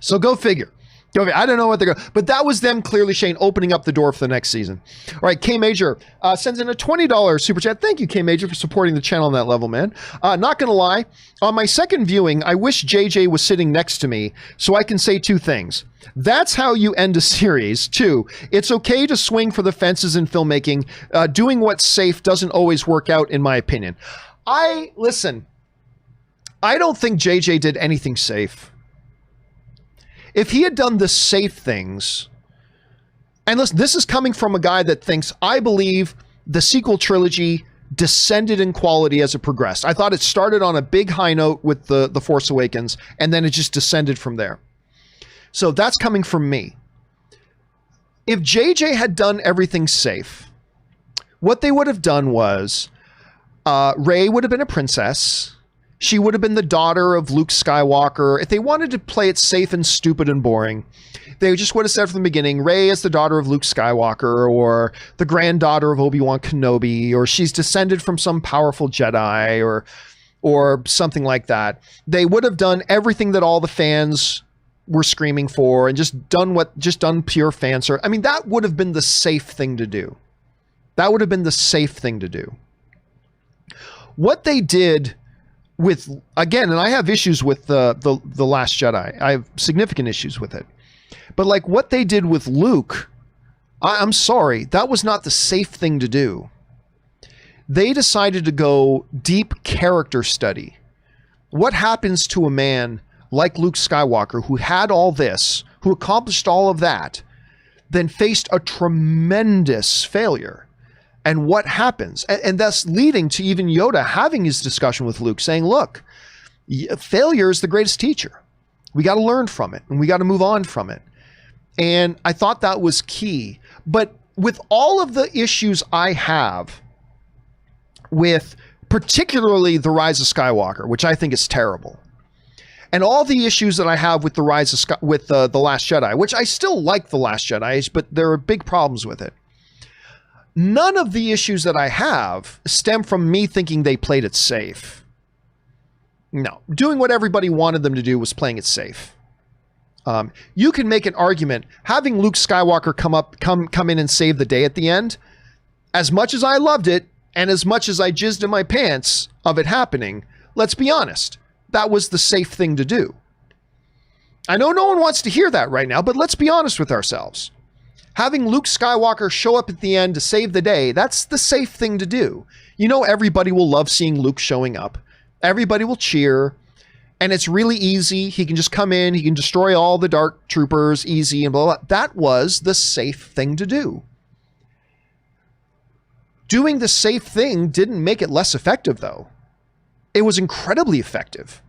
So go figure. I don't know what they're going, but that was them clearly, Shane, opening up the door for the next season. All right, K Major sends in a $20 super chat. Thank you, K Major, for supporting the channel on that level, man. Not gonna lie, on my second viewing, I wish JJ was sitting next to me so I can say two things. That's how you end a series. 2, it's okay to swing for the fences in filmmaking. Doing what's safe doesn't always work out, in my opinion. Listen, I don't think JJ did anything safe. If he had done the safe things, and listen, this is coming from a guy that thinks, I believe the sequel trilogy descended in quality as it progressed. I thought it started on a big high note with the Force Awakens, and then it just descended from there. So that's coming from me. If JJ had done everything safe, what they would have done was, Rey would have been a princess. She would have been the daughter of Luke Skywalker. If they wanted to play it safe and stupid and boring, they just would have said from the beginning, Rey is the daughter of Luke Skywalker, or the granddaughter of Obi-Wan Kenobi, or she's descended from some powerful Jedi, or something like that. They would have done everything that all the fans were screaming for and just done pure fan service. I mean, that would have been the safe thing to do. That would have been the safe thing to do. What they did with, again, and I have issues with the Last Jedi. I have significant issues with it. But like what they did with Luke, I'm sorry, that was not the safe thing to do. They decided to go deep character study. What happens to a man like Luke Skywalker who had all this, who accomplished all of that, then faced a tremendous failure? And what happens? And thus leading to even Yoda having his discussion with Luke, saying, look, failure is the greatest teacher. We got to learn from it, and we got to move on from it. And I thought that was key. But with all of the issues I have with particularly The Rise of Skywalker, which I think is terrible, And all the issues that I have with the the Last Jedi, which I still like the Last Jedi, but there are big problems with it. None of the issues that I have stem from me thinking they played it safe. No, doing what everybody wanted them to do was playing it safe. You can make an argument having Luke Skywalker come in and save the day at the end. As much as I loved it, and as much as I jizzed in my pants of it happening, let's be honest, that was the safe thing to do. I know no one wants to hear that right now, but let's be honest with ourselves. Having Luke Skywalker show up at the end to save the day, that's the safe thing to do. You know, everybody will love seeing Luke showing up. Everybody will cheer, and it's really easy. He can just come in, he can destroy all the dark troopers easy and blah, blah, blah. That was the safe thing to do. Doing the safe thing didn't make it less effective, though. It was incredibly effective.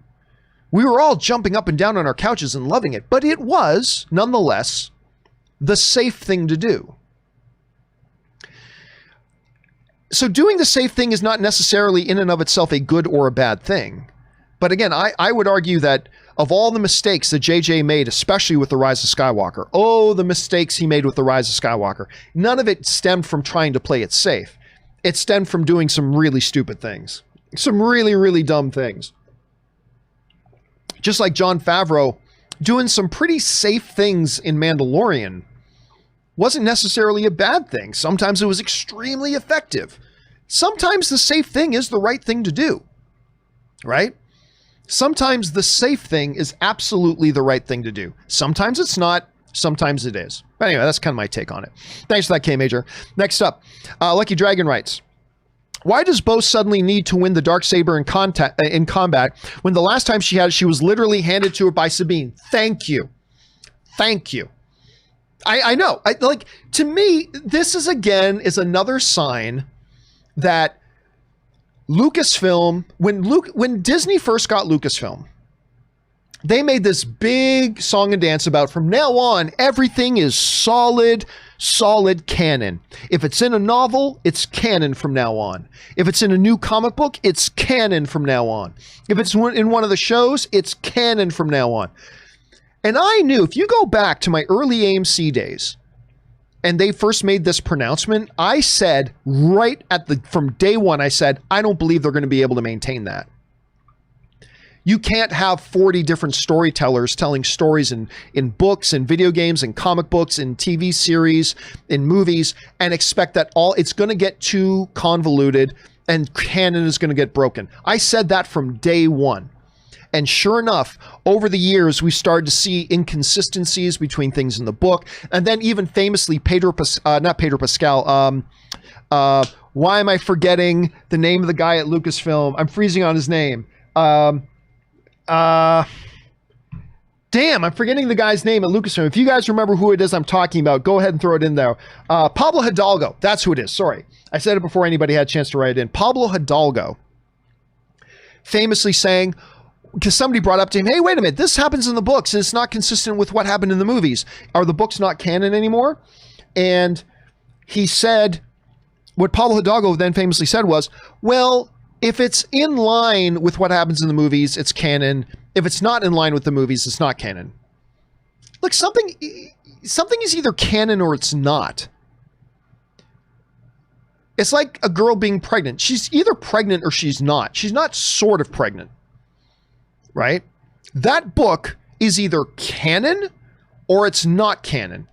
We were all jumping up and down on our couches and loving it, but it was, nonetheless, the safe thing to do. So doing the safe thing is not necessarily in and of itself a good or a bad thing. But again, I would argue that of all the mistakes that JJ made, especially with The Rise of Skywalker, the mistakes he made with The Rise of Skywalker, none of it stemmed from trying to play it safe. It stemmed from doing some really stupid things. Some really, really dumb things. Just like Jon Favreau doing some pretty safe things in Mandalorian wasn't necessarily a bad thing. Sometimes it was extremely effective. Sometimes the safe thing is the right thing to do, right? Sometimes the safe thing is absolutely the right thing to do. Sometimes it's not. Sometimes it is. But anyway, that's kind of my take on it. Thanks for that, K-Major. Next up, Lucky Dragon writes, why does Bo suddenly need to win the Darksaber in combat when the last time she had it, she was literally handed to her by Sabine? Thank you. Thank you. I know. To me, this is another sign that Lucasfilm, when Disney first got Lucasfilm, they made this big song and dance about from now on, everything is solid canon. If it's in a novel, it's canon from now on. If it's in a new comic book, it's canon from now on. If it's in one of the shows, it's canon from now on. And I knew, if you go back to my early AMC days, and they first made this pronouncement, I said from day one, I said, I don't believe they're going to be able to maintain that. You can't have 40 different storytellers telling stories in books and video games and comic books and TV series, in movies, and expect that it's going to get too convoluted and canon is going to get broken. I said that from day one. And sure enough, over the years, we started to see inconsistencies between things in the book. And then even famously, not Pedro Pascal, why am I forgetting the name of the guy at Lucasfilm? I'm freezing on his name. Damn, I'm forgetting the guy's name at Lucasfilm. If you guys remember who it is I'm talking about, go ahead and throw it in there. Pablo Hidalgo. That's who it is. Sorry. I said it before anybody had a chance to write it in. Pablo Hidalgo famously saying, because somebody brought up to him, hey, wait a minute, this happens in the books and it's not consistent with what happened in the movies. Are the books not canon anymore? And he said, what Pablo Hidalgo then famously said was, well, if it's in line with what happens in the movies, it's canon. If it's not in line with the movies, it's not canon. Look, something is either canon or it's not. It's like a girl being pregnant. She's either pregnant or she's not. She's not sort of pregnant, right? That book is either canon or it's not canon.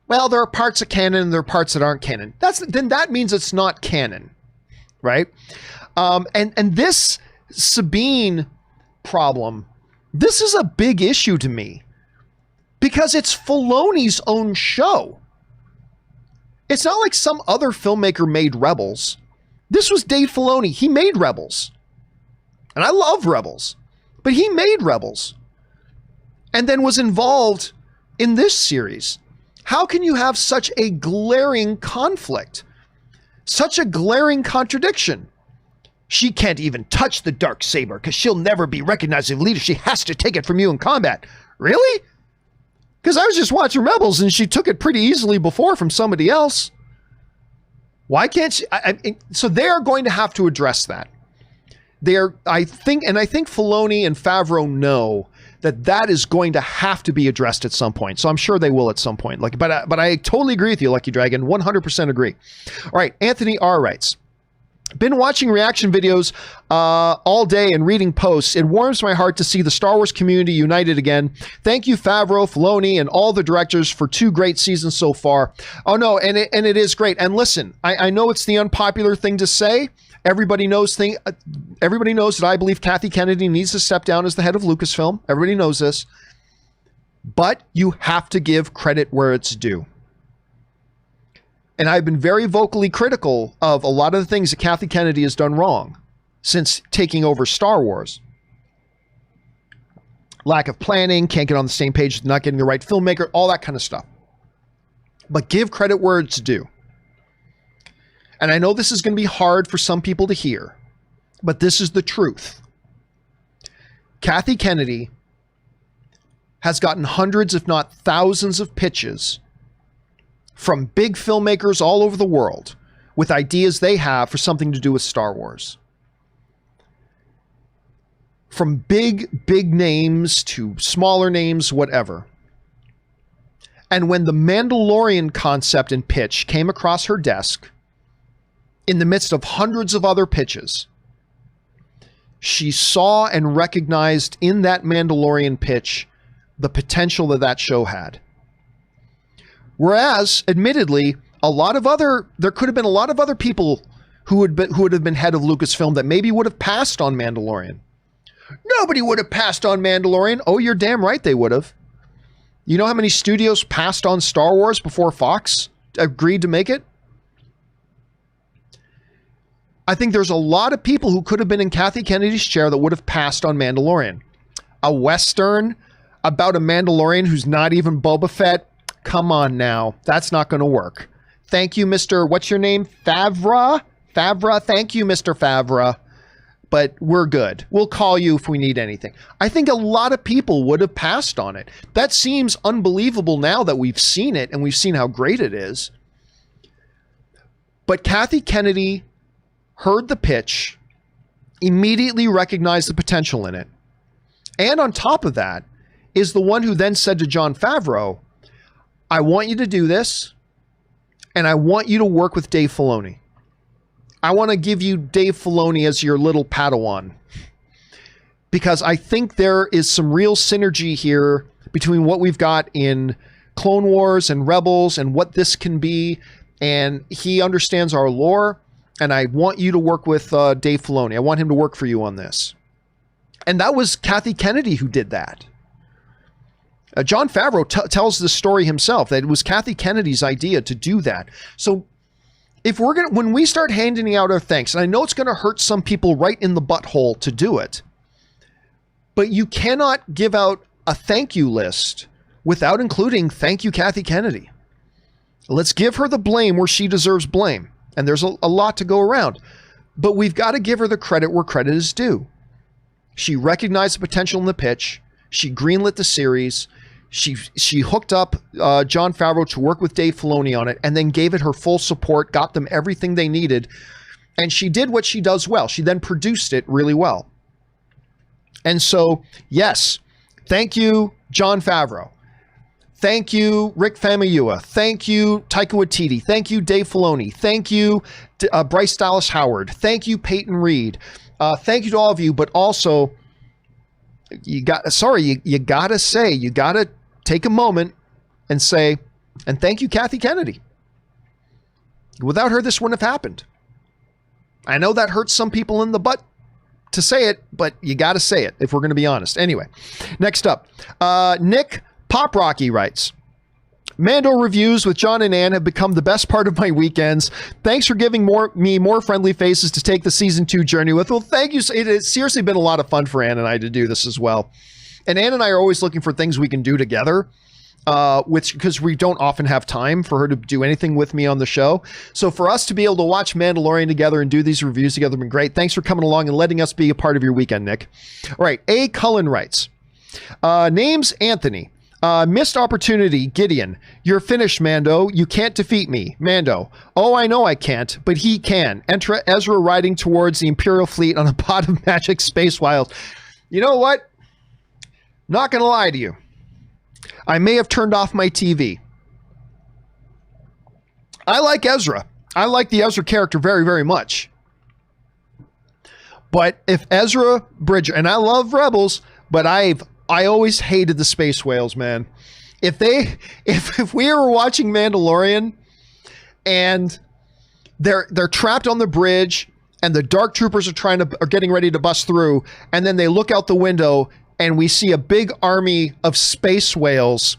Well, there are parts of canon and there are parts that aren't canon. Then that means it's not canon, right? And this Sabine problem, this is a big issue to me because it's Filoni's own show. It's not like some other filmmaker made Rebels. This was Dave Filoni. He made Rebels. And I love Rebels, but he made Rebels and then was involved in this series. How can you have such a glaring conflict? Such a glaring contradiction? She can't even touch the Darksaber because she'll never be recognized as a leader. She has to take it from you in combat. Really? Because I was just watching Rebels and she took it pretty easily before from somebody else. Why can't she? So they're going to have to address that. I think Filoni and Favreau know that is going to have to be addressed at some point. So I'm sure they will at some point. But I totally agree with you, Lucky Dragon. 100% agree. All right, Anthony R writes, been watching reaction videos all day and reading posts. It warms my heart to see the Star Wars community united again. Thank you, Favreau, Filoni, and all the directors for 2 great seasons so far. Oh no, and it is great. And listen, I know it's the unpopular thing to say. Everybody knows that I believe Kathy Kennedy needs to step down as the head of Lucasfilm. Everybody knows this. But you have to give credit where it's due. And I've been very vocally critical of a lot of the things that Kathy Kennedy has done wrong since taking over Star Wars. Lack of planning, can't get on the same page, not getting the right filmmaker, all that kind of stuff. But give credit where it's due. And I know this is going to be hard for some people to hear, but this is the truth. Kathy Kennedy has gotten hundreds, if not thousands, of pitches from big filmmakers all over the world with ideas they have for something to do with Star Wars. From big names to smaller names, whatever. And when the Mandalorian concept and pitch came across her desk, in the midst of hundreds of other pitches, she saw and recognized in that Mandalorian pitch the potential that show had. Whereas, admittedly, there could have been a lot of other people who would have been head of Lucasfilm that maybe would have passed on Mandalorian. Nobody would have passed on Mandalorian. Oh, you're damn right they would have. You know how many studios passed on Star Wars before Fox agreed to make it? I think there's a lot of people who could have been in Kathy Kennedy's chair that would have passed on Mandalorian. A Western about a Mandalorian who's not even Boba Fett? Come on now. That's not going to work. Thank you, Mr. What's your name? Favreau? Thank you, Mr. Favreau. But we're good. We'll call you if we need anything. I think a lot of people would have passed on it. That seems unbelievable now that we've seen it and we've seen how great it is. But Kathy Kennedy heard the pitch, immediately recognized the potential in it. And on top of that, is the one who then said to Jon Favreau, I want you to do this, and I want you to work with Dave Filoni. I want to give you Dave Filoni as your little Padawan. Because I think there is some real synergy here between what we've got in Clone Wars and Rebels and what this can be. And he understands our lore. And I want you to work with Dave Filoni. I want him to work for you on this. And that was Kathy Kennedy who did that. Jon Favreau tells the story himself that it was Kathy Kennedy's idea to do that. So if when we start handing out our thanks, and I know it's going to hurt some people right in the butthole to do it, but you cannot give out a thank you list without including thank you, Kathy Kennedy. Let's give her the blame where she deserves blame. And there's a lot to go around, but we've got to give her the credit where credit is due. She recognized the potential in the pitch. She greenlit the series. She hooked up Jon Favreau to work with Dave Filoni on it and then gave it her full support, got them everything they needed. And she did what she does well. She then produced it really well. And so, yes, thank you, Jon Favreau. Thank you, Rick Famuyiwa. Thank you, Taika Waititi. Thank you, Dave Filoni. Thank you, Bryce Dallas Howard. Thank you, Peyton Reed. Thank you to all of you, but also you got to take a moment and say, and thank you, Kathy Kennedy. Without her, this wouldn't have happened. I know that hurts some people in the butt to say it, but you got to say it if we're going to be honest. Anyway, next up, Nick Pop Rocky writes, Mando reviews with John and Ann have become the best part of my weekends. Thanks for giving me more friendly faces to take the season 2 journey with. Well, thank you. It has seriously been a lot of fun for Ann and I to do this as well. And Ann and I are always looking for things we can do together, because we don't often have time for her to do anything with me on the show. So for us to be able to watch Mandalorian together and do these reviews together has been great. Thanks for coming along and letting us be a part of your weekend, Nick. All right. A. Cullen writes, name's Anthony. Missed opportunity, Gideon. You're finished, Mando. You can't defeat me. Mando. Oh, I know I can't, but he can. Enter Ezra riding towards the Imperial fleet on a pod of magic space wild. You know what? Not going to lie to you. I may have turned off my TV. I like Ezra. I like the Ezra character very, very much. But if Ezra Bridger, and I love Rebels, but I always hated the space whales, man. If we were watching Mandalorian and they're trapped on the bridge and the dark troopers are getting ready to bust through, and then they look out the window and we see a big army of space whales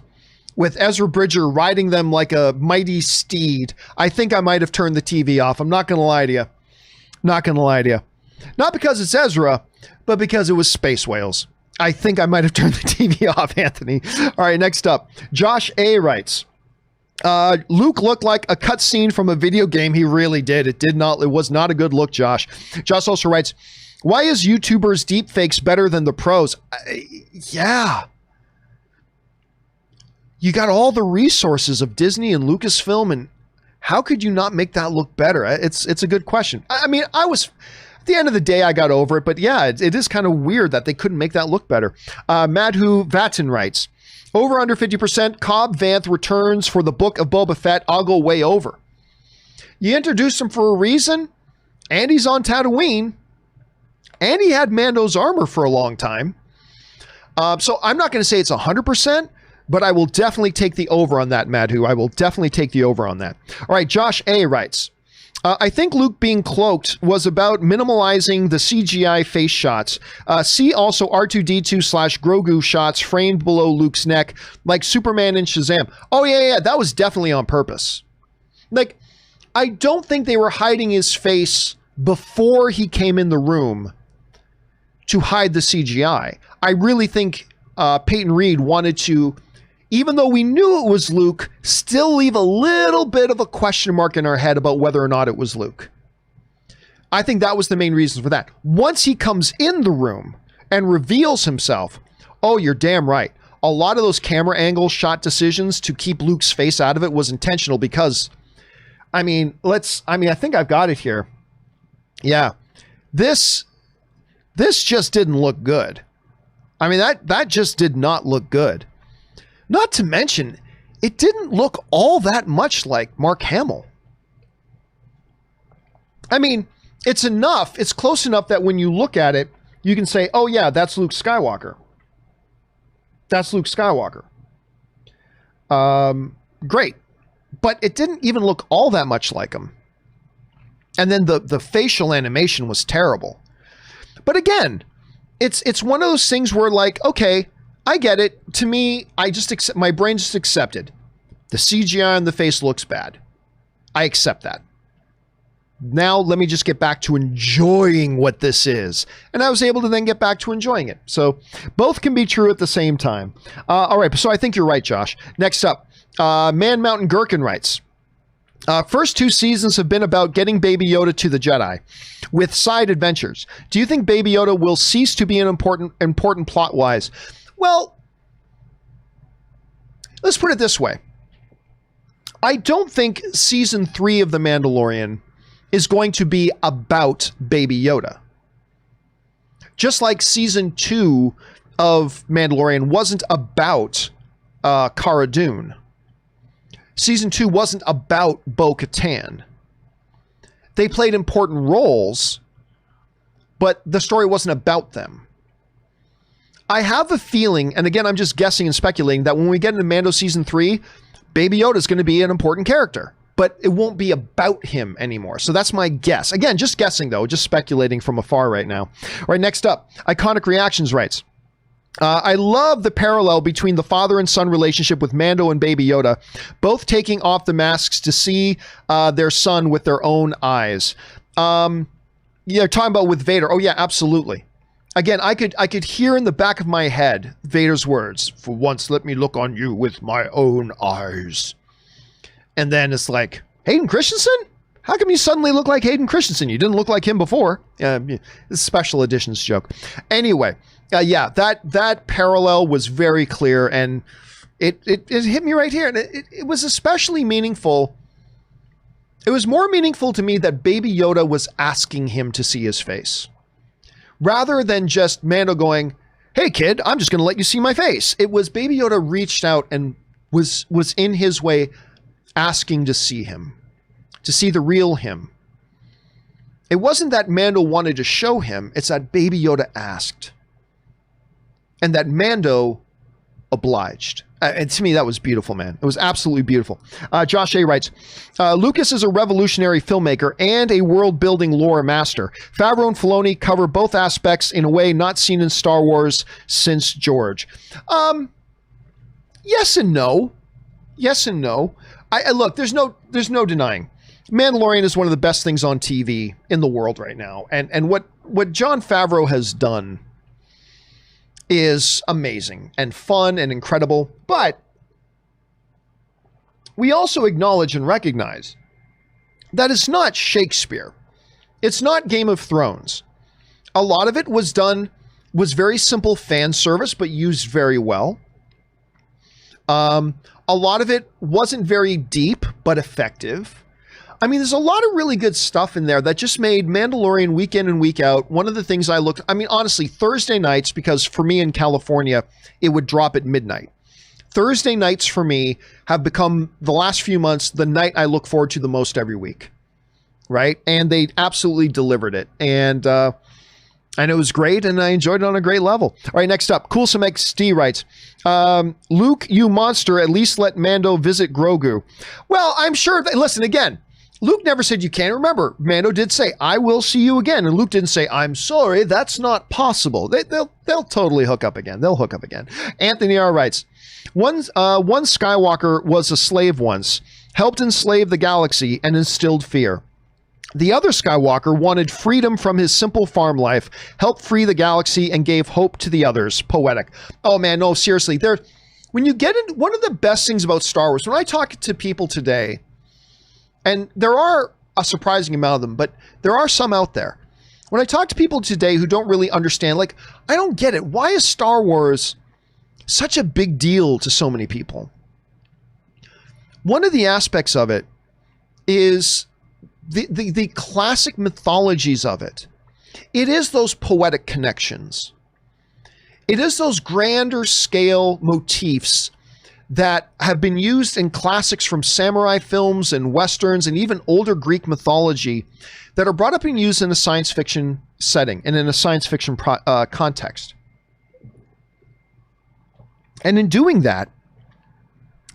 with Ezra Bridger riding them like a mighty steed, I think I might have turned the TV off. I'm not going to lie to you. Not going to lie to you. Not because it's Ezra, but because it was space whales. I think I might have turned the TV off, Anthony. All right, next up. Josh A. writes, Luke looked like a cutscene from a video game. He really did. It was not a good look, Josh. Josh also writes, why is YouTubers deepfakes better than the pros? Yeah. You got all the resources of Disney and Lucasfilm, and how could you not make that look better? It's a good question. I mean, at the end of the day, I got over it, but yeah, it is kind of weird that they couldn't make that look better. Madhu Vatin writes, over under 50%, Cobb Vanth returns for the Book of Boba Fett. I'll go way over. You introduced him for a reason, and he's on Tatooine, and he had Mando's armor for a long time. So I'm not going to say it's 100%, but I will definitely take the over on that, Madhu. I will definitely take the over on that. All right, Josh A. writes, I think Luke being cloaked was about minimalizing the CGI face shots. See also R2-D2/Grogu shots framed below Luke's neck, like Superman and Shazam. Oh, yeah, that was definitely on purpose. Like, I don't think they were hiding his face before he came in the room to hide the CGI. I really think Peyton Reed wanted to, even though we knew it was Luke, still leave a little bit of a question mark in our head about whether or not it was Luke. I think that was the main reason for that. Once he comes in the room and reveals himself, oh, you're damn right. A lot of those camera angle shot decisions to keep Luke's face out of it was intentional because, I think I've got it here. Yeah. This just didn't look good. I mean, that just did not look good. Not to mention, it didn't look all that much like Mark Hamill. I mean, it's close enough that when you look at it, you can say, oh yeah, that's Luke Skywalker. That's Luke Skywalker. Great. But it didn't even look all that much like him. And then the facial animation was terrible. But again, it's one of those things where, like, okay, I get it. To me, my brain just accepted. The CGI on the face looks bad. I accept that. Now let me just get back to enjoying what this is. And I was able to then get back to enjoying it. So both can be true at the same time. All right, so I think you're right, Josh. Next up, Man Mountain Gherkin writes, first 2 seasons have been about getting Baby Yoda to the Jedi, with side adventures. Do you think Baby Yoda will cease to be an important plot-wise? Well, let's put it this way. I don't think season 3 of The Mandalorian is going to be about Baby Yoda. Just like season 2 of Mandalorian wasn't about Cara Dune. Season 2 wasn't about Bo-Katan. They played important roles, but the story wasn't about them. I have a feeling, and again, I'm just guessing and speculating, that when we get into Mando season 3, Baby Yoda is going to be an important character, but it won't be about him anymore. So that's my guess. Again, just guessing though, just speculating from afar right now. All right, next up, Iconic Reactions writes, I love the parallel between the father and son relationship with Mando and Baby Yoda, both taking off the masks to see their son with their own eyes. Talking about with Vader. Oh yeah, absolutely. Again, I could hear in the back of my head Vader's words, "For once, let me look on you with my own eyes." And then it's like, Hayden Christensen? How come you suddenly look like Hayden Christensen? You didn't look like him before. It's a special editions joke. Anyway, that parallel was very clear, and it hit me right here. And it was especially meaningful. It was more meaningful to me that Baby Yoda was asking him to see his face, rather than just Mando going, hey kid, I'm just going to let you see my face. It was Baby Yoda reached out and was in his way asking to see him, to see the real him. It wasn't that Mando wanted to show him, it's that Baby Yoda asked. And that Mando obliged. And to me, that was beautiful, man. It was absolutely beautiful. Josh A. writes, Lucas is a revolutionary filmmaker and a world-building lore master. Favreau and Filoni cover both aspects in a way not seen in Star Wars since George. Yes and no. Yes and no. I look, there's no denying. Mandalorian is one of the best things on TV in the world right now. And what John Favreau has done is amazing and fun and incredible. But we also acknowledge and recognize that it's not Shakespeare. It's not Game of Thrones. A lot of it was very simple fan service, but used very well. A lot of it wasn't very deep, but effective. I mean, there's a lot of really good stuff in there that just made Mandalorian week in and week out. One of the things honestly, Thursday nights, because for me in California, it would drop at midnight. Thursday nights for me have become, the last few months, the night I look forward to the most every week. Right? And they absolutely delivered it. And it was great, and I enjoyed it on a great level. All right, next up, Coolsome XD writes, Luke, you monster, at least let Mando visit Grogu. Well, I'm sure, listen, again, Luke never said you can't. Remember, Mando did say, I will see you again. And Luke didn't say, I'm sorry, that's not possible. They'll totally hook up again. They'll hook up again. Anthony R. writes, one Skywalker was a slave once, helped enslave the galaxy and instilled fear. The other Skywalker wanted freedom from his simple farm life, helped free the galaxy, and gave hope to the others. Poetic. Oh man, no, seriously. When you get in, one of the best things about Star Wars, when I talk to people today, and there are a surprising amount of them, but there are some out there. When I talk to people today who don't really understand, like, I don't get it. Why is Star Wars such a big deal to so many people? One of the aspects of it is the classic mythologies of it. It is those poetic connections. It is those grander scale motifs that have been used in classics from samurai films and westerns and even older Greek mythology that are brought up and used in a science fiction setting and in a science fiction context. And in doing that,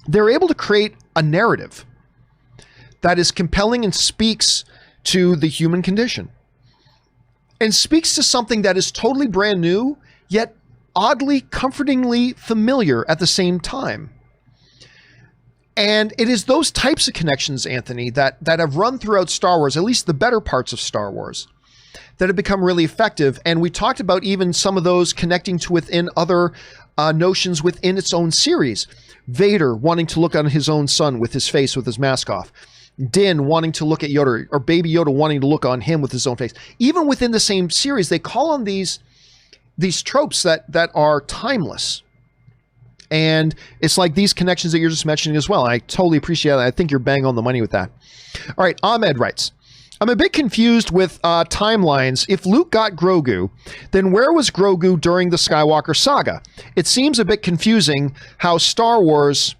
they're able to create a narrative that is compelling and speaks to the human condition and speaks to something that is totally brand new, yet oddly, comfortingly familiar at the same time. And it is those types of connections, Anthony, that have run throughout Star Wars, at least the better parts of Star Wars, that have become really effective. And we talked about even some of those connecting to within other notions within its own series. Vader wanting to look on his own son with his face, with his mask off. Din wanting to look at Yoda, or Baby Yoda wanting to look on him with his own face. Even within the same series, they call on these tropes that are timeless. And it's like these connections that you're just mentioning as well. I totally appreciate that. I think you're bang on the money with that. All right, Ahmed writes, I'm a bit confused with timelines. If Luke got Grogu, then where was Grogu during the Skywalker saga? It seems a bit confusing how Star Wars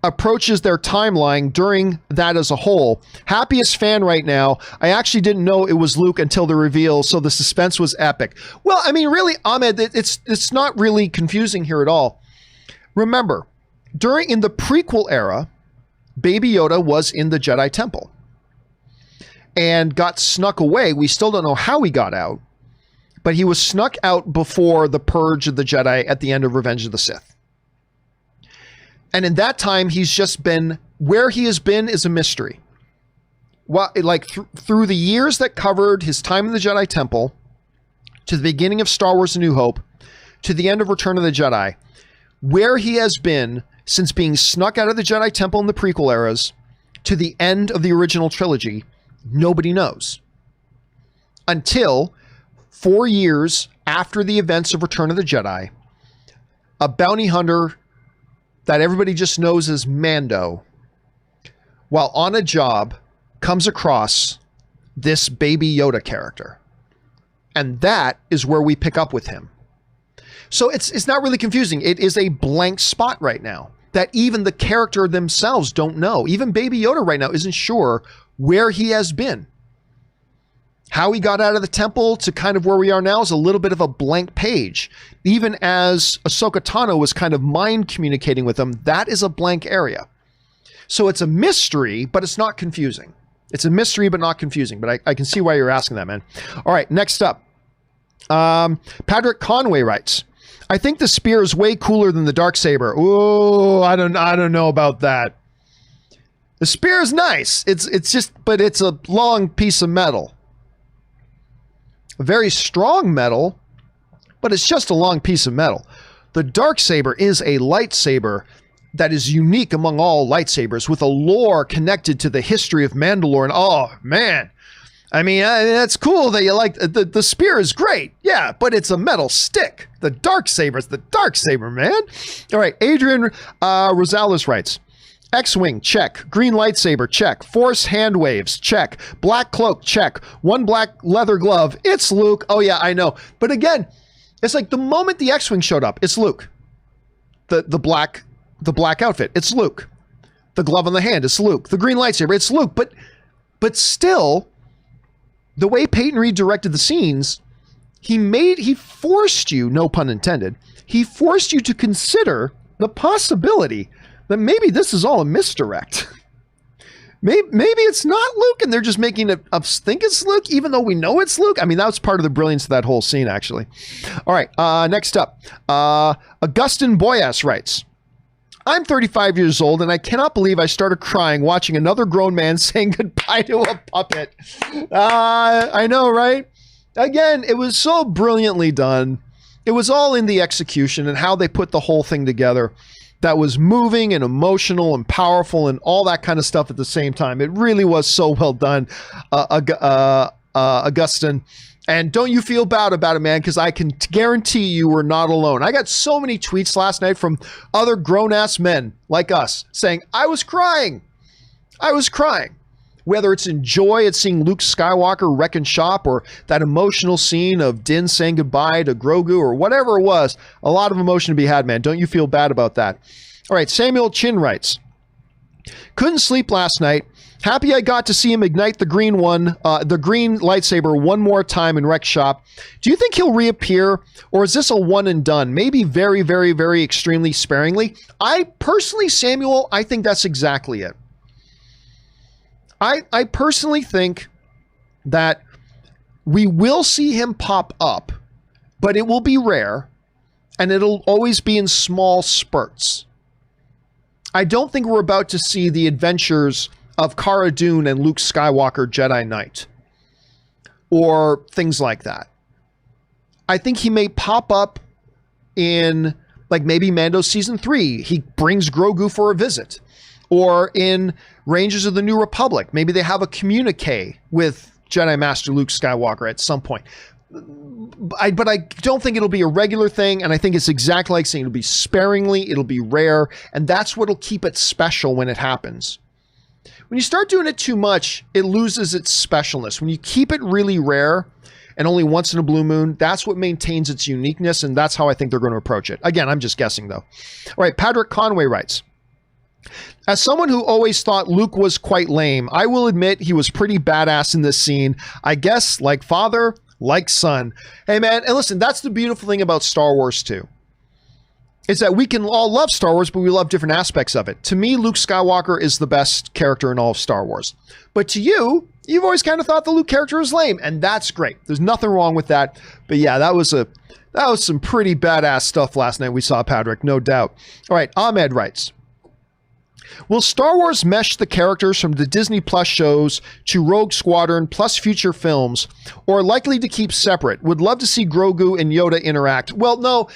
approaches their timeline during that as a whole. Happiest fan right now. I actually didn't know it was Luke until the reveal, so the suspense was epic. Well, I mean, really, Ahmed, it's not really confusing here at all. Remember, in the prequel era, Baby Yoda was in the Jedi Temple and got snuck away. We still don't know how he got out, but he was snuck out before the purge of the Jedi at the end of Revenge of the Sith. And in that time, he's just been, where he has been is a mystery. Well, through the years that covered his time in the Jedi Temple, to the beginning of Star Wars A New Hope, to the end of Return of the Jedi, where he has been since being snuck out of the Jedi Temple in the prequel eras, to the end of the original trilogy, nobody knows. Until 4 years after the events of Return of the Jedi, a bounty hunter that everybody just knows as Mando, while on a job, comes across this Baby Yoda character. And that is where we pick up with him. So it's not really confusing. It is a blank spot right now that even the character themselves don't know. Even Baby Yoda right now isn't sure where he has been. How he got out of the temple to kind of where we are now is a little bit of a blank page. Even as Ahsoka Tano was kind of mind communicating with him, that is a blank area. So it's a mystery, but it's not confusing. It's a mystery, but not confusing. But I can see why you're asking that, man. All right, next up. Patrick Conway writes, I think the spear is way cooler than the Darksaber. Oh, I don't know about that. The spear is nice. It's just, but it's a long piece of metal. A very strong metal, but it's just a long piece of metal. The Darksaber is a lightsaber that is unique among all lightsabers, with a lore connected to the history of Mandalorian. Oh, man. I mean, that's cool that you like the spear is great. Yeah, but it's a metal stick. The Darksaber is the Darksaber, man. All right, Adrian Rosales writes, X-Wing, check. Green lightsaber, check. Force hand waves, check. Black cloak, check. One black leather glove. It's Luke. Oh, yeah, I know. But again, it's like the moment the X-Wing showed up, it's Luke. The black outfit, it's Luke. The glove on the hand, it's Luke. The green lightsaber, it's Luke. But still, the way Peyton Reed directed the scenes, he forced you, no pun intended, he forced you to consider the possibility that maybe this is all a misdirect. Maybe it's not Luke and they're just making it think it's Luke, even though we know it's Luke. I mean, that was part of the brilliance of that whole scene, actually. All right, next up. Augustin Boyas writes, I'm 35 years old and I cannot believe I started crying watching another grown man saying goodbye to a puppet. I know, right? Again, it was so brilliantly done. It was all in the execution and how they put the whole thing together. That was moving and emotional and powerful and all that kind of stuff at the same time. It really was so well done, Augustin. And don't you feel bad about it, man, because I can guarantee you were not alone. I got so many tweets last night from other grown-ass men like us saying, I was crying. I was crying. Whether it's in joy at seeing Luke Skywalker wrecking shop or that emotional scene of Din saying goodbye to Grogu or whatever it was, a lot of emotion to be had, man. Don't you feel bad about that? All right, Samuel Chin writes, couldn't sleep last night. Happy I got to see him ignite the green lightsaber one more time in Wreck Shop. Do you think he'll reappear, or is this a one and done? Maybe very, very, very extremely sparingly. I personally, Samuel, I think that's exactly it. I personally think that we will see him pop up, but it will be rare, and it'll always be in small spurts. I don't think we're about to see the adventures of Cara Dune and Luke Skywalker Jedi Knight, or things like that. I think he may pop up in, like, maybe Mando Season 3. He brings Grogu for a visit. Or in Rangers of the New Republic, maybe they have a communique with Jedi Master Luke Skywalker at some point. But I don't think it'll be a regular thing, and I think it's exactly like saying it'll be sparingly, it'll be rare, and that's what'll keep it special when it happens. When you start doing it too much, it loses its specialness. When you keep it really rare and only once in a blue moon, that's what maintains its uniqueness, and that's how I think they're going to approach it. Again, I'm just guessing, though. All right, Patrick Conway writes, as someone who always thought Luke was quite lame, I will admit he was pretty badass in this scene. I guess like father, like son. Hey, man, and listen, that's the beautiful thing about Star Wars, too. Is that we can all love Star Wars, but we love different aspects of it. To me, Luke Skywalker is the best character in all of Star Wars. But to you, you've always kind of thought the Luke character was lame, and that's great. There's nothing wrong with that. But yeah, that was some pretty badass stuff last night we saw, Patrick, no doubt. All right, Ahmed writes, will Star Wars mesh the characters from the Disney Plus shows to Rogue Squadron plus future films, or likely to keep separate? Would love to see Grogu and Yoda interact. Well, no,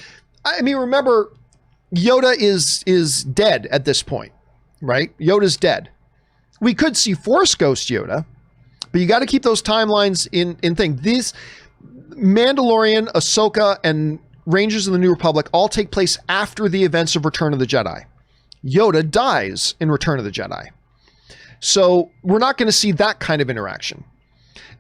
I mean, remember, Yoda is dead at this point, right? Yoda's dead. We could see Force Ghost Yoda, but you got to keep those timelines in thing. These Mandalorian, Ahsoka, and Rangers of the New Republic all take place after the events of Return of the Jedi. Yoda dies in Return of the Jedi. So we're not going to see that kind of interaction.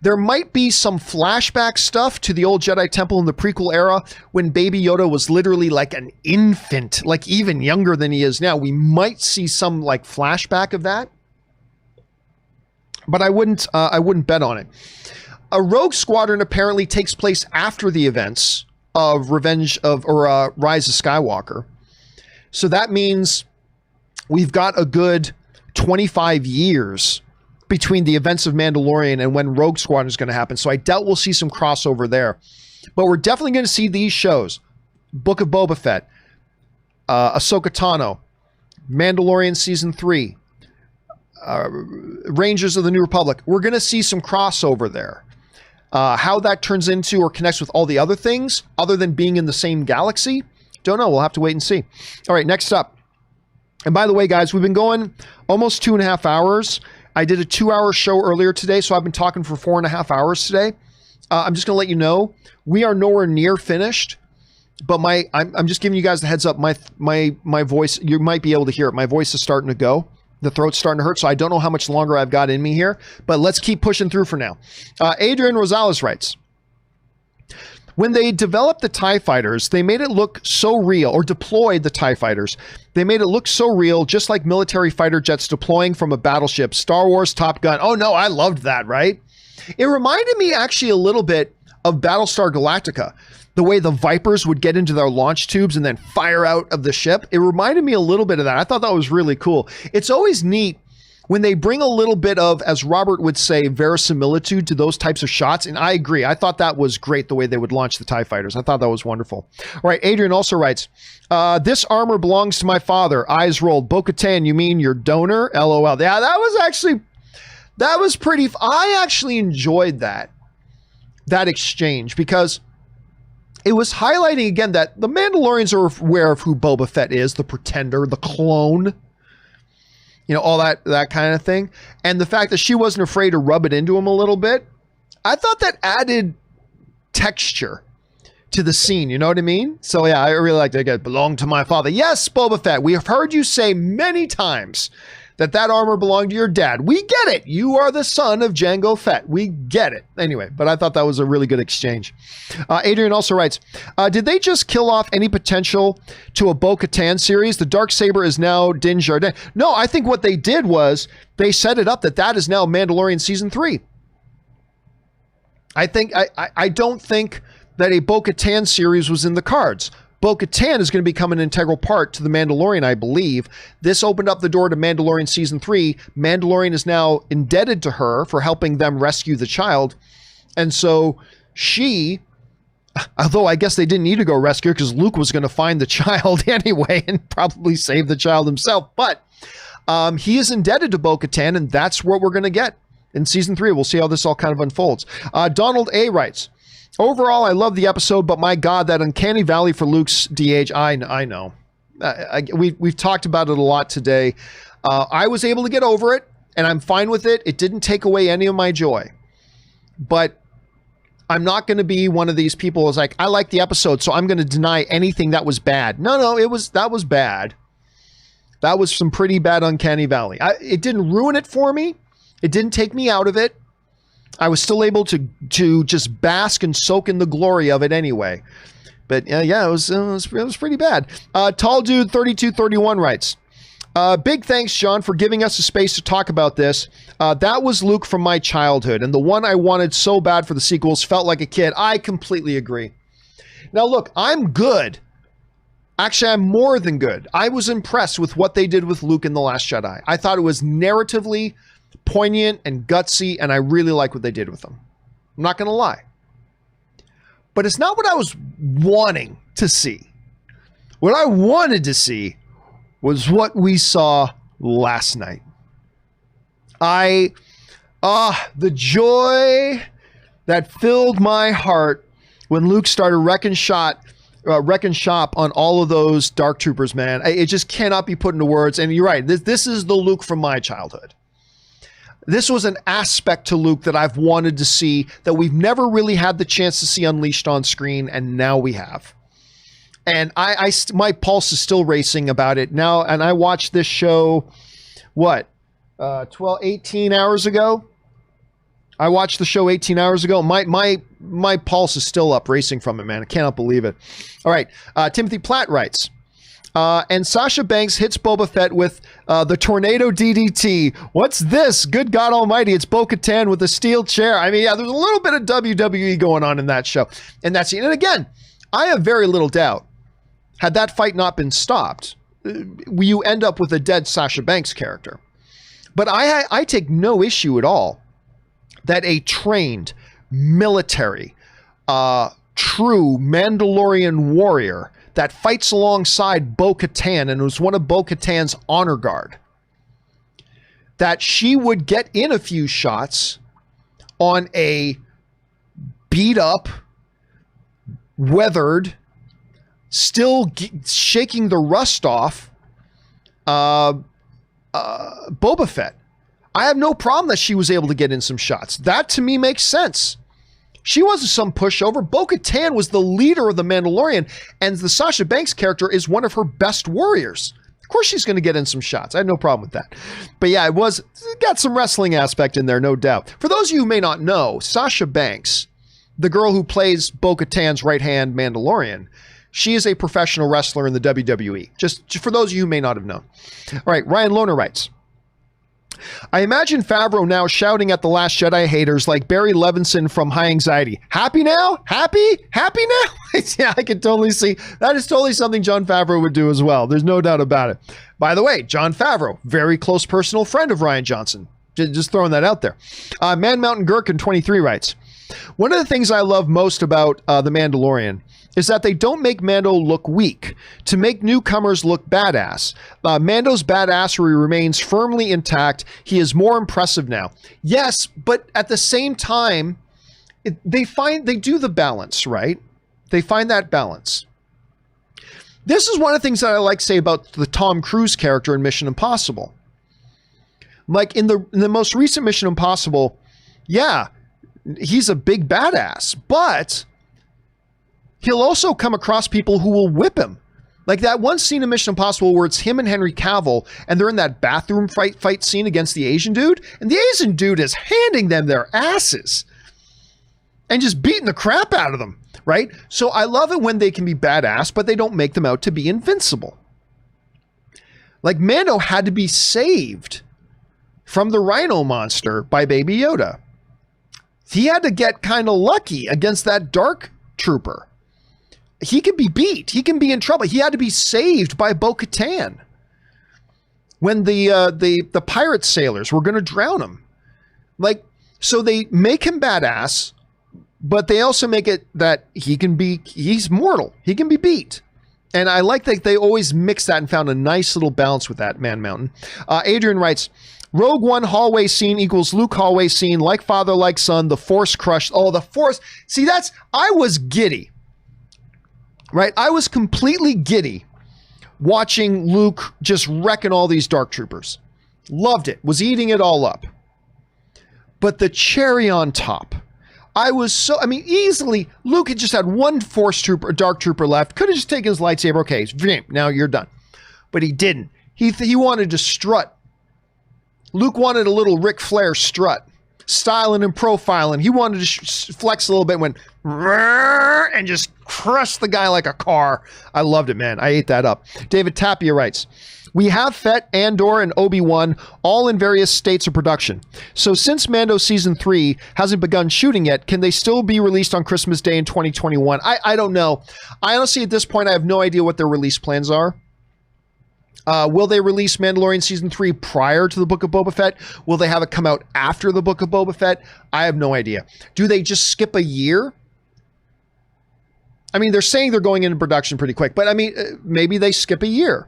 There might be some flashback stuff to the old Jedi Temple in the prequel era when Baby Yoda was literally like an infant, like even younger than he is now. We might see some like flashback of that, but I wouldn't bet on it. A Rogue Squadron apparently takes place after the events of Rise of Skywalker. So that means we've got a good 25 years between the events of Mandalorian and when Rogue Squadron is going to happen. So I doubt we'll see some crossover there. But we're definitely going to see these shows. Book of Boba Fett, Ahsoka Tano, Mandalorian Season 3, Rangers of the New Republic. We're going to see some crossover there. How that turns into or connects with all the other things, other than being in the same galaxy, don't know. We'll have to wait and see. All right, next up. And by the way, guys, we've been going almost 2.5 hours. I did a 2-hour show earlier today, so I've been talking for 4.5 hours today. I'm just going to let you know, we are nowhere near finished, but I'm just giving you guys the heads up. My voice, you might be able to hear it. My voice is starting to go. The throat's starting to hurt, so I don't know how much longer I've got in me here, but let's keep pushing through for now. Adrian Rosales writes, when they developed the TIE fighters, they made it look so real, or deployed the TIE fighters. They made it look so real, just like military fighter jets deploying from a battleship. Star Wars, Top Gun. Oh no, I loved that, right? It reminded me actually a little bit of Battlestar Galactica. The way the Vipers would get into their launch tubes and then fire out of the ship. It reminded me a little bit of that. I thought that was really cool. It's always neat when they bring a little bit of, as Robert would say, verisimilitude to those types of shots. And I agree. I thought that was great, the way they would launch the TIE fighters. I thought that was wonderful. All right. Adrian also writes, this armor belongs to my father. Eyes rolled. Bo-Katan, you mean your donor? LOL. Yeah, that was pretty. I actually enjoyed that exchange, because it was highlighting again that the Mandalorians are aware of who Boba Fett is, the pretender, the clone. You know, all that kind of thing. And the fact that she wasn't afraid to rub it into him a little bit, I thought that added texture to the scene. You know what I mean? So yeah, I really like that. It belonged to my father. Yes, Boba Fett, we have heard you say many times that armor belonged to your dad. We get it. You are the son of Jango Fett. We get it. Anyway, but I thought that was a really good exchange. Adrian also writes, did they just kill off any potential to a Bo-Katan series? The Darksaber is now Din Djarin. No, I think what they did was they set it up that is now Mandalorian Season 3. I don't think that a Bo-Katan series was in the cards. Bo-Katan is going to become an integral part to The Mandalorian, I believe. This opened up the door to Mandalorian Season 3. Mandalorian is now indebted to her for helping them rescue the child. And so she, although I guess they didn't need to go rescue her because Luke was going to find the child anyway and probably save the child himself. But he is indebted to Bo-Katan, and that's what we're going to get in Season 3. We'll see how this all kind of unfolds. Donald A. writes, overall, I love the episode, but my God, that uncanny valley for Luke's DH, I know. We've talked about it a lot today. I was able to get over it, and I'm fine with it. It didn't take away any of my joy. But I'm not going to be one of these people who's like, I like the episode, so I'm going to deny anything that was bad. No, that was bad. That was some pretty bad uncanny valley. It didn't ruin it for me. It didn't take me out of it. I was still able to just bask and soak in the glory of it anyway. But yeah, it was pretty bad. Tall Dude 3231 writes, big thanks, John, for giving us a space to talk about this. That was Luke from my childhood, and the one I wanted so bad for the sequels felt like a kid. I completely agree. Now look, I'm good. Actually, I'm more than good. I was impressed with what they did with Luke in The Last Jedi. I thought it was narratively poignant and gutsy, and I really like what they did with them. I'm not going to lie. But it's not what I was wanting to see. What I wanted to see was what we saw last night. The joy that filled my heart when Luke started wrecking shop on all of those Dark Troopers, man. It just cannot be put into words. And you're right. This is the Luke from my childhood. This was an aspect to Luke that I've wanted to see, that we've never really had the chance to see unleashed on screen, and now we have. And my pulse is still racing about it now. And I watched this show, 18 hours ago? I watched the show 18 hours ago. My pulse is still up racing from it, man. I cannot believe it. All right. Timothy Platt writes, and Sasha Banks hits Boba Fett with the tornado DDT. What's this? Good God Almighty! It's Bo-Katan with a steel chair. I mean, yeah, there's a little bit of WWE going on in that show, and that's and again, I have very little doubt. Had that fight not been stopped, you end up with a dead Sasha Banks character. But I take no issue at all that a trained military, true Mandalorian warrior that fights alongside Bo-Katan and was one of Bo-Katan's honor guard, that she would get in a few shots on a beat up, weathered, still shaking the rust off Boba Fett. I have no problem that she was able to get in some shots. That to me makes sense. She wasn't some pushover. Bo-Katan was the leader of the Mandalorian, and the Sasha Banks character is one of her best warriors. Of course she's going to get in some shots. I had no problem with that. But yeah, it got some wrestling aspect in there, no doubt. For those of you who may not know, Sasha Banks, the girl who plays Bo-Katan's right-hand Mandalorian, she is a professional wrestler in the WWE. Just for those of you who may not have known. All right, Ryan Lohner writes, I imagine Favreau now shouting at The Last Jedi haters like Barry Levinson from High Anxiety. Happy now? Happy? Happy now? Yeah, I can totally see. That is totally something Jon Favreau would do as well. There's no doubt about it. By the way, Jon Favreau, very close personal friend of Rian Johnson. Just throwing that out there. Man Mountain Gherkin 23 writes, one of the things I love most about The Mandalorian is that they don't make Mando look weak to make newcomers look badass. Mando's badassery remains firmly intact. He is more impressive now. Yes, but at the same time, they do the balance, right? They find that balance. This is one of the things that I like to say about the Tom Cruise character in Mission Impossible. Like in the most recent Mission Impossible, yeah, he's a big badass, but he'll also come across people who will whip him. Like that one scene in Mission Impossible where it's him and Henry Cavill and they're in that bathroom fight scene against the Asian dude, and the Asian dude is handing them their asses and just beating the crap out of them, right? So I love it when they can be badass, but they don't make them out to be invincible. Like Mando had to be saved from the Rhino monster by Baby Yoda. He had to get kind of lucky against that Dark Trooper. He can be beat. He can be in trouble. He had to be saved by Bo-Katan when the pirate sailors were going to drown him. Like, so they make him badass, but they also make it that he's mortal. He can be beat. And I like that they always mix that and found a nice little balance with that, Man Mountain. Adrian writes, Rogue One hallway scene equals Luke hallway scene, like father, like son, the Force crushed. Oh, the Force. See, I was giddy. Right? I was completely giddy watching Luke just wrecking all these Dark Troopers. Loved it. Was eating it all up. But the cherry on top, easily, Luke had just had one Dark Trooper left. Could have just taken his lightsaber. Okay, now you're done. But he didn't. He wanted to strut. Luke wanted a little Ric Flair strut. Styling and profiling. He wanted to flex a little bit, went and just crushed the guy like a car. I loved it, man. I ate that up. David Tapia writes, we have Fett, Andor, and Obi-Wan all in various states of production. So since Mando Season 3 hasn't begun shooting yet, can they still be released on Christmas Day in 2021? I don't know. I honestly, at this point, I have no idea what their release plans are. Will they release Mandalorian Season 3 prior to the Book of Boba Fett? Will they have it come out after the Book of Boba Fett? I have no idea. Do they just skip a year? I mean, they're saying they're going into production pretty quick, but I mean, maybe they skip a year.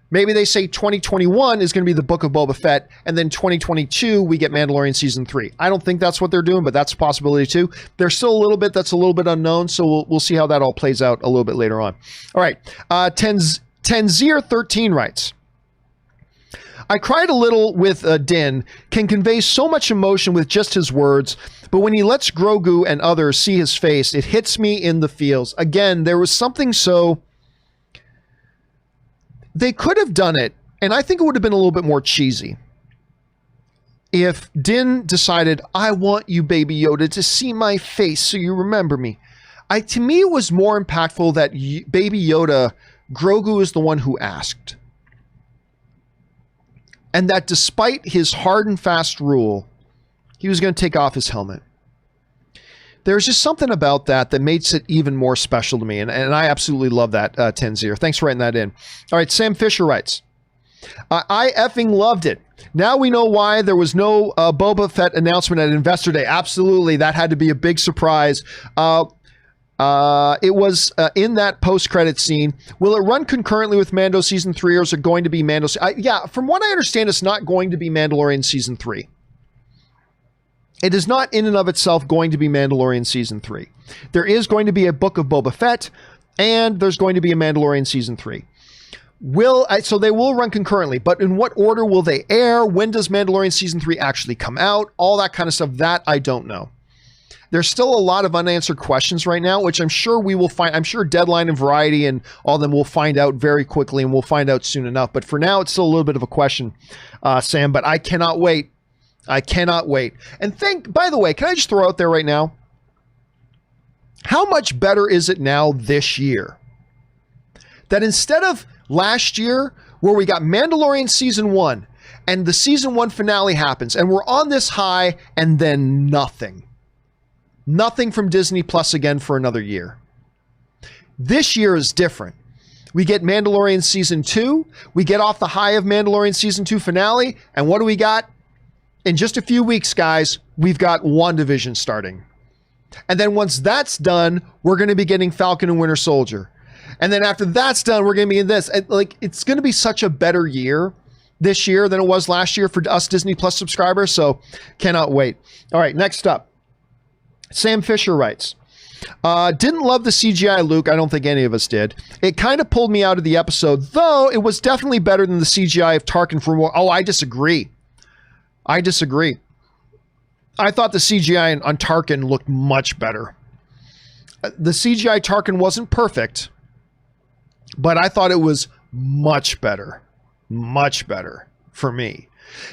Maybe they say 2021 is going to be the Book of Boba Fett, and then 2022 we get Mandalorian Season 3. I don't think that's what they're doing, but that's a possibility too. There's still a little bit that's a little bit unknown, so we'll see how that all plays out a little bit later on. All right, Tanzir13 writes, I cried a little with Din, can convey so much emotion with just his words, but when he lets Grogu and others see his face, it hits me in the feels. Again, there was something so... They could have done it, and I think it would have been a little bit more cheesy. if Din decided, I want you, Baby Yoda, to see my face so you remember me. To me, it was more impactful that Baby Yoda, Grogu is the one who asked. And that despite his hard and fast rule, he was going to take off his helmet. There's just something about that makes it even more special to me. And I absolutely love that, Tenzir. Thanks for writing that in. All right, Sam Fisher writes, I effing loved it. Now we know why there was no Boba Fett announcement at Investor Day. Absolutely, that had to be a big surprise. It was in that post-credit scene. Will it run concurrently with Mando Season 3, or is it going to be Mando? Yeah, from what I understand, it's not going to be Mandalorian Season 3. It is not in and of itself going to be Mandalorian Season 3. There is going to be a Book of Boba Fett, and there's going to be a Mandalorian Season 3. So they will run concurrently, but in what order will they air? When does Mandalorian Season 3 actually come out? All that kind of stuff, that I don't know. There's still a lot of unanswered questions right now, which I'm sure we will find. I'm sure Deadline and Variety and all of them will find out very quickly, and we'll find out soon enough. But for now, it's still a little bit of a question, Sam, but I cannot wait. I cannot wait. And by the way, can I just throw out there right now? How much better is it now this year? That instead of last year, where we got Mandalorian Season 1, and the Season 1 finale happens, and we're on this high, and then nothing. Nothing from Disney Plus again for another year. This year is different. We get Mandalorian Season 2, we get off the high of Mandalorian Season 2 finale, and what do we got? In just a few weeks, guys, we've got WandaVision starting. And then once that's done, we're going to be getting Falcon and Winter Soldier. And then after that's done, we're going to be in this. It's going to be such a better year this year than it was last year for us Disney Plus subscribers. So cannot wait. All right, next up. Sam Fisher writes, didn't love the CGI Luke. I don't think any of us did. It kind of pulled me out of the episode, though it was definitely better than the CGI of Tarkin for more. Oh, I disagree. I thought the CGI on Tarkin looked much better. The CGI Tarkin wasn't perfect, but I thought it was much better for me.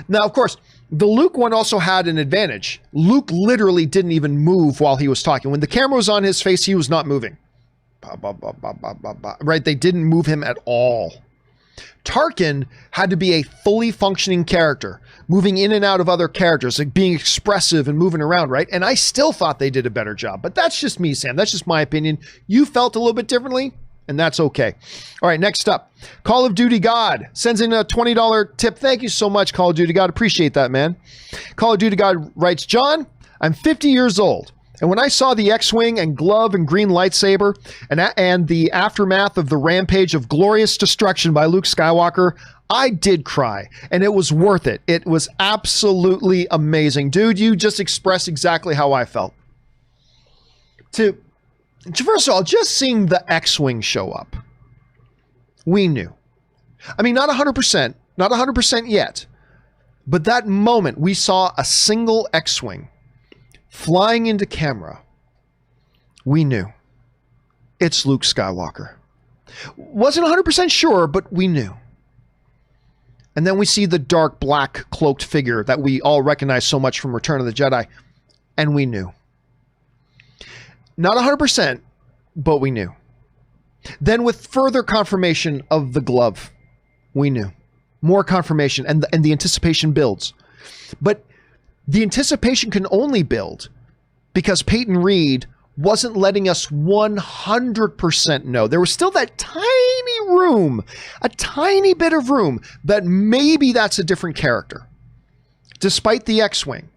Now, of course, the Luke one also had an advantage. Luke literally didn't even move while he was talking. When the camera was on his face, he was not moving. Right? They didn't move him at all. Tarkin had to be a fully functioning character, moving in and out of other characters, like being expressive and moving around, right? And I still thought they did a better job, but that's just me, Sam. That's just my opinion. You felt a little bit differently, and that's okay. All right, next up, Call of Duty God sends in a $20 tip. Thank you so much, Call of Duty God. Appreciate that, man. Call of Duty God writes, John, I'm 50 years old. And when I saw the X-Wing and glove and green lightsaber and the aftermath of the rampage of glorious destruction by Luke Skywalker, I did cry, and it was worth it. It was absolutely amazing. Dude, you just expressed exactly how I felt. First of all, just seeing the X-Wing show up, we knew. I mean, not 100% yet, but that moment we saw a single X-Wing flying into camera, we knew. It's Luke Skywalker. Wasn't 100% sure, but we knew. And then we see the dark black cloaked figure that we all recognize so much from Return of the Jedi, and we knew. Not 100%, but we knew. Then with further confirmation of the glove, we knew. More confirmation, and the anticipation builds. But the anticipation can only build because Peyton Reed wasn't letting us 100% know. There was still that tiny room, a tiny bit of room, that maybe that's a different character. Despite the X-Wing,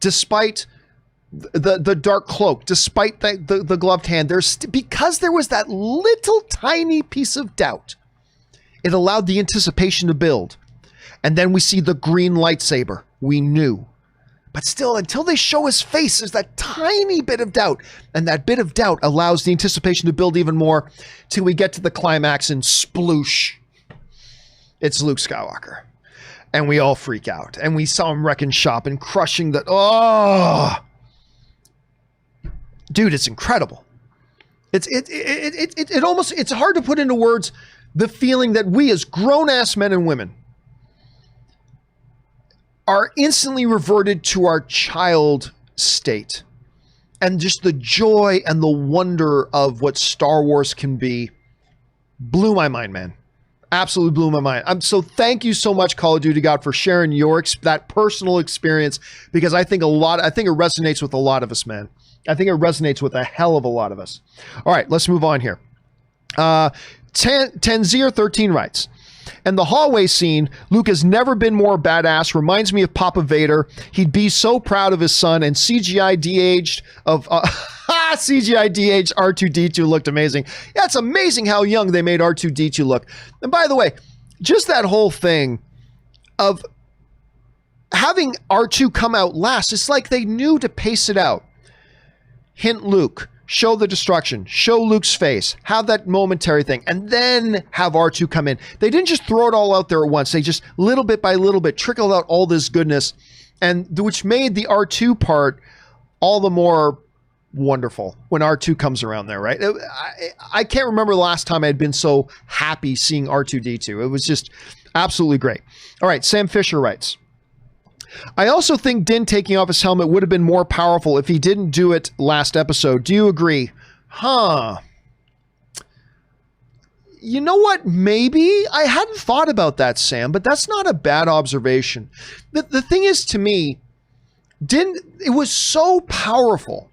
despite the dark cloak, despite the gloved hand, because there was that little tiny piece of doubt, it allowed the anticipation to build. And then we see the green lightsaber. We knew. But still, until they show his face, there's that tiny bit of doubt. And that bit of doubt allows the anticipation to build even more till we get to the climax and sploosh. It's Luke Skywalker. And we all freak out. And we saw him wrecking shop and crushing the... Oh! Dude, it's incredible. It almost... It's hard to put into words the feeling that we as grown-ass men and women are instantly reverted to our child state. And just the joy and the wonder of what Star Wars can be blew my mind, man. Absolutely blew my mind. So thank you so much, Call of Duty God, for sharing that personal experience, because I think it resonates with a lot of us, man. I think it resonates with a hell of a lot of us. All right, let's move on here. Tanzir13 writes, and the hallway scene, Luke has never been more badass. Reminds me of Papa Vader. He'd be so proud of his son. And CGI de-aged CGI de-aged R2-D2 looked amazing. Yeah, it's amazing how young they made R2-D2 look. And by the way, just that whole thing of having R2 come out last, it's like they knew to pace it out. Hint Luke. Show the destruction, show Luke's face, have that momentary thing, and then have R2 come in. They didn't just throw it all out there at once. They just little bit by little bit trickled out all this goodness, and which made the R2 part all the more wonderful when R2 comes around there, right? I can't remember the last time I had been so happy seeing R2-D2. It was just absolutely great. All right, Sam Fisher writes, I also think Din taking off his helmet would have been more powerful if he didn't do it last episode. Do you agree? Huh. You know what? Maybe. I hadn't thought about that, Sam, but that's not a bad observation. The thing is, to me, it was so powerful.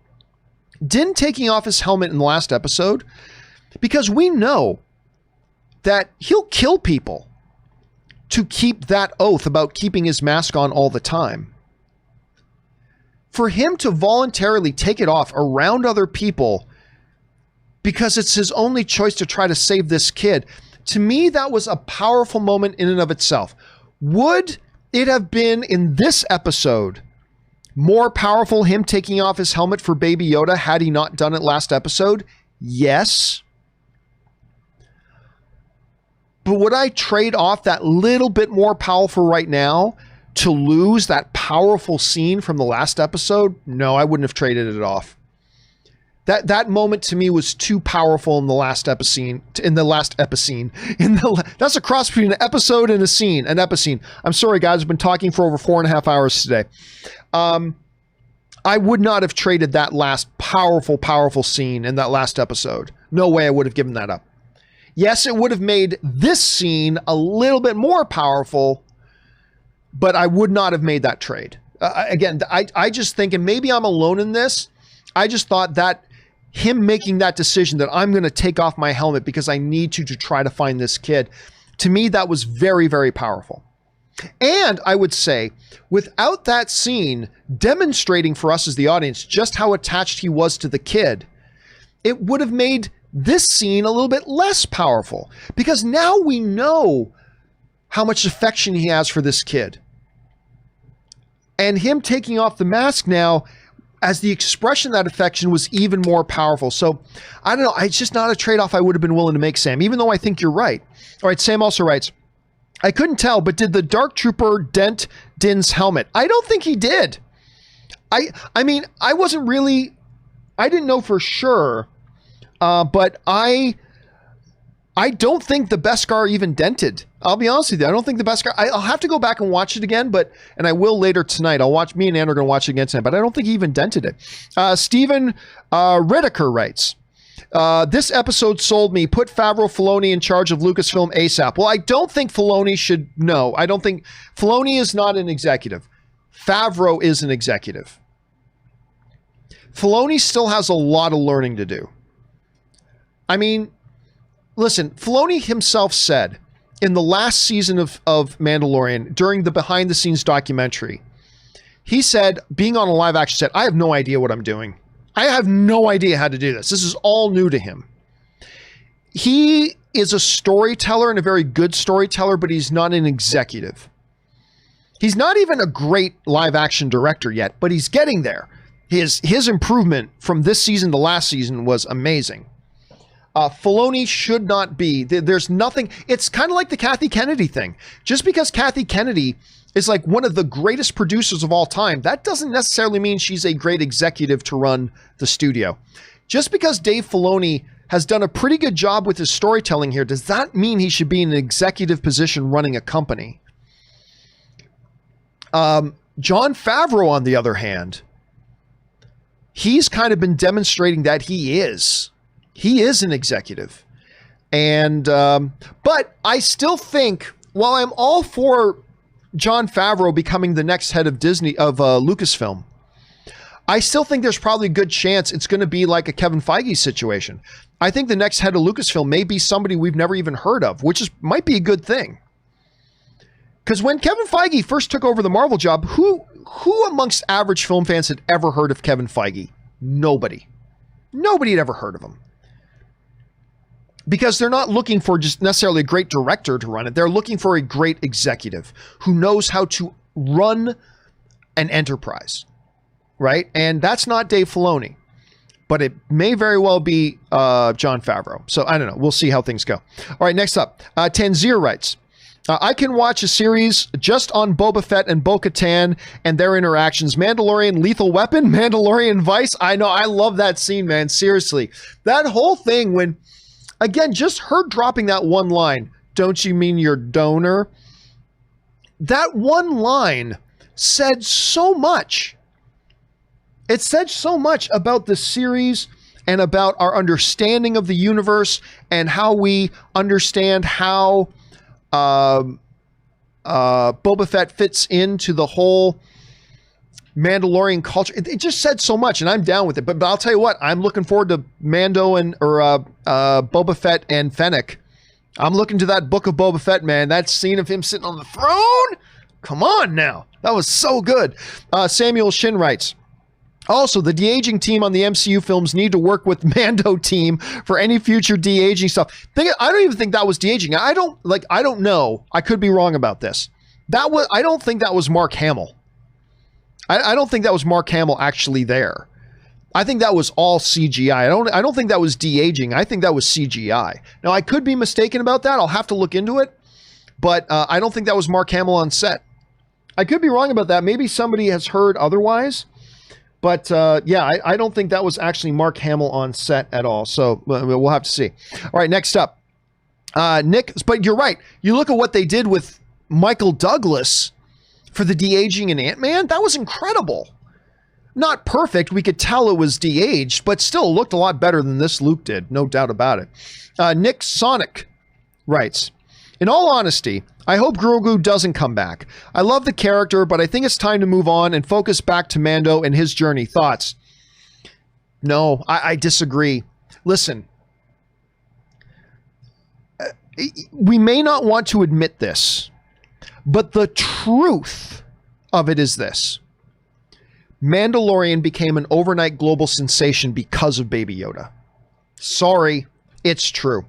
Din taking off his helmet in the last episode, because we know that he'll kill people to keep that oath about keeping his mask on all the time. For him to voluntarily take it off around other people because it's his only choice to try to save this kid, to me, that was a powerful moment in and of itself. Would it have been in this episode more powerful, him taking off his helmet for Baby Yoda, had he not done it last episode? Yes. But would I trade off that little bit more powerful right now to lose that powerful scene from the last episode? No, I wouldn't have traded it off. That moment to me was too powerful in the last episode. That's a cross between an episode and a scene, an episode. I'm sorry, guys. I've been talking for over 4.5 hours today. I would not have traded that last powerful scene in that last episode. No way I would have given that up. Yes, it would have made this scene a little bit more powerful, but I would not have made that trade. Again, I just think, and maybe I'm alone in this, I just thought that him making that decision that I'm going to take off my helmet because I need to try to find this kid, to me, that was very, very powerful. And I would say, without that scene demonstrating for us as the audience just how attached he was to the kid, it would have made this scene a little bit less powerful, because now we know how much affection he has for this kid. And him taking off the mask now, as the expression of that affection, was even more powerful. So I don't know. It's just not a trade-off I would have been willing to make, Sam, even though I think you're right. All right, Sam also writes, I couldn't tell, but did the Dark Trooper dent Din's helmet? I don't think he did. I mean, I didn't know for sure. But I don't think the Beskar even dented. I'll be honest with you. I don't think the Beskar, I'll have to go back and watch it again, and I will later tonight. Me and Ann are going to watch it again tonight, but I don't think he even dented it. Stephen Rittaker writes, this episode sold me. Put Favreau Filoni in charge of Lucasfilm ASAP. Well, I don't think Filoni should, no. I don't think, Filoni is not an executive. Favreau is an executive. Filoni still has a lot of learning to do. I mean, listen, Filoni himself said in the last season of Mandalorian, during the behind-the-scenes documentary, he said, being on a live action set, I have no idea what I'm doing. I have no idea how to do this. This is all new to him. He is a storyteller and a very good storyteller, but he's not an executive. He's not even a great live action director yet, but he's getting there. His improvement from this season to last season was amazing. Filoni should not be. There's nothing. It's kind of like the Kathy Kennedy thing. Just because Kathy Kennedy is like one of the greatest producers of all time, that doesn't necessarily mean she's a great executive to run the studio. Just because Dave Filoni has done a pretty good job with his storytelling here, does that mean he should be in an executive position running a company? Jon Favreau, on the other hand, he's kind of been demonstrating that he is an executive. And, but I still think, while I'm all for Jon Favreau becoming the next head of Lucasfilm, I still think there's probably a good chance it's going to be like a Kevin Feige situation. I think the next head of Lucasfilm may be somebody we've never even heard of, which might be a good thing. Because when Kevin Feige first took over the Marvel job, who amongst average film fans had ever heard of Kevin Feige? Nobody. Nobody had ever heard of him. Because they're not looking for just necessarily a great director to run it. They're looking for a great executive who knows how to run an enterprise, right? And that's not Dave Filoni, but it may very well be Jon Favreau. So I don't know. We'll see how things go. All right, next up, Tanzir writes, I can watch a series just on Boba Fett and Bo-Katan and their interactions. Mandalorian Lethal Weapon, Mandalorian Vice. I know, I love that scene, man. Seriously. That whole thing when, again, just her dropping that one line, don't you mean your donor? That one line said so much. It said so much about the series and about our understanding of the universe and how we understand how Boba Fett fits into the whole Mandalorian culture. It just said so much, and I'm down with it. But I'll tell you what, I'm looking forward to Boba Fett and Fennec. I'm looking to that book of Boba Fett, man. That scene of him sitting on the throne. Come on now. That was so good. Samuel Shin writes, also, the de-aging team on the MCU films need to work with Mando team for any future de-aging stuff. I don't even think that was de-aging. I don't know. I could be wrong about this. I don't think that was Mark Hamill. I don't think that was Mark Hamill actually there. I think that was all CGI. I don't think that was de-aging. I think that was CGI. Now, I could be mistaken about that. I'll have to look into it. But I don't think that was Mark Hamill on set. I could be wrong about that. Maybe somebody has heard otherwise. But yeah, I don't think that was actually Mark Hamill on set at all. So we'll have to see. All right, next up. Nick, but you're right. You look at what they did with Michael Douglas for the de-aging in Ant-Man. That was incredible. Not perfect. We could tell it was de-aged, but still looked a lot better than this Luke did. No doubt about it. Nick Sonic writes, in all honesty, I hope Grogu doesn't come back. I love the character, but I think it's time to move on and focus back to Mando and his journey. Thoughts? No, I disagree. Listen, we may not want to admit this, but the truth of it is this. Mandalorian became an overnight global sensation because of Baby Yoda. Sorry, it's true.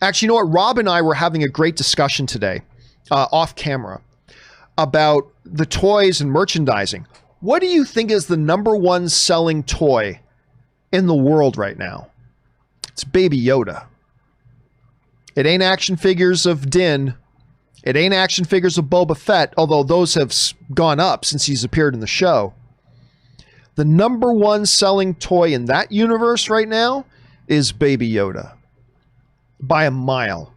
Actually, you know what? Rob and I were having a great discussion today, off camera, about the toys and merchandising. What do you think is the #1 selling toy in the world right now? It's Baby Yoda. It ain't action figures of Din. It ain't action figures of Boba Fett, although those have gone up since he's appeared in the show. The #1 selling toy in that universe right now is Baby Yoda. By a mile.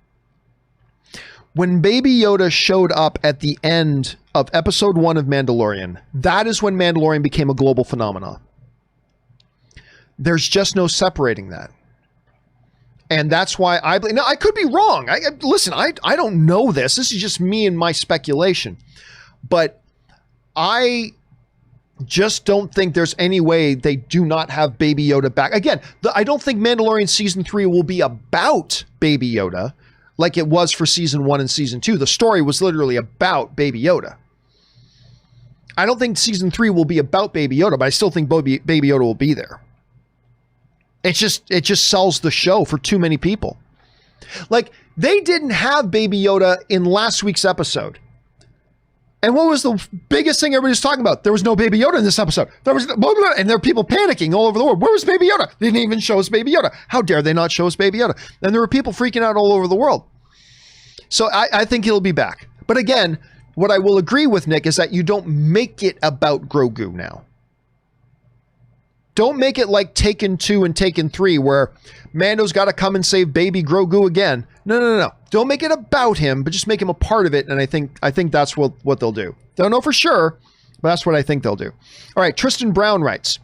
When Baby Yoda showed up at the end of episode 1 of Mandalorian, that is when Mandalorian became a global phenomenon. There's just no separating that. And that's why now I could be wrong. Listen, I don't know this. This is just me and my speculation. But I just don't think there's any way they do not have Baby Yoda back. Again, I don't think Mandalorian Season 3 will be about Baby Yoda like it was for Season 1 and Season 2. The story was literally about Baby Yoda. I don't think Season 3 will be about Baby Yoda, but I still think Baby Yoda will be there. It just sells the show for too many people. Like, they didn't have Baby Yoda in last week's episode. And what was the biggest thing everybody was talking about? There was no Baby Yoda in this episode. And there were people panicking all over the world. Where was Baby Yoda? They didn't even show us Baby Yoda. How dare they not show us Baby Yoda? And there were people freaking out all over the world. So I think he'll be back. But again, what I will agree with Nick is that you don't make it about Grogu now. Don't make it like Taken 2 and Taken 3 where Mando's got to come and save baby Grogu again. No. Don't make it about him, but just make him a part of it. And I think that's what they'll do. Don't know for sure, but that's what I think they'll do. All right, Tristan Brown writes,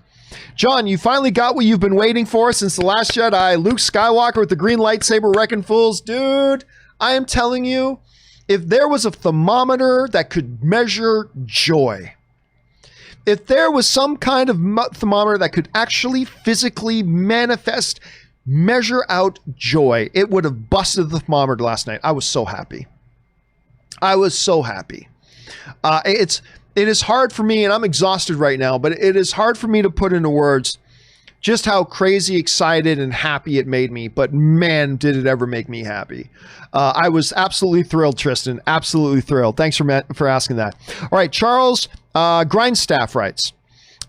John, you finally got what you've been waiting for since The Last Jedi. Luke Skywalker with the green lightsaber wrecking fools. Dude, I am telling you, if there was a thermometer that could measure joy, if there was some kind of thermometer that could actually physically measure out joy, it would have busted the thermometer last night. I was so happy. It is hard for me, and I'm exhausted right now, but it is hard for me to put into words just how crazy excited and happy it made me. But man, did it ever make me happy. I was absolutely thrilled, Tristan. Absolutely thrilled. Thanks for asking that. All right, Charles Grindstaff writes,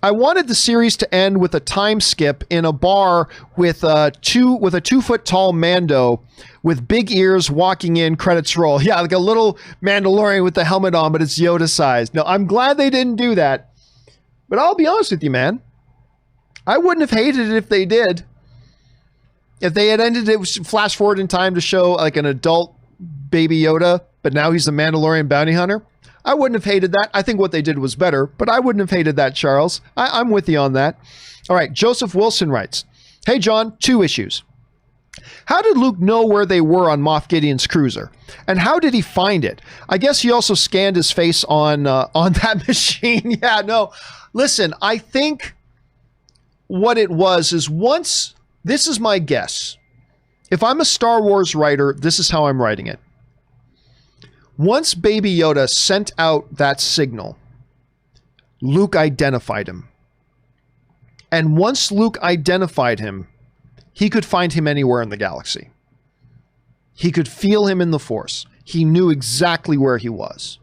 I wanted the series to end with a time skip in a bar with a 2-foot tall Mando with big ears walking in, credits roll. Yeah, like a little Mandalorian with the helmet on, but it's Yoda sized. No, I'm glad they didn't do that. But I'll be honest with you, man. I wouldn't have hated it if they did. If they had ended it, flash forward in time to show like an adult baby Yoda, but now he's a Mandalorian bounty hunter. I wouldn't have hated that. I think what they did was better, but I wouldn't have hated that, Charles. I'm with you on that. All right, Joseph Wilson writes, hey, John, 2 issues. How did Luke know where they were on Moff Gideon's cruiser? And how did he find it? I guess he also scanned his face on that machine. Yeah, no. Listen, I think what it was is once, this is my guess. If I'm a Star Wars writer, this is how I'm writing it. Once Baby Yoda sent out that signal, Luke identified him. And once Luke identified him, he could find him anywhere in the galaxy. He could feel him in the Force. He knew exactly where he was.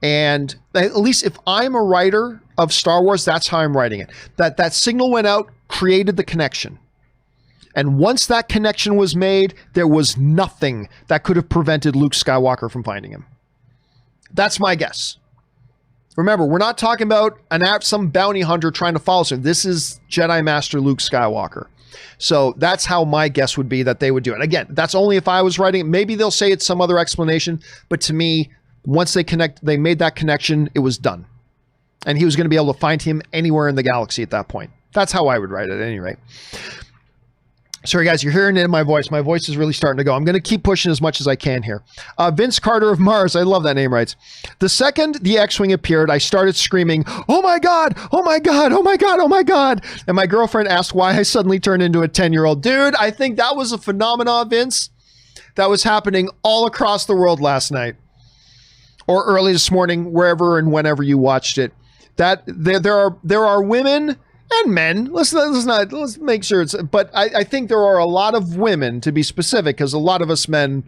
And at least if I'm a writer of Star Wars, that's how I'm writing it. That signal went out, created the connection. And once that connection was made, there was nothing that could have prevented Luke Skywalker from finding him. That's my guess. Remember, we're not talking about some bounty hunter trying to follow him. This is Jedi Master Luke Skywalker. So that's how my guess would be that they would do it. Again, that's only if I was writing it. Maybe they'll say it's some other explanation. But to me, once they made that connection, it was done. And he was going to be able to find him anywhere in the galaxy at that point. That's how I would write it at any rate. Sorry, guys, you're hearing it in my voice. My voice is really starting to go. I'm going to keep pushing as much as I can here. Vince Carter of Mars, I love that name, writes, the second the X-Wing appeared, I started screaming, oh my God, oh my God, oh my God, oh my God. And my girlfriend asked why I suddenly turned into a 10-year-old. Dude, I think that was a phenomenon, Vince, that was happening all across the world last night. Or early this morning, wherever and whenever you watched it. That there are women and men, let's make sure it's, but I think there are a lot of women, to be specific, because a lot of us men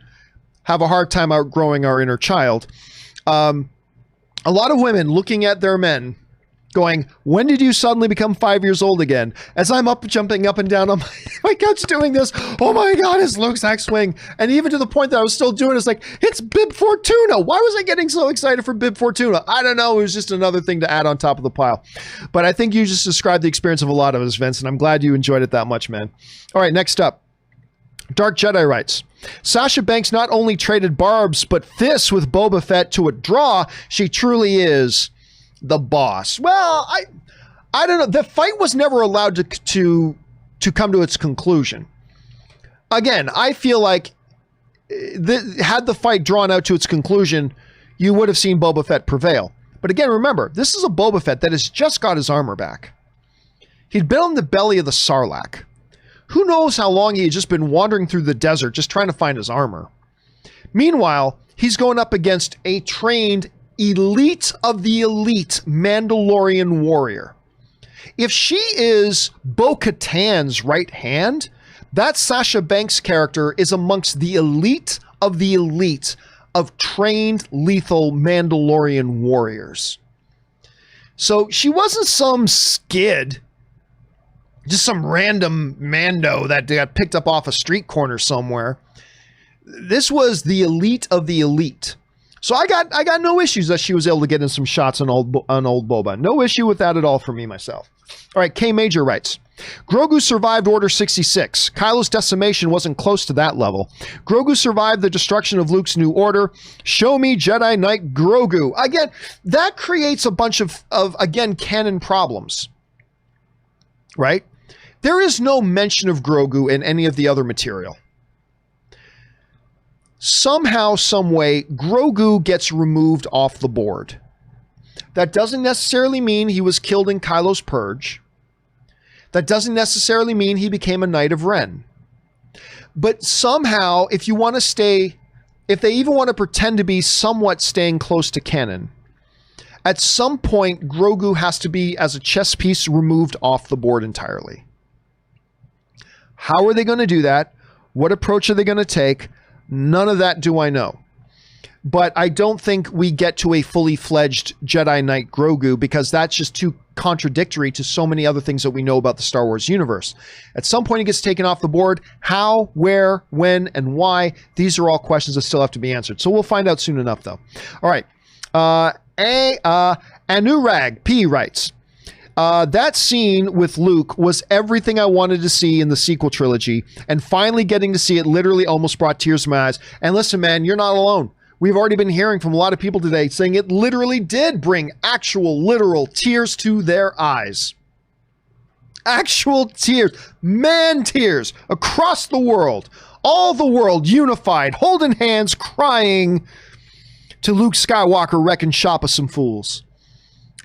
have a hard time outgrowing our inner child. A lot of women looking at their men going, when did you suddenly become 5 years old again? As I'm jumping up and down on my couch doing this, oh my God, it's Luke's X-Wing. And even to the point that I was still doing it, it's like, it's Bib Fortuna. Why was I getting so excited for Bib Fortuna? I don't know. It was just another thing to add on top of the pile. But I think you just described the experience of a lot of us, Vince, and I'm glad you enjoyed it that much, man. All right, next up. Dark Jedi writes, Sasha Banks not only traded barbs, but fists with Boba Fett to a draw. She truly is the boss. Well, I don't know. The fight was never allowed to come to its conclusion. Again, I feel like had the fight drawn out to its conclusion, you would have seen Boba Fett prevail. But again, remember, this is a Boba Fett that has just got his armor back. He'd been on the belly of the Sarlacc. Who knows how long he had just been wandering through the desert just trying to find his armor. Meanwhile, he's going up against a trained elite of the elite Mandalorian warrior. If she is Bo-Katan's right hand, that Sasha Banks character is amongst the elite of trained lethal Mandalorian warriors. So she wasn't some skid, just some random Mando that got picked up off a street corner somewhere. This was the elite of the elite. So I got no issues that she was able to get in some shots on old Boba. No issue with that at all for me, myself. All right, K Major writes, Grogu survived Order 66. Kylo's decimation wasn't close to that level. Grogu survived the destruction of Luke's New Order. Show me Jedi Knight Grogu. Again, that creates a bunch of again, canon problems. Right? There is no mention of Grogu in any of the other material. Somehow, some way, Grogu gets removed off the board. That doesn't necessarily mean he was killed in Kylo's purge. That doesn't necessarily mean he became a Knight of Ren. But somehow, if they even want to pretend to be somewhat staying close to canon, at some point, Grogu has to be, as a chess piece, removed off the board entirely. How are they going to do that? What approach are they going to take? None of that do I know. But I don't think we get to a fully fledged Jedi Knight Grogu, because that's just too contradictory to so many other things that we know about the Star Wars universe. At some point, he gets taken off the board. How, where, when, and why? These are all questions that still have to be answered. So we'll find out soon enough, though. All right. Anurag P writes, that scene with Luke was everything I wanted to see in the sequel trilogy, and finally getting to see it literally almost brought tears to my eyes. And listen, man, you're not alone. We've already been hearing from a lot of people today saying it literally did bring actual, literal tears to their eyes. Actual tears, man tears across the world. All the world unified, holding hands, crying to Luke Skywalker wrecking shop of some fools.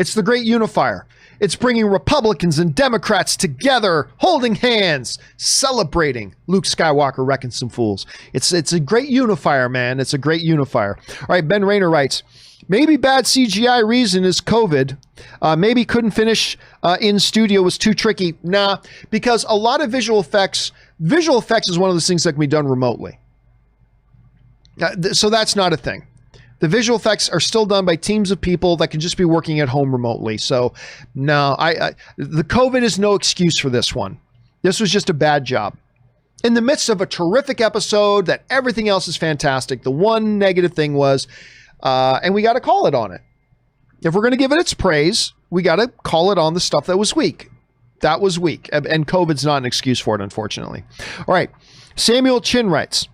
It's the great unifier. It's bringing Republicans and Democrats together, holding hands, celebrating Luke Skywalker wrecking some fools. It's a great unifier, man. It's a great unifier. All right, Ben Rayner writes, maybe bad CGI reason is COVID. Maybe couldn't finish in studio, was too tricky. Nah, because a lot of visual effects is one of those things that can be done remotely. So that's not a thing. The visual effects are still done by teams of people that can just be working at home remotely. So no, the COVID is no excuse for this one. This was just a bad job. In the midst of a terrific episode that everything else is fantastic, the one negative thing was, and we got to call it on it. If we're going to give it its praise, we got to call it on the stuff that was weak. That was weak. And COVID's not an excuse for it, unfortunately. All right. Samuel Chin writes,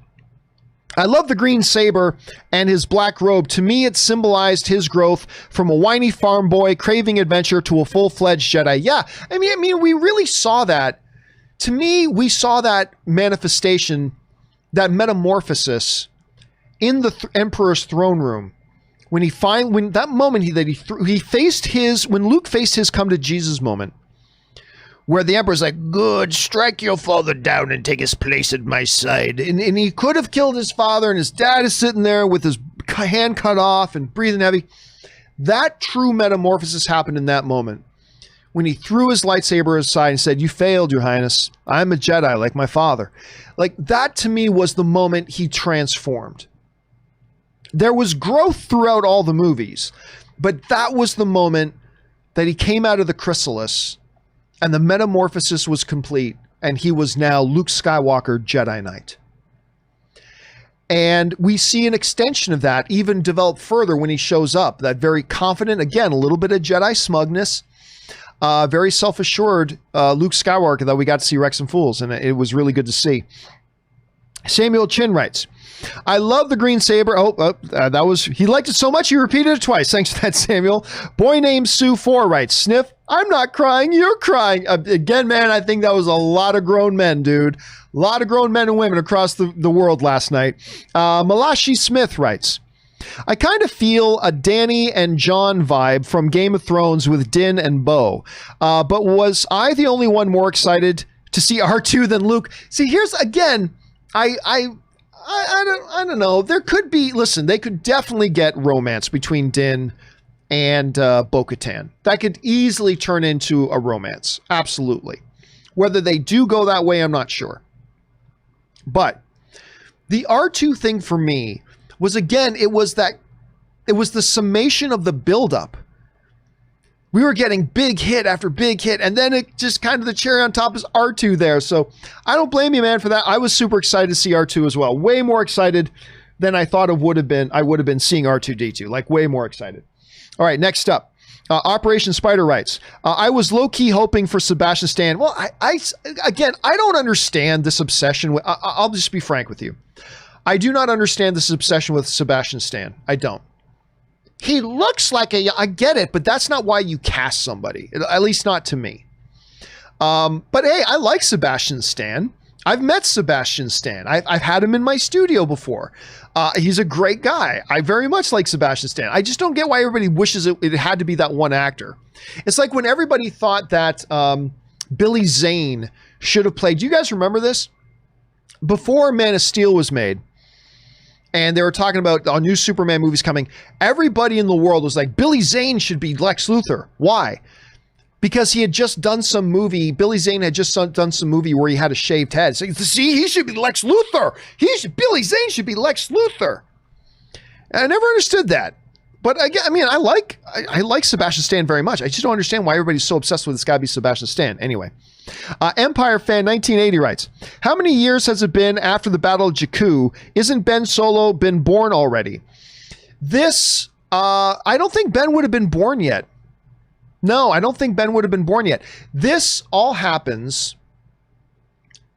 I love the green saber and his black robe. To me, it symbolized his growth from a whiny farm boy craving adventure to a full-fledged Jedi. Yeah, I mean, we really saw that. To me, we saw that manifestation, that metamorphosis in the Emperor's throne room when when Luke faced his come to Jesus moment, where the Emperor's like, good, strike your father down and take his place at my side. And he could have killed his father, and his dad is sitting there with his hand cut off and breathing heavy. That true metamorphosis happened in that moment, when he threw his lightsaber aside and said, you failed, Your Highness. I'm a Jedi like my father. Like, that to me was the moment he transformed. There was growth throughout all the movies, but that was the moment that he came out of the chrysalis and the metamorphosis was complete, and he was now Luke Skywalker, Jedi Knight. And we see an extension of that even develop further when he shows up. That very confident, again, a little bit of Jedi smugness, very self-assured Luke Skywalker that we got to see wreck some fools, and it was really good to see. Samuel Chin writes, I love the green saber. He liked it so much he repeated it twice. Thanks for that, Samuel. Boy named Sue 4 writes, Sniff, I'm not crying, you're crying. Again, man, I think that was a lot of grown men, dude. A lot of grown men and women across the world last night. Malachi Smith writes, I kind of feel a Danny and John vibe from Game of Thrones with Din and Bo. But was I the only one more excited to see R2 than Luke? See, here's, again, I don't know. There could be, listen, they could definitely get romance between Din and Bo-Katan. That could easily turn into a romance. Absolutely. Whether they do go that way, I'm not sure. But the R2 thing for me was, again, it was the summation of the buildup. We were getting big hit after big hit, and then it just kind of the cherry on top is R2 there. So I don't blame you, man, for that. I was super excited to see R2 as well. Way more excited than I thought I would have been seeing R2-D2. Like, way more excited. All right, next up. Operation Spider writes, I was low-key hoping for Sebastian Stan. Well, I don't understand this obsession with, I'll just be frank with you. I do not understand this obsession with Sebastian Stan. I don't. He looks like I get it, but that's not why you cast somebody, at least not to me. But hey, I like Sebastian Stan. I've met Sebastian Stan. I've had him in my studio before. He's a great guy. I very much like Sebastian Stan. I just don't get why everybody wishes it had to be that one actor. It's like when everybody thought that Billy Zane should have played. Do you guys remember this? Before Man of Steel was made, and they were talking about a new Superman movies coming, everybody in the world was like, Billy Zane should be Lex Luthor. Why? Because he had just done some movie. Billy Zane had just done some movie where he had a shaved head. So, see, he should be Lex Luthor. Billy Zane should be Lex Luthor. And I never understood that. But I like Sebastian Stan very much. I just don't understand why everybody's so obsessed with this guy be Sebastian Stan. Anyway, Empire Fan 1980 writes, how many years has it been after the Battle of Jakku? Isn't Ben Solo been born already? This, I don't think Ben would have been born yet. No, I don't think Ben would have been born yet. This all happens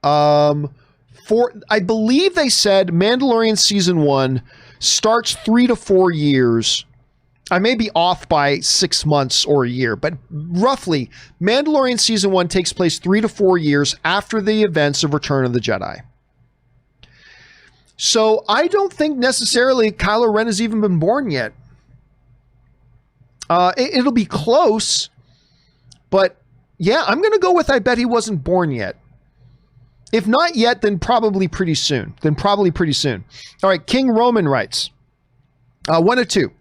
I believe they said Mandalorian season 1 starts 3 to 4 years. I may be off by 6 months or a year, but roughly Mandalorian season 1 takes place 3 to 4 years after the events of Return of the Jedi. So I don't think necessarily Kylo Ren has even been born yet. It'll be close, but yeah, I'm going to go with I bet he wasn't born yet. If not yet, then probably pretty soon. All right, King Roman writes, 1 of 2.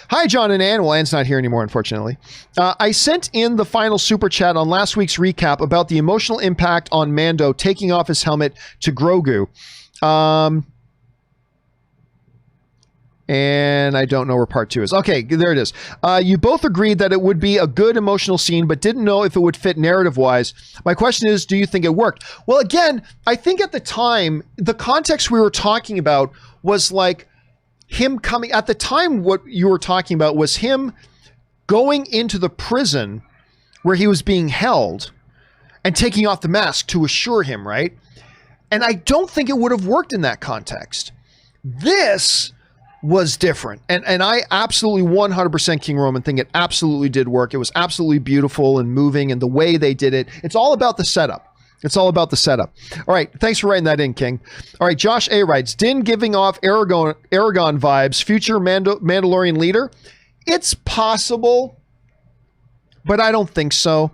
Hi, John and Ann. Well, Ann's not here anymore, unfortunately. I sent in the final super chat on last week's recap about the emotional impact on Mando taking off his helmet to Grogu. And I don't know where part 2 is. Okay, there it is. You both agreed that it would be a good emotional scene, but didn't know if it would fit narrative-wise. My question is, do you think it worked? Well, again, I think at the time, the context we were talking about was like him coming... At the time, what you were talking about was him going into the prison where he was being held and taking off the mask to assure him, right? And I don't think it would have worked in that context. This was different. And I absolutely 100% King Roman think it absolutely did work. It was absolutely beautiful and moving, and the way they did it. It's all about the setup. All right. Thanks for writing that in, King. All right. Josh A writes, Din giving off Aragon vibes, future Mandalorian leader. It's possible, but I don't think so.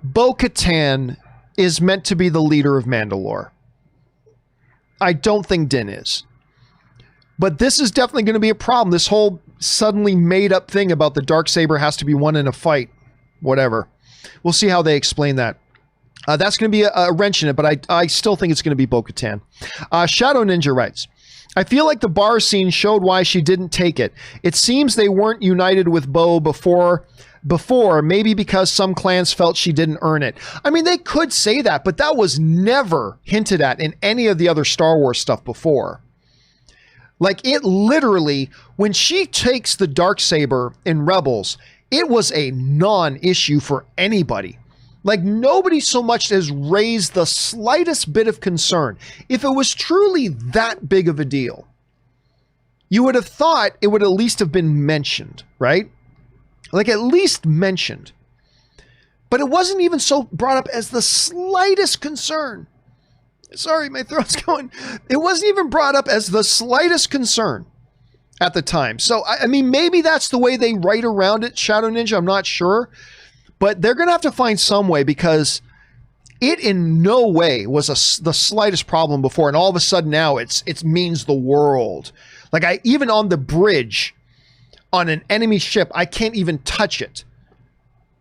Bo-Katan is meant to be the leader of Mandalore. I don't think Din is. But this is definitely going to be a problem. This whole suddenly made up thing about the Darksaber has to be won in a fight. Whatever. We'll see how they explain that. That's going to be a wrench in it, but I still think it's going to be Bo-Katan. Shadow Ninja writes, I feel like the bar scene showed why she didn't take it. It seems they weren't united with Bo before, maybe because some clans felt she didn't earn it. I mean, they could say that, but that was never hinted at in any of the other Star Wars stuff before. Like, it literally, when she takes the Darksaber in Rebels, it was a non-issue for anybody. Like, nobody so much as raised the slightest bit of concern. If it was truly that big of a deal, you would have thought it would at least have been mentioned, right? Like, at least mentioned. But it wasn't even so brought up as the slightest concern. Sorry, my throat's going. It wasn't even brought up as the slightest concern at the time. So, I mean, maybe that's the way they write around it, Shadow Ninja. I'm not sure. But they're going to have to find some way, because it in no way was the slightest problem before. And all of a sudden now it means the world. Like, even on the bridge on an enemy ship, I can't even touch it.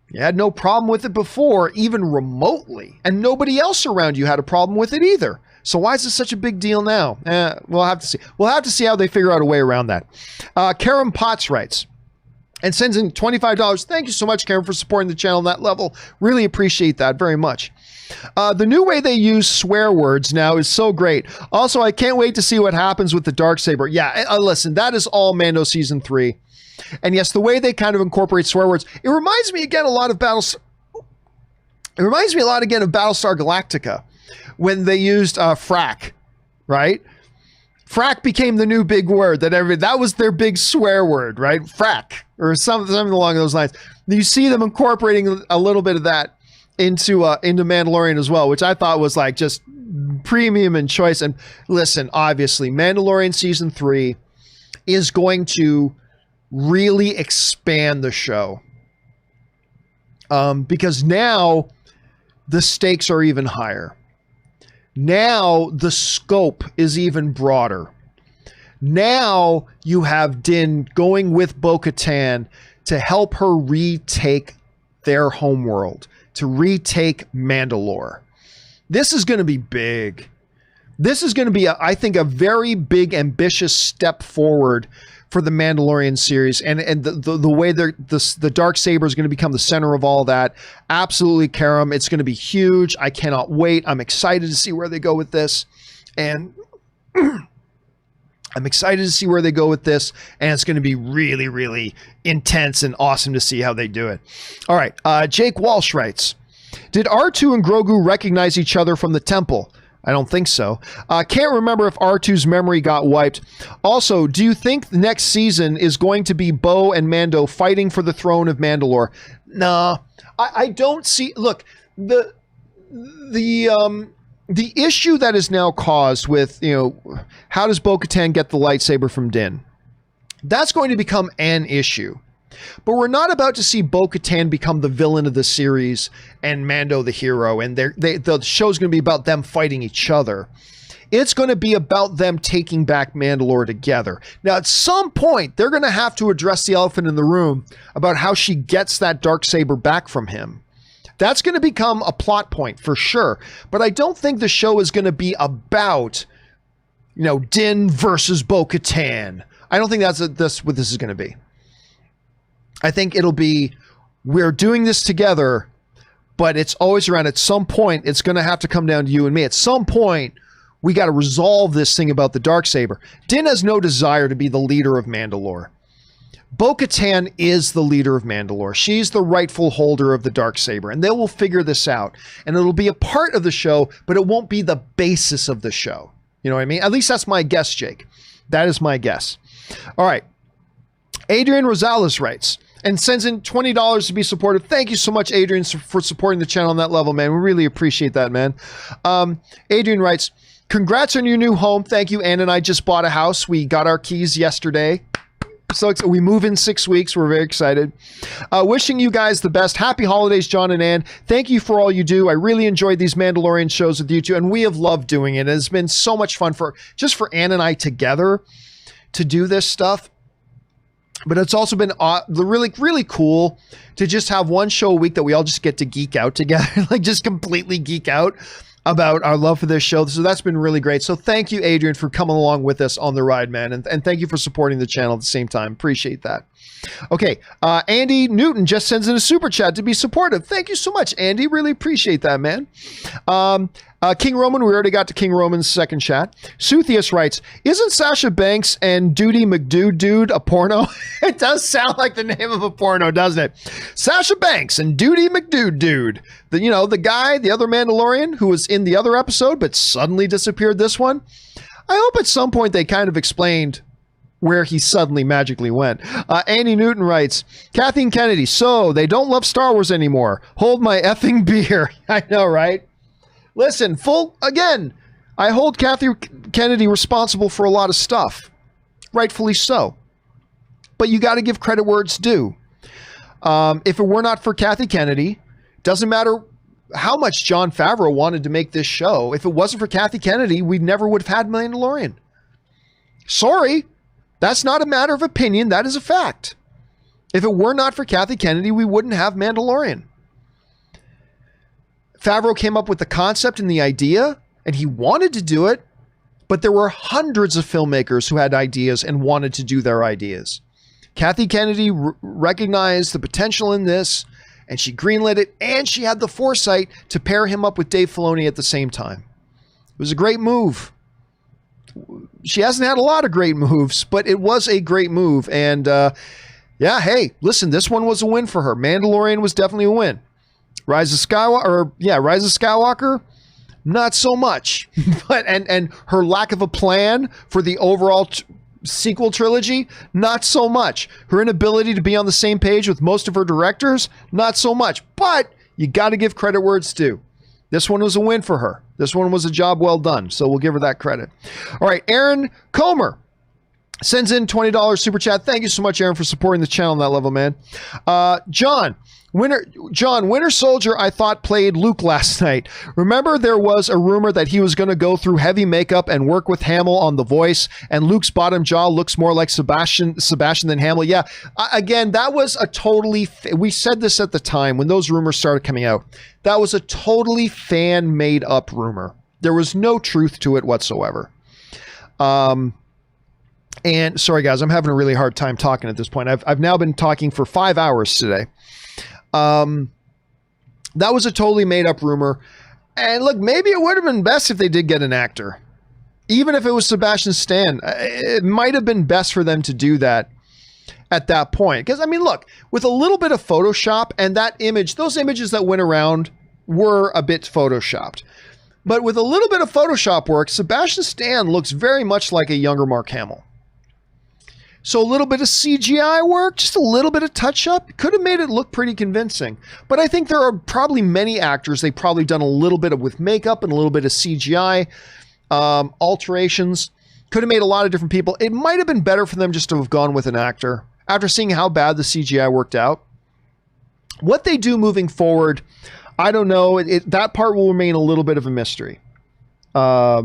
You had no problem with it before, even remotely. And nobody else around you had a problem with it either. So why is this such a big deal now? We'll have to see. We'll have to see how they figure out a way around that. Karam Potts writes, and sends in $25. Thank you so much, Karen, for supporting the channel on that level. Really appreciate that very much. The new way they use swear words now is so great. Also, I can't wait to see what happens with the Darksaber. Yeah, listen, that is all Mando Season 3. And yes, the way they kind of incorporate swear words, it reminds me again a lot of Battlestar Galactica when they used frack, right? Frack became the new big word that was their big swear word, right? Frack, or something along those lines. You see them incorporating a little bit of that into Mandalorian as well, which I thought was like just premium and choice. And listen, obviously, Mandalorian Season 3 is going to really expand the show. Because now the stakes are even higher. Now the scope is even broader. Now you have Din going with Bo-Katan to help her retake their homeworld, to retake Mandalore. This is going to be big. This is going to be, I think, a very big, ambitious step forward for the Mandalorian series, and the way the Darksaber is going to become the center of all that. Absolutely, Karam. It's going to be huge. I cannot wait. I'm excited to see where they go with this, and I'm excited to see where they go with this, and it's going to be really, really intense and awesome to see how they do it. All right, Jake Walsh writes, did R2 and Grogu recognize each other from the temple? I don't think so. Can't remember if R2's memory got wiped. Also, do you think the next season is going to be Bo and Mando fighting for the throne of Mandalore? Nah, I don't see. Look, the issue that is now caused with, how does Bo-Katan get the lightsaber from Din? That's going to become an issue. But we're not about to see Bo-Katan become the villain of the series and Mando the hero, and the show's going to be about them fighting each other. It's going to be about them taking back Mandalore together. Now, at some point, they're going to have to address the elephant in the room about how she gets that Darksaber back from him. That's going to become a plot point for sure. But I don't think the show is going to be about, Din versus Bo-Katan. I don't think that's what this is going to be. I think it'll be, we're doing this together, but it's always around, at some point, it's going to have to come down to you and me. At some point, we got to resolve this thing about the Darksaber. Din has no desire to be the leader of Mandalore. Bo-Katan is the leader of Mandalore. She's the rightful holder of the Darksaber, and they will figure this out. And it'll be a part of the show, but it won't be the basis of the show. You know what I mean? At least that's my guess, Jake. That is my guess. All right. Adrian Rosales writes, and sends in $20 to be supportive. Thank you so much, Adrian, for supporting the channel on that level, man. We really appreciate that, man. Adrian writes, congrats on your new home. Thank you. Ann and I just bought a house. We got our keys yesterday. So we move in 6 weeks. We're very excited. Wishing you guys the best. Happy holidays, John and Ann. Thank you for all you do. I really enjoyed these Mandalorian shows with you two, and we have loved doing it. It's been so much fun for Ann and I together to do this stuff. But it's also been really, really cool to just have one show a week that we all just get to geek out together, like just completely geek out about our love for this show. So that's been really great. So thank you, Adrian, for coming along with us on the ride, man. And thank you for supporting the channel at the same time. Appreciate that. Okay. Andy Newton just sends in a super chat to be supportive. Thank you so much, Andy. Really appreciate that, man. King Roman, we already got to King Roman's second chat. Suthius writes, isn't Sasha Banks and Duty McDude a porno? It does sound like the name of a porno, doesn't it? Sasha Banks and Duty McDude. The guy, the other Mandalorian who was in the other episode but suddenly disappeared this one. I hope at some point they kind of explained where he suddenly magically went. Andy Newton writes, Kathleen Kennedy, so they don't love Star Wars anymore. Hold my effing beer. I know, right? Listen, I hold Kathy Kennedy responsible for a lot of stuff. Rightfully so. But you got to give credit where it's due. If it were not for Kathy Kennedy, doesn't matter how much Jon Favreau wanted to make this show. If it wasn't for Kathy Kennedy, we never would have had Mandalorian. Sorry. That's not a matter of opinion. That is a fact. If it were not for Kathy Kennedy, we wouldn't have Mandalorian. Favreau came up with the concept and the idea, and he wanted to do it, but there were hundreds of filmmakers who had ideas and wanted to do their ideas. Kathy Kennedy recognized the potential in this, and she greenlit it, and she had the foresight to pair him up with Dave Filoni at the same time. It was a great move. She hasn't had a lot of great moves, but it was a great move. And yeah, hey, listen, this one was a win for her. Mandalorian was definitely a win. Rise of Skywalker, not so much. But and her lack of a plan for the overall sequel trilogy, not so much. Her inability to be on the same page with most of her directors, not so much. But you got to give credit where it's due. This one was a win for her. This one was a job well done. So we'll give her that credit. All right, Aaron Comer sends in $20 super chat. Thank you so much, Aaron, for supporting the channel on that level, man. John, Winter Soldier, I thought played Luke last night. Remember there was a rumor that he was going to go through heavy makeup and work with Hamill on the voice, and Luke's bottom jaw looks more like Sebastian than Hamill. Yeah, again, that was a totally, we said this at the time when those rumors started coming out. That was a totally fan-made up rumor. There was no truth to it whatsoever. And sorry guys, I'm having a really hard time talking at this point. I've now been talking for 5 hours today. That was a totally made up rumor. And look, maybe it would have been best if they did get an actor. Even if it was Sebastian Stan, it might have been best for them to do that at that point. Because, I mean, look, with a little bit of Photoshop and that image, those images that went around were a bit Photoshopped. But with a little bit of Photoshop work, Sebastian Stan looks very much like a younger Mark Hamill. So a little bit of CGI work, just a little bit of touch-up, could have made it look pretty convincing. But I think there are probably many actors, they've probably done a little bit of with makeup and a little bit of CGI alterations. Could have made a lot of different people. It might have been better for them just to have gone with an actor after seeing how bad the CGI worked out. What they do moving forward, I don't know. That part will remain a little bit of a mystery. That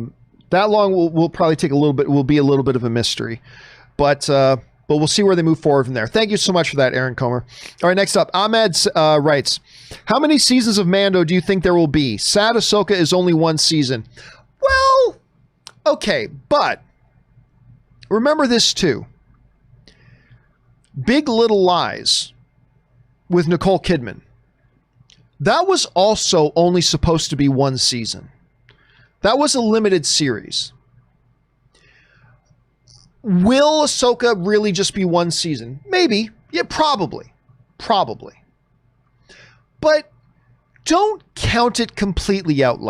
long will probably take a little bit, will be a little bit of a mystery. But we'll see where they move forward from there. Thank you so much for that, Aaron Comer. All right, next up, Ahmed writes, how many seasons of Mando do you think there will be? Sad Ahsoka is only one season. Well, okay, but remember this too. Big Little Lies with Nicole Kidman. That was also only supposed to be one season. That was a limited series. Will Ahsoka really just be one season? Maybe. Yeah, probably. Probably. But don't count it completely out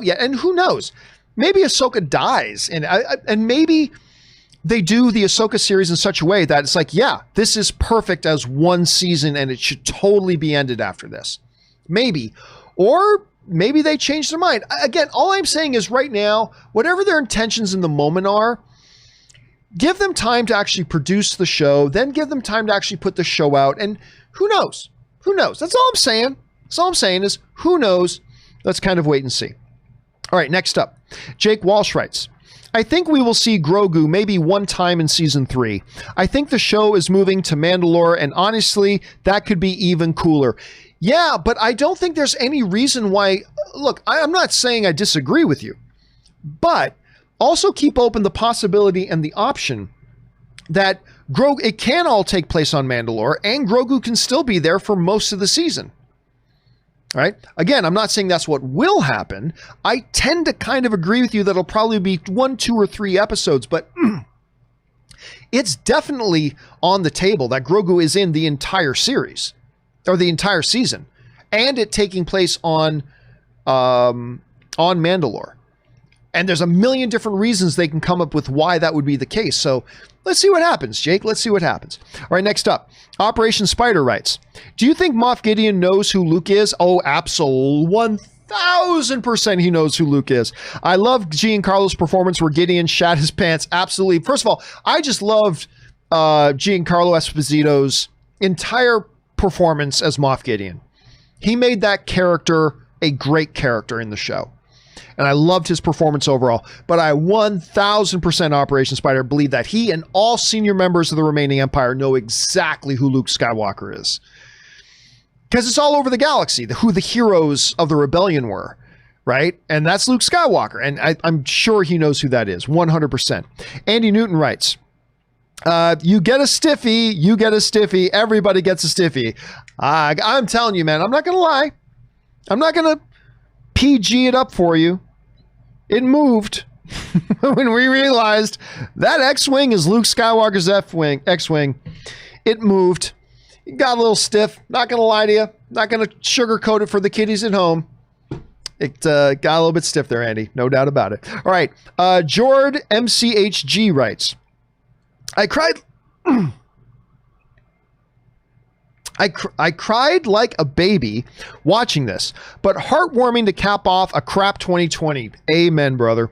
yet. And who knows? Maybe Ahsoka dies. And maybe they do the Ahsoka series in such a way that it's like, yeah, this is perfect as one season and it should totally be ended after this. Maybe. Or maybe they change their mind. Again, all I'm saying is right now, whatever their intentions in the moment are, give them time to actually produce the show, then give them time to actually put the show out. And who knows? Who knows? That's all I'm saying. That's all I'm saying is who knows? Let's kind of wait and see. All right, next up. Jake Walsh writes, I think we will see Grogu maybe one time in season 3. I think the show is moving to Mandalore, and honestly, that could be even cooler. Yeah, but I don't think there's any reason why. Look, I'm not saying I disagree with you, but also keep open the possibility and the option that it can all take place on Mandalore and Grogu can still be there for most of the season. All right. Again, I'm not saying that's what will happen. I tend to kind of agree with you that it'll probably be 1, 2, or 3 episodes, but it's definitely on the table that Grogu is in the entire series or the entire season and it taking place on Mandalore. And there's a million different reasons they can come up with why that would be the case. So let's see what happens, Jake. Let's see what happens. All right, next up. Operation Spider writes, do you think Moff Gideon knows who Luke is? Oh, absolutely. 1,000% he knows who Luke is. I love Giancarlo's performance where Gideon shat his pants. Absolutely. First of all, I just loved Giancarlo Esposito's entire performance as Moff Gideon. He made that character a great character in the show. And I loved his performance overall. But I 1,000% Operation Spider believe that he and all senior members of the remaining Empire know exactly who Luke Skywalker is. Because it's all over the galaxy, who the heroes of the rebellion were, right? And that's Luke Skywalker. And I'm sure he knows who that is, 100%. Andy Newton writes, You get a stiffy. You get a stiffy. Everybody gets a stiffy. I'm telling you, man, I'm not going to lie. I'm not going to PG it up for you. It moved when we realized that X-Wing is Luke Skywalker's X-Wing. It moved. It got a little stiff. Not going to lie to you. Not going to sugarcoat it for the kiddies at home. It got a little bit stiff there, Andy. No doubt about it. All right. Jord MCHG writes, I cried... I cried like a baby watching this, but heartwarming to cap off a crap 2020. Amen, brother.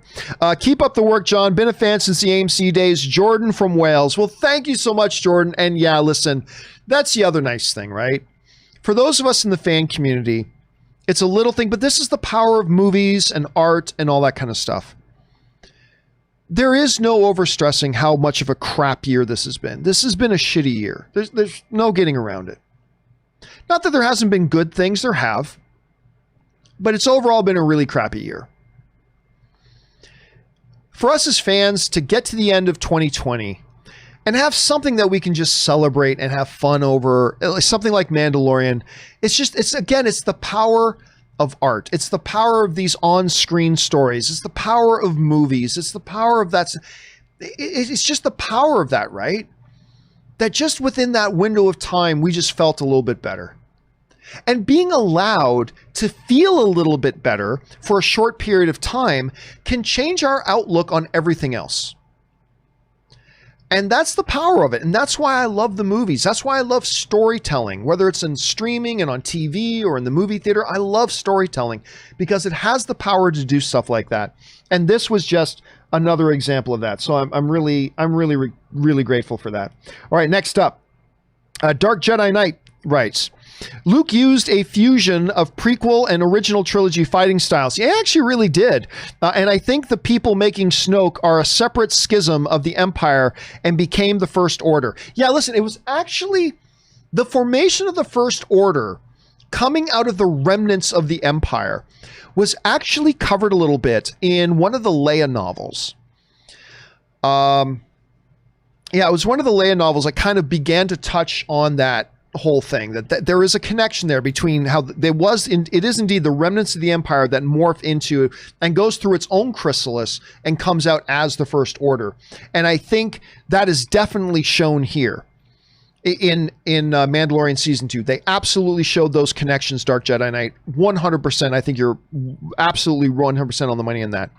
Keep up the work, John. Been a fan since the AMC days. Jordan from Wales. Well, thank you so much, Jordan. And yeah, listen, that's the other nice thing, right? For those of us in the fan community, it's a little thing, but this is the power of movies and art and all that kind of stuff. There is no overstressing how much of a crap year this has been. This has been a shitty year. There's no getting around it. Not that there hasn't been good things, there have. But it's overall been a really crappy year. For us as fans to get to the end of 2020 and have something that we can just celebrate and have fun over, something like Mandalorian, it's the power of art. It's the power of these on-screen stories. It's the power of movies. It's the power of that. It's just the power of that, right? That just within that window of time, we just felt a little bit better. And being allowed to feel a little bit better for a short period of time can change our outlook on everything else. And that's the power of it. And that's why I love the movies. That's why I love storytelling, whether it's in streaming and on TV or in the movie theater. I love storytelling because it has the power to do stuff like that. And this was just another example of that. So I'm really grateful for that. All right, next up, Dark Jedi Knight writes, Luke used a fusion of prequel and original trilogy fighting styles. He actually really did. And I think the people making Snoke are a separate schism of the Empire and became the First Order. Yeah, listen, it was actually the formation of the First Order coming out of the remnants of the Empire was actually covered a little bit in one of the Leia novels. Yeah, it was one of the Leia novels that kind of began to touch on that whole thing, that there is a connection there between how it is indeed the remnants of the Empire that morph into and goes through its own chrysalis and comes out as the First Order. And I think that is definitely shown here in Mandalorian season 2. They absolutely showed those connections, Dark Jedi Knight. 100%. I think you're absolutely 100% on the money in that.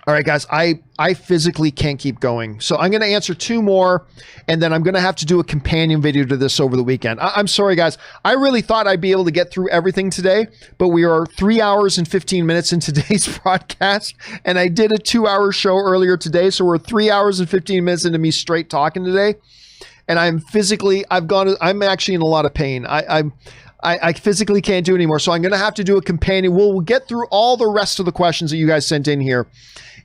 All right, guys, I physically can't keep going. So I'm going to answer 2 more, and then I'm going to have to do a companion video to this over the weekend. I'm sorry, guys. I really thought I'd be able to get through everything today, but we are 3 hours and 15 minutes in today's broadcast, and I did a 2-hour show earlier today, so we're 3 hours and 15 minutes into me straight talking today, and I'm actually in a lot of pain. I physically can't do it anymore, so I'm going to have to do a companion. We'll get through all the rest of the questions that you guys sent in here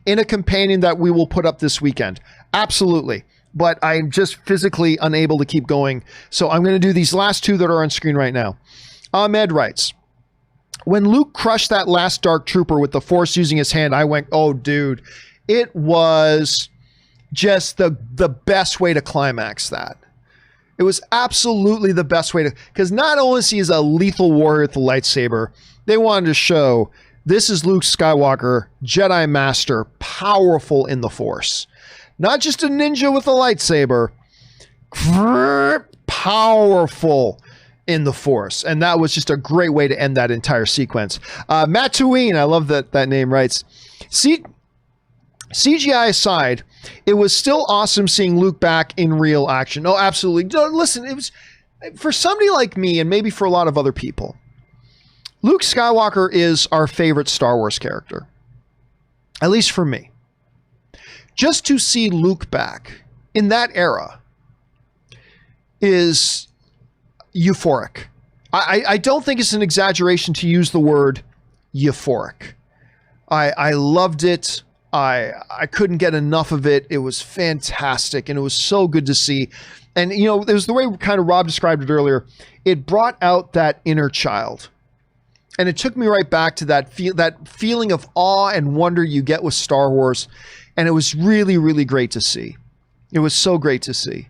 in a companion that we will put up this weekend. Absolutely. But I'm just physically unable to keep going. So I'm going to do these last 2 that are on screen right now. Ahmed writes, when Luke crushed that last Dark Trooper with the Force using his hand, I went, oh, dude, it was just the best way to climax that. It was absolutely the best way to, because not only is he a lethal warrior with the lightsaber, they wanted to show this is Luke Skywalker, Jedi Master, powerful in the Force. Not just a ninja with a lightsaber, powerful in the Force. And that was just a great way to end that entire sequence. Mattuine, I love that name, writes, CGI aside, it was still awesome seeing Luke back in real action. Oh, absolutely. No, listen, it was for somebody like me and maybe for a lot of other people, Luke Skywalker is our favorite Star Wars character, at least for me. Just to see Luke back in that era is euphoric. I don't think it's an exaggeration to use the word euphoric. I loved it. I couldn't get enough of it. It was fantastic, and it was so good to see. And, you know, it was the way kind of Rob described it earlier. It brought out that inner child. And it took me right back to that feeling of awe and wonder you get with Star Wars. And it was really, really great to see. It was so great to see.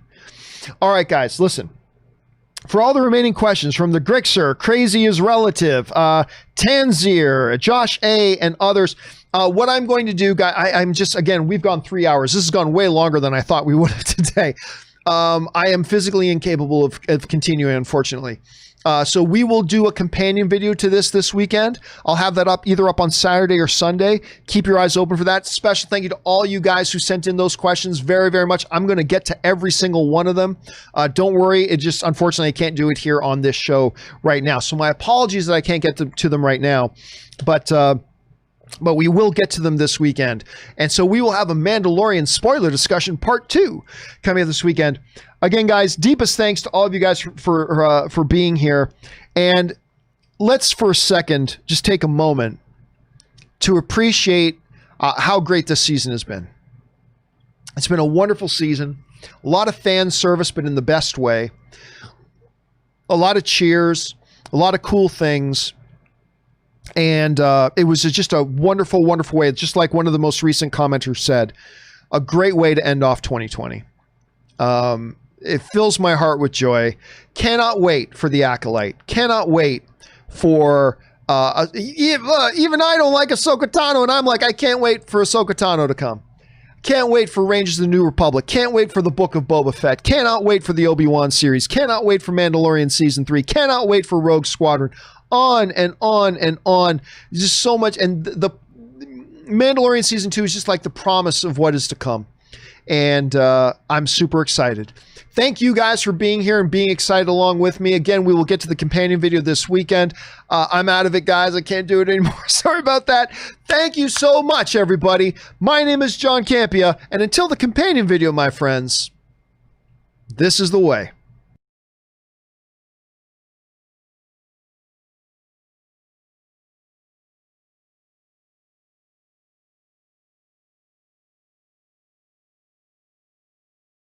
All right, guys, listen. For all the remaining questions from the Grixer, Crazy is Relative, Tanzir, Josh A, and others, what I'm going to do, guys, I'm just, again, we've gone 3 hours. This has gone way longer than I thought we would have today. I am physically incapable of continuing, unfortunately. So we will do a companion video to this weekend. I'll have that either up on Saturday or Sunday. Keep your eyes open for that. Special thank you to all you guys who sent in those questions very, very much. I'm going to get to every single one of them. Don't worry. It just, unfortunately, I can't do it here on this show right now. So my apologies that I can't get to them right now. But we will get to them this weekend. And so we will have a Mandalorian spoiler discussion part 2 coming up this weekend. Again, guys, deepest thanks to all of you guys for being here. And let's for a second just take a moment to appreciate how great this season has been. It's been a wonderful season. A lot of fan service, but in the best way. A lot of cheers, a lot of cool things. And it was just a wonderful, wonderful way. Just like one of the most recent commenters said, a great way to end off 2020. It fills my heart with joy. Cannot wait for the Acolyte. Cannot wait for even I don't like Ahsoka Tano, and I'm like, I can't wait for Ahsoka Tano to come. Can't wait for Rangers of the New Republic. Can't wait for the Book of Boba Fett. Cannot wait for the Obi-Wan series. Cannot wait for Mandalorian Season 3. Cannot wait for Rogue Squadron. On and on and on. Just so much. And the Mandalorian Season 2 is just like the promise of what is to come. And I'm super excited. Thank you guys for being here and being excited along with me. Again, we will get to the companion video this weekend. I'm out of it, guys. I can't do it anymore. Sorry about that. Thank you so much, everybody. My name is John Campea. And until the companion video, my friends, this is the way.